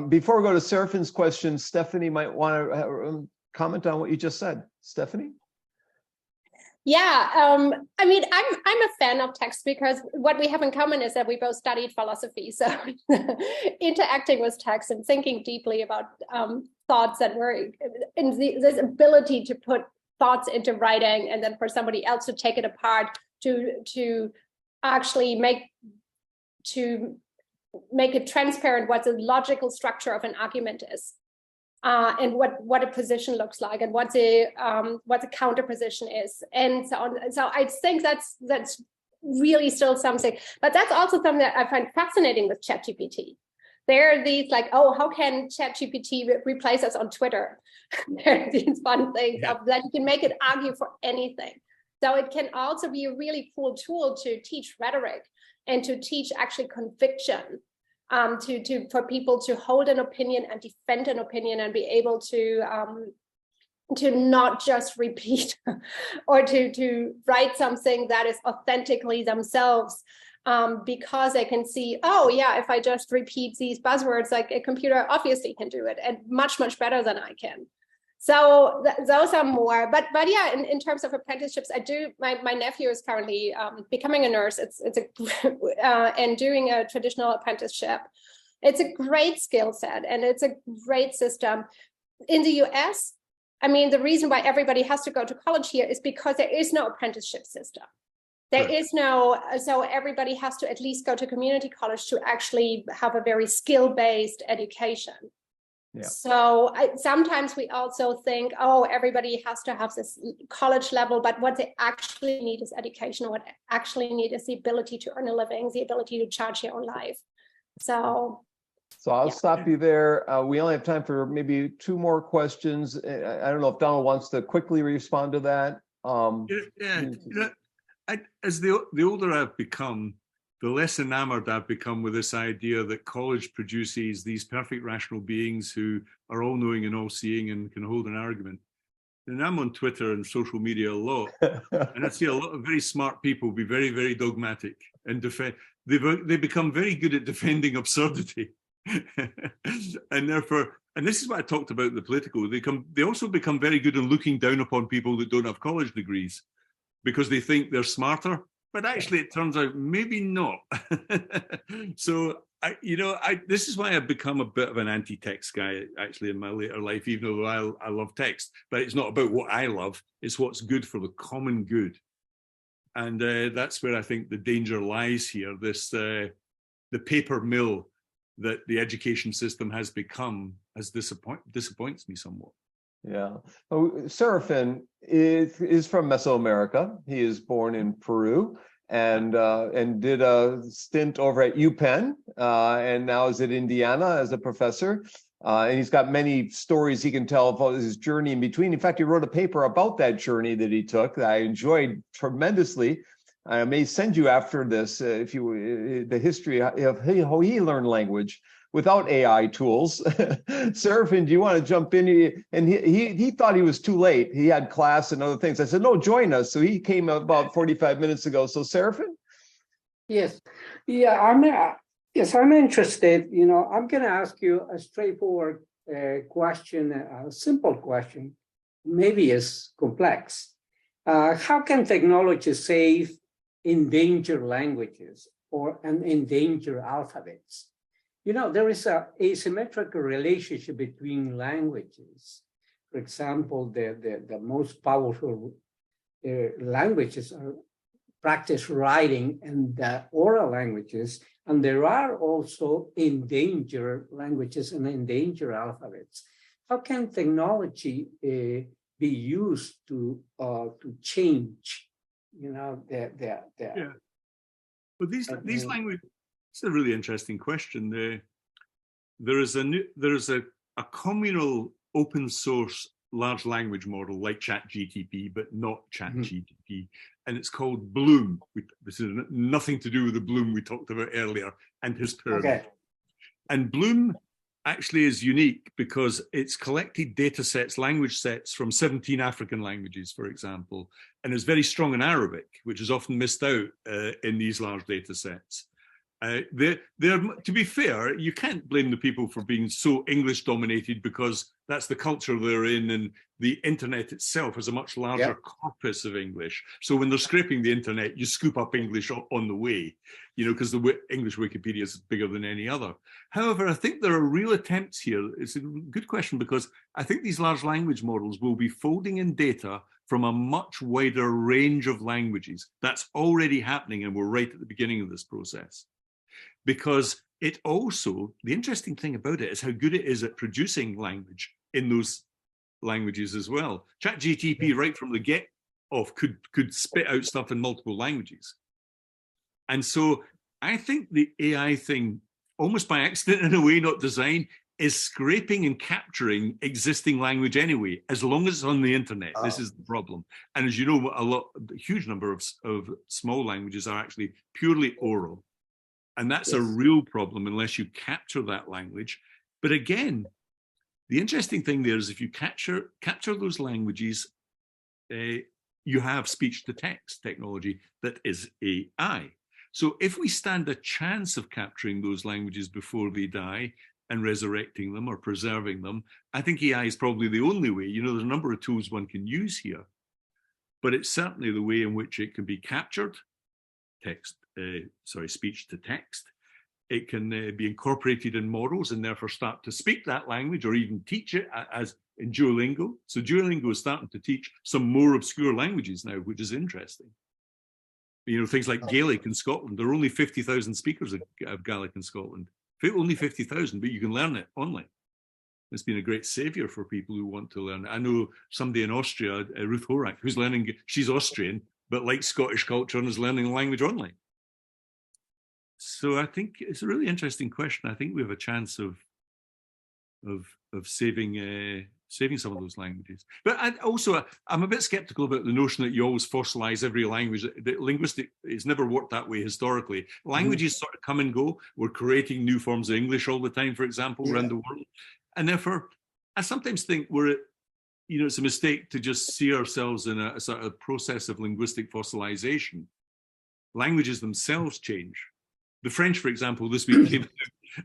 Before we go to Serafin's question, Stephanie might want to comment on what you just said. Stephanie? Yeah, I'm a fan of text because what we have in common is that we both studied philosophy. So interacting with text and thinking deeply about thoughts that were in this ability to put thoughts into writing and then for somebody else to take it apart to actually make it transparent what the logical structure of an argument is, and what a position looks like, and what the counter position is, and so on. So I think that's really still something, but that's also something that I find fascinating with ChatGPT. There are these how can ChatGPT replace us on Twitter? There are these fun things of that you can make it argue for anything. So it can also be a really cool tool to teach rhetoric and to teach actually conviction, for people to hold an opinion and defend an opinion and be able to not just repeat or to write something that is authentically themselves, because they can see, if I just repeat these buzzwords, like a computer obviously can do it and much, much better than I can. So those are more, but yeah, in terms of apprenticeships, I do. My nephew is currently becoming a nurse. And doing a traditional apprenticeship. It's a great skill set and it's a great system. In the US, the reason why everybody has to go to college here is because there is no apprenticeship system. There is no, so everybody has to at least go to community college to actually have a very skill-based education. Yeah. So sometimes we also think, everybody has to have this college level, but what they actually need is education. What they actually need is the ability to earn a living, the ability to charge your own life. So I'll stop you there. We only have time for maybe two more questions. I don't know if Donald wants to quickly respond to that. As the older I've become, the less enamored I've become with this idea that college produces these perfect rational beings who are all-knowing and all-seeing and can hold an argument. And I'm on Twitter and social media a lot, and I see a lot of very smart people be very, very dogmatic and they become very good at defending absurdity. And therefore, and this is what I talked about the political, they also become very good at looking down upon people that don't have college degrees because they think they're smarter. But actually, it turns out maybe not. So, this is why I've become a bit of an anti-text guy, actually, in my later life, even though I love text. But it's not about what I love, it's what's good for the common good. And that's where I think the danger lies here, this the paper mill that the education system has become disappoints me somewhat. Yeah. Oh, Serafin is from Mesoamerica. He is born in Peru and did a stint over at UPenn and now is at Indiana as a professor. And he's got many stories he can tell about his journey in between. In fact, he wrote a paper about that journey that he took that I enjoyed tremendously. I may send you after this, if you the history of how he learned language without AI tools. Serafin, do you want to jump in? And he thought he was too late. He had class and other things. I said, no, join us. So he came about 45 minutes ago. So Serafin? Yes. Yeah, I'm interested. You know, I'm going to ask you a straightforward question, a simple question, maybe it's complex. How can technology save endangered languages or endangered alphabets? You know, there is a asymmetrical relationship between languages. For example, the most powerful languages are practice writing and the oral languages, and there are also endangered languages and endangered alphabets. How can technology be used to change, you know, Yeah. But these languages. It's a really interesting question. There is a communal open source large language model like ChatGTP, but not ChatGTP, and it's called Bloom. This is nothing to do with the Bloom we talked about earlier and his pyramid. Okay. And Bloom actually is unique because it's collected data sets, language sets from 17 African languages, for example, and is very strong in Arabic, which is often missed out in these large data sets. They're, to be fair, you can't blame the people for being so English dominated because that's the culture they're in, and the internet itself has a much larger corpus of English. So when they're scraping the internet, you scoop up English on the way, you know, because the English Wikipedia is bigger than any other. However, I think there are real attempts here. It's a good question because I think these large language models will be folding in data from a much wider range of languages. That's already happening, and we're right at the beginning of this process. Because it also, the interesting thing about it is how good it is at producing language in those languages as well. ChatGTP right from the get-off could spit out stuff in multiple languages. And so I think the AI thing, almost by accident in a way, not design, is scraping and capturing existing language anyway, as long as it's on the internet. This is the problem. And as you know, a huge number of small languages are actually purely oral. And that's a real problem unless you capture that language. But again, the interesting thing there is if you capture those languages, you have speech-to-text technology that is AI. So if we stand a chance of capturing those languages before they die and resurrecting them or preserving them, I think AI is probably the only way. You know, there's a number of tools one can use here, but it's certainly the way in which it can be captured, speech to text. It can be incorporated in models and therefore start to speak that language or even teach it as in Duolingo. So Duolingo is starting to teach some more obscure languages now, which is interesting. You know, things like Gaelic in Scotland. There are only 50,000 speakers of Gaelic in Scotland. Only 50,000, but you can learn it online. It's been a great savior for people who want to learn. I know somebody in Austria, Ruth Horak, who's learning, she's Austrian, but likes Scottish culture and is learning the language online. So I think it's a really interesting question. I think we have a chance of saving some of those languages. But I'm a bit skeptical about the notion that you always fossilize every language. The linguistic, it's never worked that way historically. Languages sort of come and go. We're creating new forms of English all the time, for example, around the world. And therefore, I sometimes think it's a mistake to just see ourselves in a sort of process of linguistic fossilization. Languages themselves change. The French, for example, this week came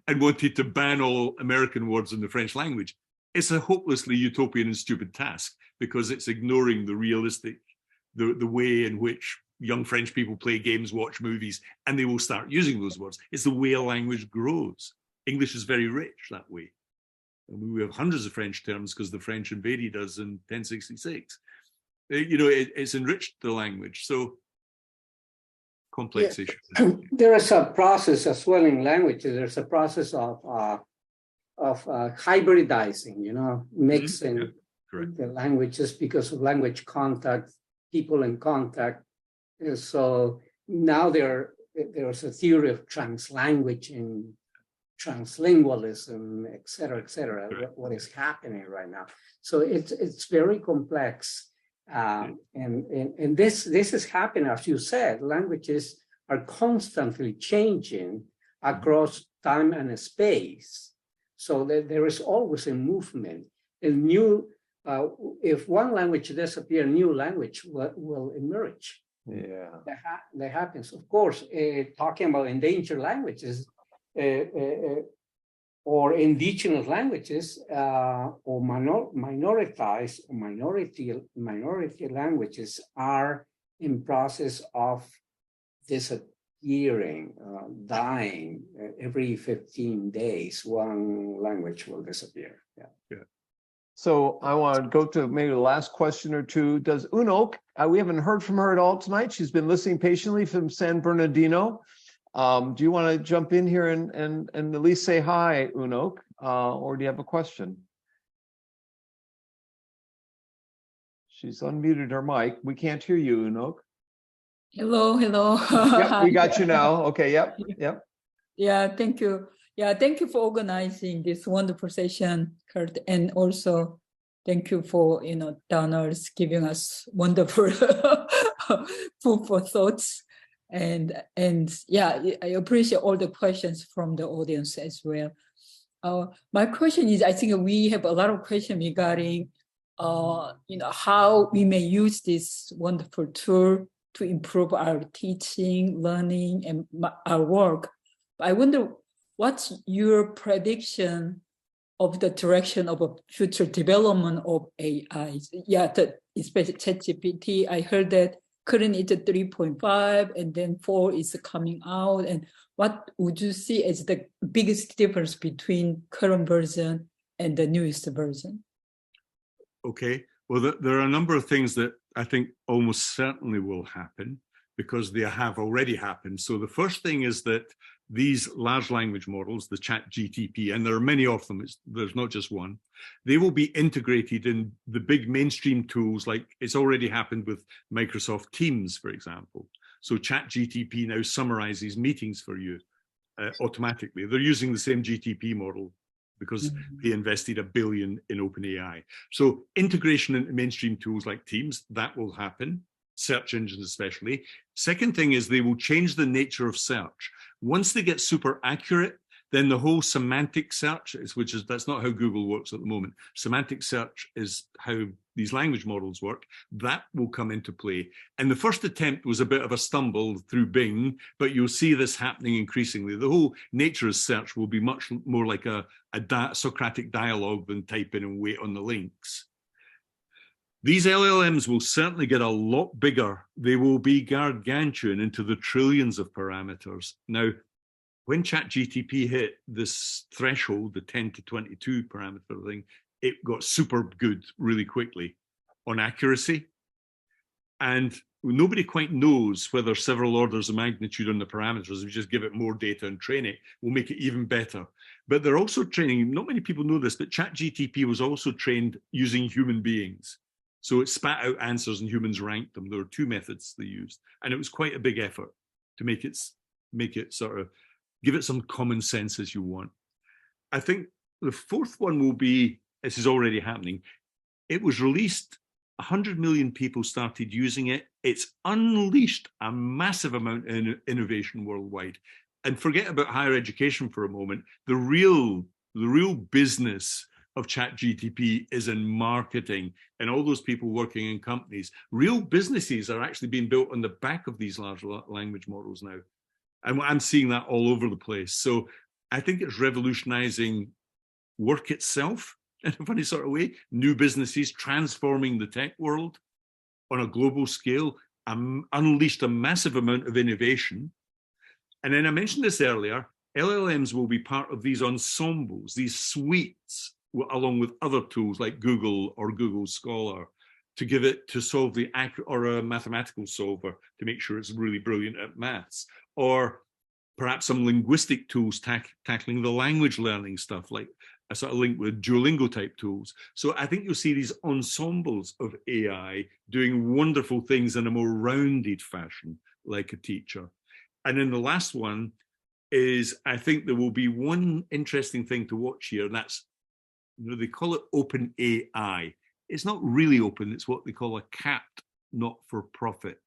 and wanted to ban all American words in the French language. It's a hopelessly utopian and stupid task because it's ignoring the realistic, the way in which young French people play games, watch movies, and they will start using those words. It's the way a language grows. English is very rich that way. I mean, we have hundreds of French terms because the French invaded us in 1066. You know, it's enriched the language. So complex issue. There is a process as well in languages. There's a process of hybridizing, mixing the languages because of language contact, people in contact. And so now there's a theory of translanguaging, translingualism, et cetera, what is happening right now. So it's very complex. And this is happening, as you said, languages are constantly changing across time and space. So there is always a movement. If one language disappears, new language will emerge. Yeah, that happens. Of course, talking about endangered languages or indigenous languages or minoritized or minority languages are in process of disappearing, dying. Every 15 days, one language will disappear. Yeah. So I want to go to maybe the last question or two. Does Unok, we haven't heard from her at all tonight. She's been listening patiently from San Bernardino. Do you want to jump in here and at least say hi, Unok, or do you have a question? She's unmuted her mic. We can't hear you, Unok. Hello. Yep, we got you now. Okay, yep. Yeah, thank you. Yeah, thank you for organizing this wonderful session, Kurt, and also thank you for donors giving us wonderful food for thoughts, and yeah, I appreciate all the questions from the audience as well. My question is, I think we have a lot of questions regarding, how we may use this wonderful tool to improve our teaching, learning, and our work. I wonder, what's your prediction of the direction of a future development of AI? Yeah, especially ChatGPT. I heard that currently it's at 3.5 and then 4 is coming out. And what would you see as the biggest difference between current version and the newest version? Okay, well, there are a number of things that I think almost certainly will happen because they have already happened. So the first thing is that these large language models, the ChatGPT, and there are many of them, there's not just one, they will be integrated in the big mainstream tools, like it's already happened with Microsoft Teams, for example. So ChatGPT now summarizes meetings for you automatically. They're using the same GTP model because they invested $1 billion in OpenAI. So integration into mainstream tools like Teams, that will happen. Search engines especially. Second thing is they will change the nature of search. Once they get super accurate, then the whole semantic search, that's not how Google works at the moment. Semantic search is how these language models work. That will come into play. And the first attempt was a bit of a stumble through Bing, but you'll see this happening increasingly. The whole nature of search will be much more like a Socratic dialogue than type in and wait on the links. These LLMs will certainly get a lot bigger. They will be gargantuan into the trillions of parameters. Now, when ChatGPT hit this threshold, the 10 to 22 parameter thing, it got super good really quickly on accuracy. And nobody quite knows whether several orders of magnitude on the parameters, if you just give it more data and train it, will make it even better. But they're also training, not many people know this, but ChatGPT was also trained using human beings. So it spat out answers and humans ranked them. There were two methods they used. And it was quite a big effort to make it sort of, give it some common sense as you want. I think the fourth one will be, this is already happening. It was released, 100 million people started using it. It's unleashed a massive amount of innovation worldwide. And forget about higher education for a moment. The real business of ChatGPT is in marketing and all those people working in companies. Real businesses are actually being built on the back of these large language models now. And I'm seeing that all over the place. So I think it's revolutionizing work itself in a funny sort of way. New businesses transforming the tech world on a global scale, unleashed a massive amount of innovation. And then I mentioned this earlier, LLMs will be part of these ensembles, these suites, along with other tools like Google or Google Scholar to give it to solve the accurate, or a mathematical solver to make sure it's really brilliant at maths, or perhaps some linguistic tools tackling the language learning stuff, like a sort of link with Duolingo type tools. So I think you'll see these ensembles of AI doing wonderful things in a more rounded fashion, like a teacher. And then the last one is, I think there will be one interesting thing to watch here, and that's, they call it open AI. It's not really open, it's what they call a capped not-for-profit,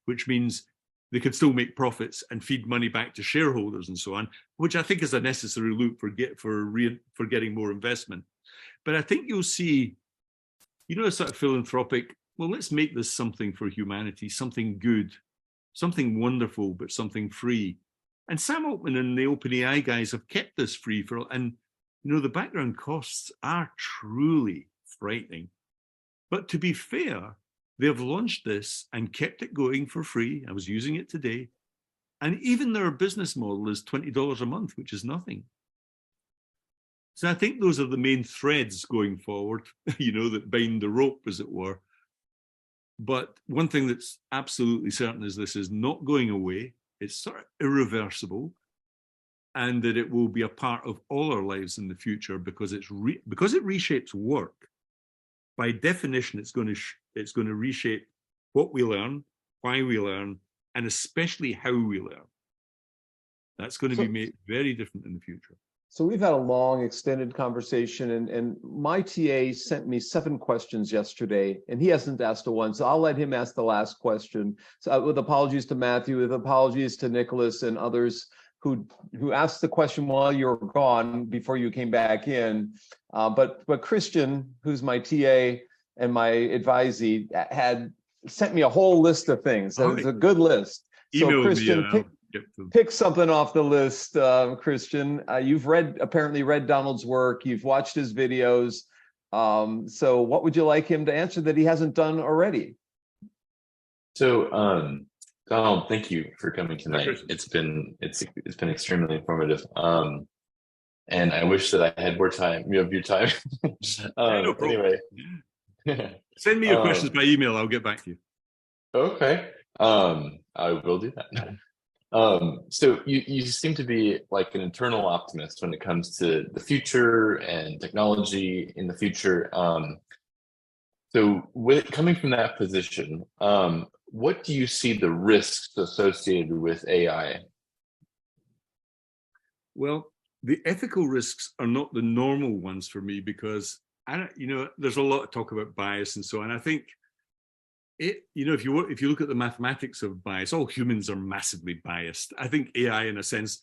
which means they can still make profits and feed money back to shareholders and so on, which I think is a necessary loop for getting more investment. But I think you'll see, a sort of philanthropic, well, let's make this something for humanity, something good, something wonderful, but something free. And Sam Altman and the OpenAI guys have kept this free and the background costs are truly frightening. But to be fair, they have launched this and kept it going for free. I was using it today. And even their business model is $20 a month, which is nothing. So I think those are the main threads going forward, that bind the rope, as it were. But one thing that's absolutely certain is this is not going away. It's sort of irreversible, and that it will be a part of all our lives in the future because it reshapes work. By definition, it's going to reshape what we learn, why we learn, and especially how we learn. That's going to be made very different in the future. So we've had a long, extended conversation, and my TA sent me 7 questions yesterday, and he hasn't asked a one, so I'll let him ask the last question. So with apologies to Matthew, with apologies to Nicholas and others who asked the question while you were gone before you came back in. But Christian, who's my TA and my advisee, had sent me a whole list of things. It's a good list. So Christian, pick something off the list, Christian. You've apparently read Donald's work. You've watched his videos. So what would you like him to answer that he hasn't done already? So, Donald, thank you for coming tonight. It's been extremely informative. And I wish that I had more time. You have your time. No anyway, send me your questions by email. I'll get back to you. Okay. I will do that. So you seem to be like an eternal optimist when it comes to the future and technology in the future. So coming from that position, what do you see the risks associated with AI? Well, the ethical risks are not the normal ones for me because there's a lot of talk about bias and so on. I think if you look at the mathematics of bias, all humans are massively biased. I think AI, in a sense,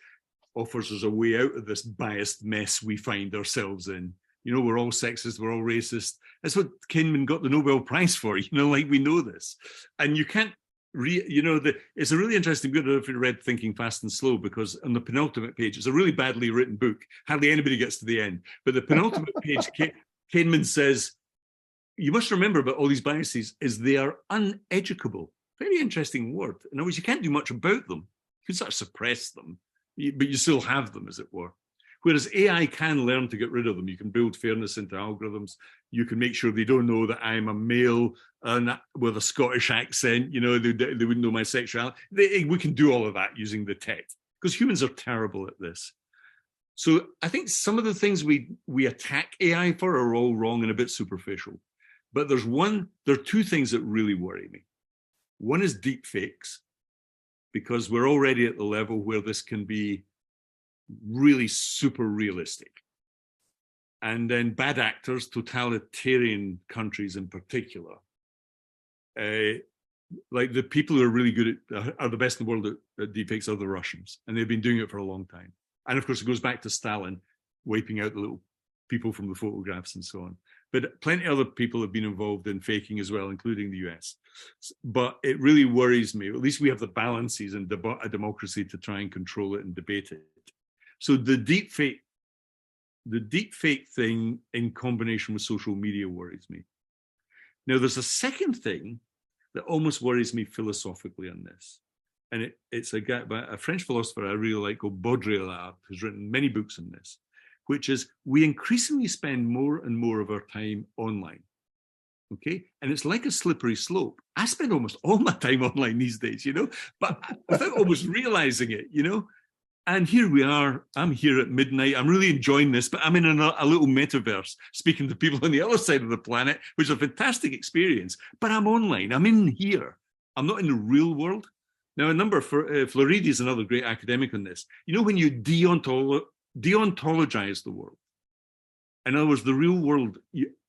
offers us a way out of this biased mess we find ourselves in. We're all sexist, we're all racist. That's what Kahneman got the Nobel Prize for. We know this, and you can't. It's a really interesting book. I don't know if you read Thinking Fast and Slow, because on the penultimate page, it's a really badly written book. Hardly anybody gets to the end, but the penultimate page, Kahneman says, you must remember about all these biases is they are uneducable. Very interesting word. In other words, you can't do much about them. You can sort of suppress them, but you still have them, as it were. Whereas AI can learn to get rid of them. You can build fairness into algorithms. You can make sure they don't know that I'm a male and with a Scottish accent. They wouldn't know my sexuality. We can do all of that using the tech, because humans are terrible at this. So I think some of the things we attack AI for are all wrong and a bit superficial. But there are 2 things that really worry me. One is deep fakes, because we're already at the level where this can be really super realistic. And then bad actors, totalitarian countries in particular, like the people who are really good are the best in the world at deepfakes are the Russians, and they've been doing it for a long time. And of course, it goes back to Stalin wiping out the little people from the photographs and so on. But plenty of other people have been involved in faking as well, including the US. But it really worries me. At least we have the balances in a democracy to try and control it and debate it. So the deep fake thing in combination with social media worries me. Now, there's a second thing that almost worries me philosophically on this. And it's a French philosopher I really like called Baudrillard, who's written many books on this, which is we increasingly spend more and more of our time online. Okay. And it's like a slippery slope. I spend almost all my time online these days, but without almost realizing it, And here we are. I'm here at midnight. I'm really enjoying this, but I'm in a little metaverse speaking to people on the other side of the planet, which is a fantastic experience. But I'm online. I'm in here. I'm not in the real world. Now, Floridi is another great academic on this. When you deontologize the world, in other words, the real world,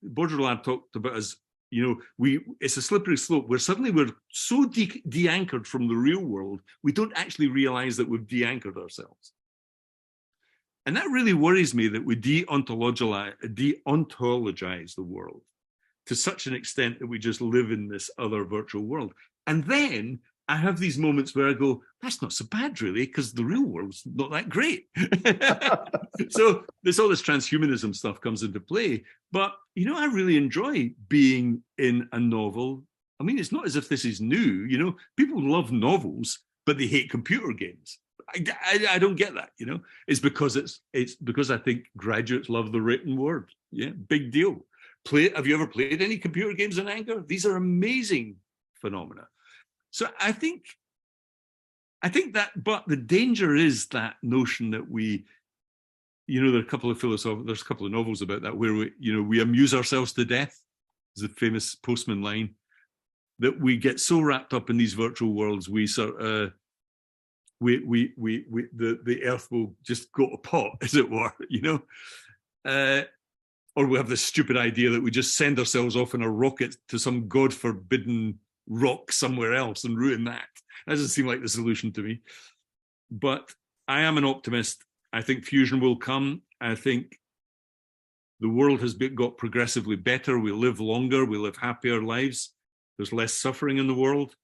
Baudrillard talked about as, it's a slippery slope where suddenly we're so de-anchored from the real world, we don't actually realize that we've de-anchored ourselves. And that really worries me, that we deontologize the world to such an extent that we just live in this other virtual world. And then I have these moments where I go, that's not so bad, really, because the real world's not that great. So there's all this transhumanism stuff comes into play. But, I really enjoy being in a novel. I mean, it's not as if this is new. People love novels, but they hate computer games. I don't get that, It's because because I think graduates love the written word. Yeah, big deal. Have you ever played any computer games in anger? These are amazing phenomena. So I think that, but the danger is that notion that there are a couple of there's a couple of novels about that where we amuse ourselves to death, is the famous Postman line, that we get so wrapped up in these virtual worlds, we sort of, the earth will just go to pot, as it were, or we have this stupid idea that we just send ourselves off in a rocket to some God forbidden rock somewhere else and ruin that. That doesn't seem like the solution to me. But I am an optimist. I think fusion will come. I think the world has got progressively better. We live longer. We live happier lives. There's less suffering in the world.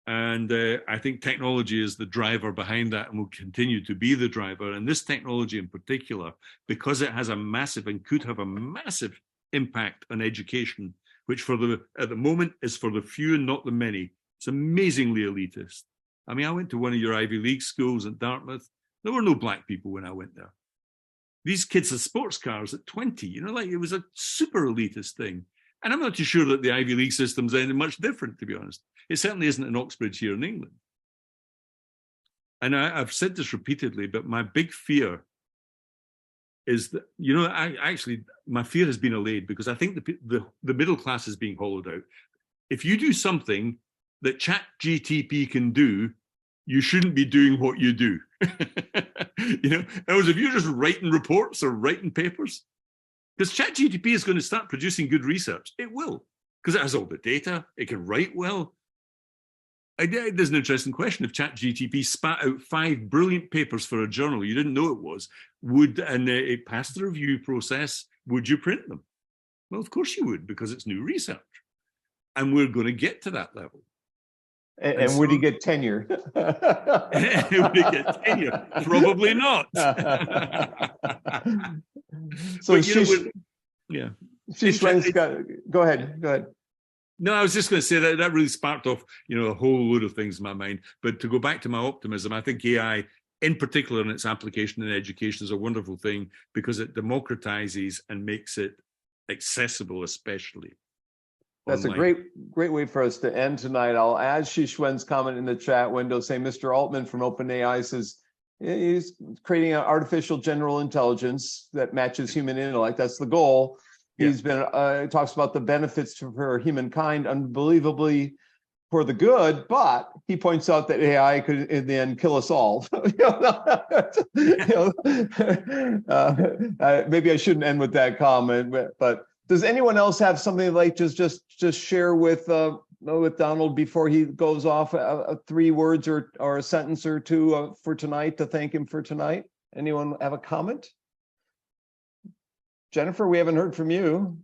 And I think technology is the driver behind that and will continue to be the driver. And this technology in particular, because it has a massive and could have a massive impact on education, which at the moment is for the few and not the many. It's amazingly elitist. I mean, I went to one of your Ivy League schools at Dartmouth. There were no black people when I went there. These kids had sports cars at 20, it was a super elitist thing. And I'm not too sure that the Ivy League system's any much different, to be honest. It certainly isn't in Oxbridge here in England. And I've said this repeatedly, but my big fear is that, my fear has been allayed because I think the middle class is being hollowed out. If you do something that ChatGTP can do, you shouldn't be doing what you do. In other words, if you're just writing reports or writing papers, because ChatGTP is going to start producing good research. It will, because it has all the data. It can write well. There's an interesting question. If ChatGTP spat out 5 brilliant papers for a journal you didn't know it was, and it passed the review process, would you print them? Well, of course you would, because it's new research. And we're going to get to that level. And would he get tenure? Would he get tenure? Probably not. So go ahead. No, I was just going to say that really sparked off, a whole load of things in my mind. But to go back to my optimism, I think AI, in particular in its application in education, is a wonderful thing because it democratizes and makes it accessible, especially. That's online. A great way for us to end tonight. I'll add Shishwen's comment in the chat window saying Mr. Altman from OpenAI says he's creating an artificial general intelligence that matches human intellect. That's the goal. Yeah. He's been talks about the benefits for humankind, unbelievably for the good, but he points out that AI could in the end kill us all. Maybe I shouldn't end with that comment, but does anyone else have something they'd like to just share with Donald before he goes off? 3 words or a sentence or two for tonight to thank him for tonight. Anyone have a comment? Jennifer, we haven't heard from you.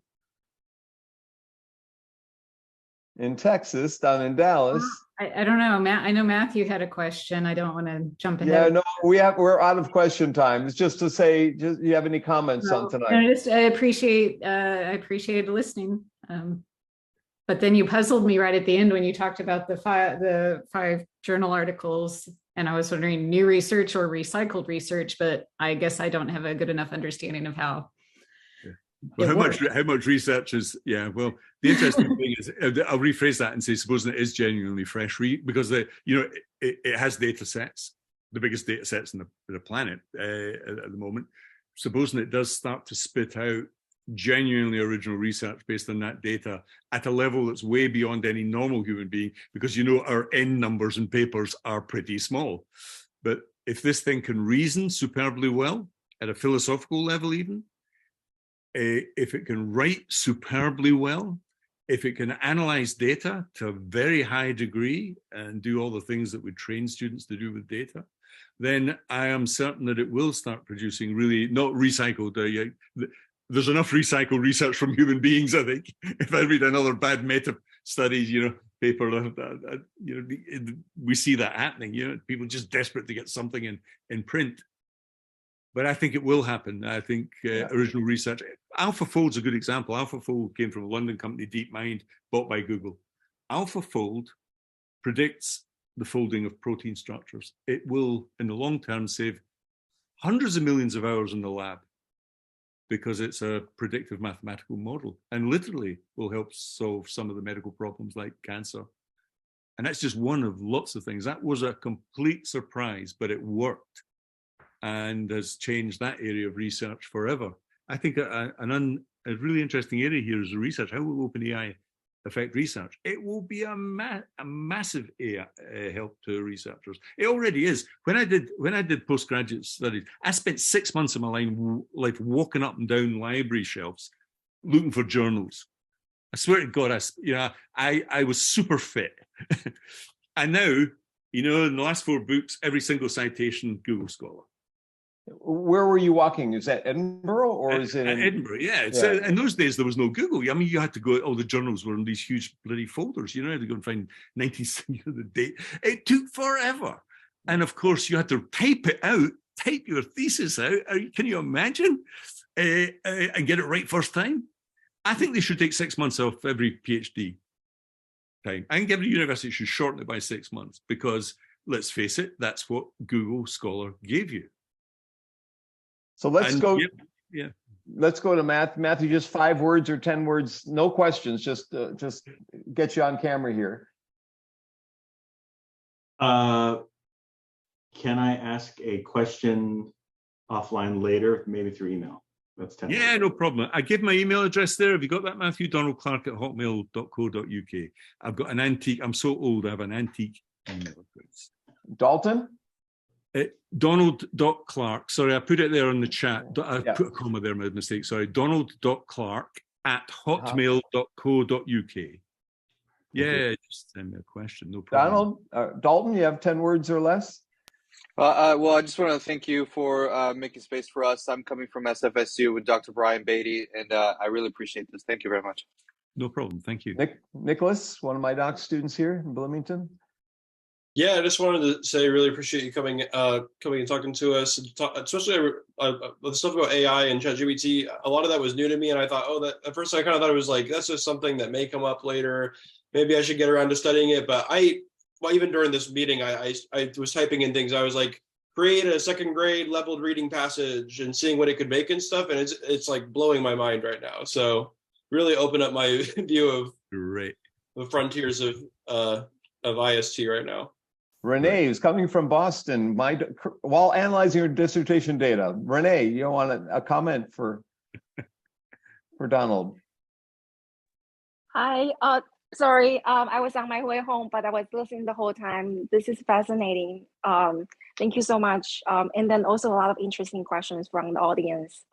In Texas, down in Dallas. I don't know, Matt. I know Matthew had a question. I don't want to jump ahead. Yeah, no, we're out of question time. It's just to say, you have any comments on tonight? I appreciate listening. But then you puzzled me right at the end when you talked about the 5 journal articles, and I was wondering new research or recycled research. But I guess I don't have a good enough understanding of how Well, it how much research is, yeah, well, the interesting thing is, I'll rephrase that and say, supposing it is genuinely fresh, because it has data sets, the biggest data sets in the planet at the moment. Supposing it does start to spit out genuinely original research based on that data at a level that's way beyond any normal human being, because our N numbers in papers are pretty small. But if this thing can reason superbly well at a philosophical level, even if it can write superbly well, if it can analyze data to a very high degree and do all the things that we train students to do with data, then I am certain that it will start producing really not recycled. There's enough recycled research from human beings, I think. If I read another bad meta studies, paper, we see that happening. People just desperate to get something in print. But I think it will happen. I think original research. AlphaFold's a good example. AlphaFold came from a London company, DeepMind, bought by Google. AlphaFold predicts the folding of protein structures. It will, in the long term, save hundreds of millions of hours in the lab because it's a predictive mathematical model and literally will help solve some of the medical problems like cancer. And that's just one of lots of things. That was a complete surprise, but it worked and has changed that area of research forever. I think a really interesting area here is the research. How will OpenAI affect research? It will be a massive help to researchers. It already is. When I did postgraduate studies, I spent 6 months of my life walking up and down library shelves looking for journals. I swear to God, I was super fit. And now, in the last 4 books, every single citation, Google Scholar. Where were you walking? Is that Edinburgh or is it Edinburgh? Yeah. In those days, there was no Google. I mean, you had to go, all the journals were in these huge bloody folders. You had to go and find the date. It took forever. And of course, you had to type it out, type your thesis out. Can you imagine? And get it right first time? I think they should take 6 months off every PhD time. I think every university should shorten it by 6 months because, let's face it, that's what Google Scholar gave you. So let's go. Yeah. Let's go to Matthew. Just 5 words or 10 words, no questions. Just get you on camera here. Can I ask a question offline later, maybe through email? That's 10. Yeah, no problem. I give my email address there. Have you got that, Matthew? DonaldClark@hotmail.co.uk. I've got an antique. I'm so old. I have an antique email address. Dalton. Donald.Clark. Sorry, I put it there on the chat. I put a comma there, my mistake. Sorry. Donald.Clark@hotmail.co.uk. Yeah, just send me a question. No problem. Dalton, you have 10 words or less? Well, I just want to thank you for making space for us. I'm coming from SFSU with Dr. Brian Beatty, and I really appreciate this. Thank you very much. No problem. Thank you. Nicholas, one of my doc students here in Bloomington. Yeah, I just wanted to say, really appreciate you coming and talking to us, especially the stuff about AI and ChatGPT. A lot of that was new to me, and I thought, at first I kind of thought it was like, that's just something that may come up later. Maybe I should get around to studying it. But even during this meeting, I was typing in things. I was like, create a 2nd grade leveled reading passage and seeing what it could make and stuff. And it's like blowing my mind right now. So really open up my view of the frontiers of IST right now. Renee, who's coming from Boston, while analyzing your dissertation data. Renee, you want a comment for Donald? Hi. Sorry, I was on my way home, but I was listening the whole time. This is fascinating. Thank you so much. And then also a lot of interesting questions from the audience.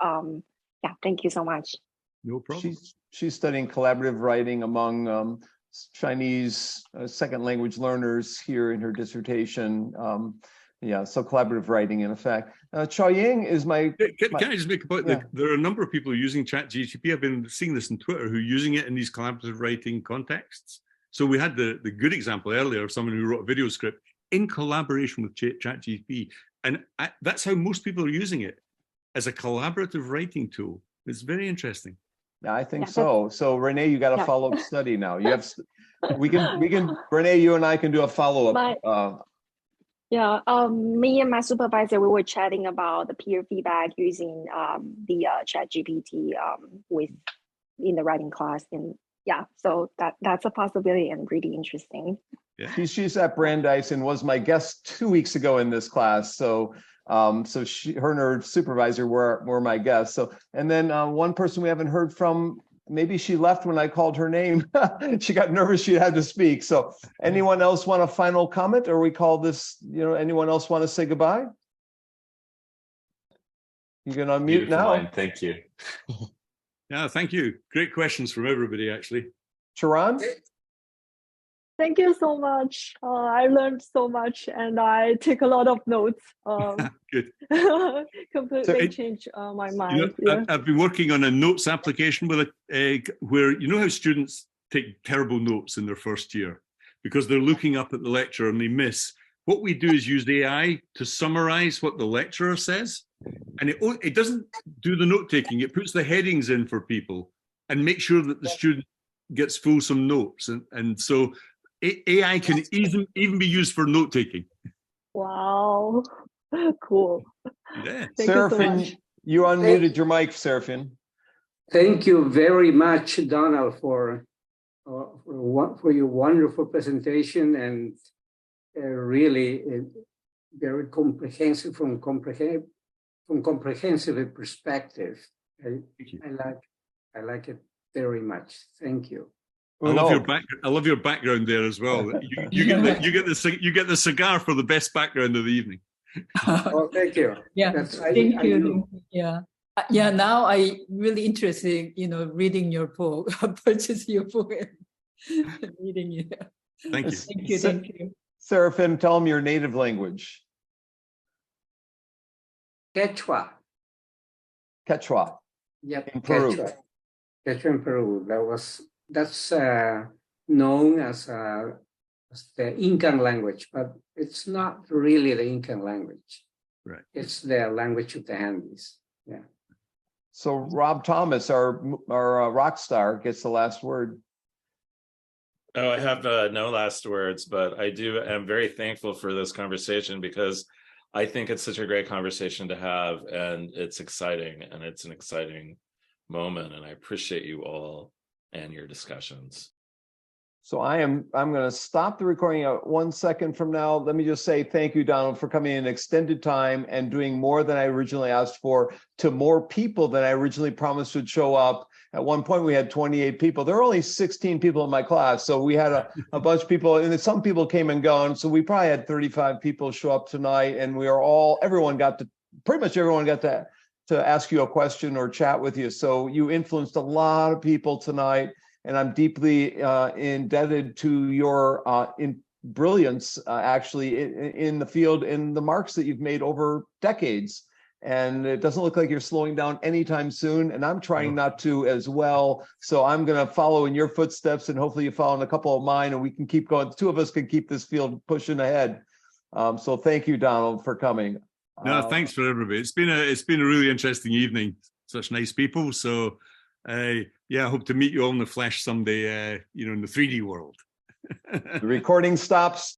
Thank you so much. No problem. She's studying collaborative writing among Chinese second language learners here in her dissertation. So collaborative writing in effect. Chaoying is my... Can I just make a point? There are a number of people using ChatGPT. I've been seeing this on Twitter who are using it in these collaborative writing contexts. So we had the good example earlier of someone who wrote a video script in collaboration with ChatGPT. And that's how most people are using it, as a collaborative writing tool. It's very interesting. Yeah, I think so. So Renee, you got a follow-up study now. We can Renee, you and I can do a follow-up. Yeah, me and my supervisor, we were chatting about the peer feedback using the Chat GPT in the writing class, and yeah, so that's a possibility and really interesting. Yeah. She's at Brandeis and was my guest 2 weeks ago in this class. So so her and her supervisor were my guests. So and then one person we haven't heard from. Maybe she left when I called her name. She got nervous she had to speak. So anyone else want a final comment, or we call this, anyone else want to say goodbye? You can unmute Beautiful now. mind. Thank you. Yeah, thank you. Great questions from everybody, actually. Sharon? Thank you so much. I learned so much and I take a lot of notes. Good. Completely changed my mind. I've been working on a notes application with where how students take terrible notes in their first year because they're looking up at the lecturer and they miss. What we do is use AI to summarize what the lecturer says, and it doesn't do the note taking. It puts the headings in for people and make sure that the student gets fulsome notes, and so AI can even be used for note taking. Wow, cool. Yeah. Seraphin, you unmuted your mic, Seraphin. Thank you very much, Donald, for your wonderful presentation and really very comprehensive from comprehensive perspective. I like it very much. Thank you. I love your background there as well. You get the cigar for the best background of the evening. Oh, thank you. Yeah, thank you. Yeah. Yeah, now I really interested, reading your book, purchase your book and reading it. Thank you. Thank you. Thank you. Seraphin, tell them your native language. Quechua. Quechua. Yep. In Peru. Quechua in Peru. That's known as the Incan language, but it's not really the Incan language. Right. It's the language of the Andes. Yeah. So Rob Thomas, our rock star, gets the last word. Oh, I have no last words, but I'm very thankful for this conversation because I think it's such a great conversation to have, and it's exciting, and it's an exciting moment, and I appreciate you all and your discussions. So I'm going to stop the recording 1 second from now. Let me just say thank you, Donald, for coming in extended time and doing more than I originally asked for, to more people than I originally promised would show up. At one point, we had 28 people. There were only 16 people in my class, so we had a bunch of people, and some people came and gone. So we probably had 35 people show up tonight, and pretty much everyone got to ask you a question or chat with you. So you influenced a lot of people tonight. And I'm deeply indebted to your brilliance, actually, in the field, in the marks that you've made over decades. And it doesn't look like you're slowing down anytime soon. And I'm trying not to as well. So I'm going to follow in your footsteps, and hopefully you follow in a couple of mine, and we can keep going. The two of us can keep this field pushing ahead. So thank you, Donald, for coming. No, thanks for everybody. It's been a really interesting evening. Such nice people. So. I hope to meet you all in the flesh someday, in the 3D world. The recording stops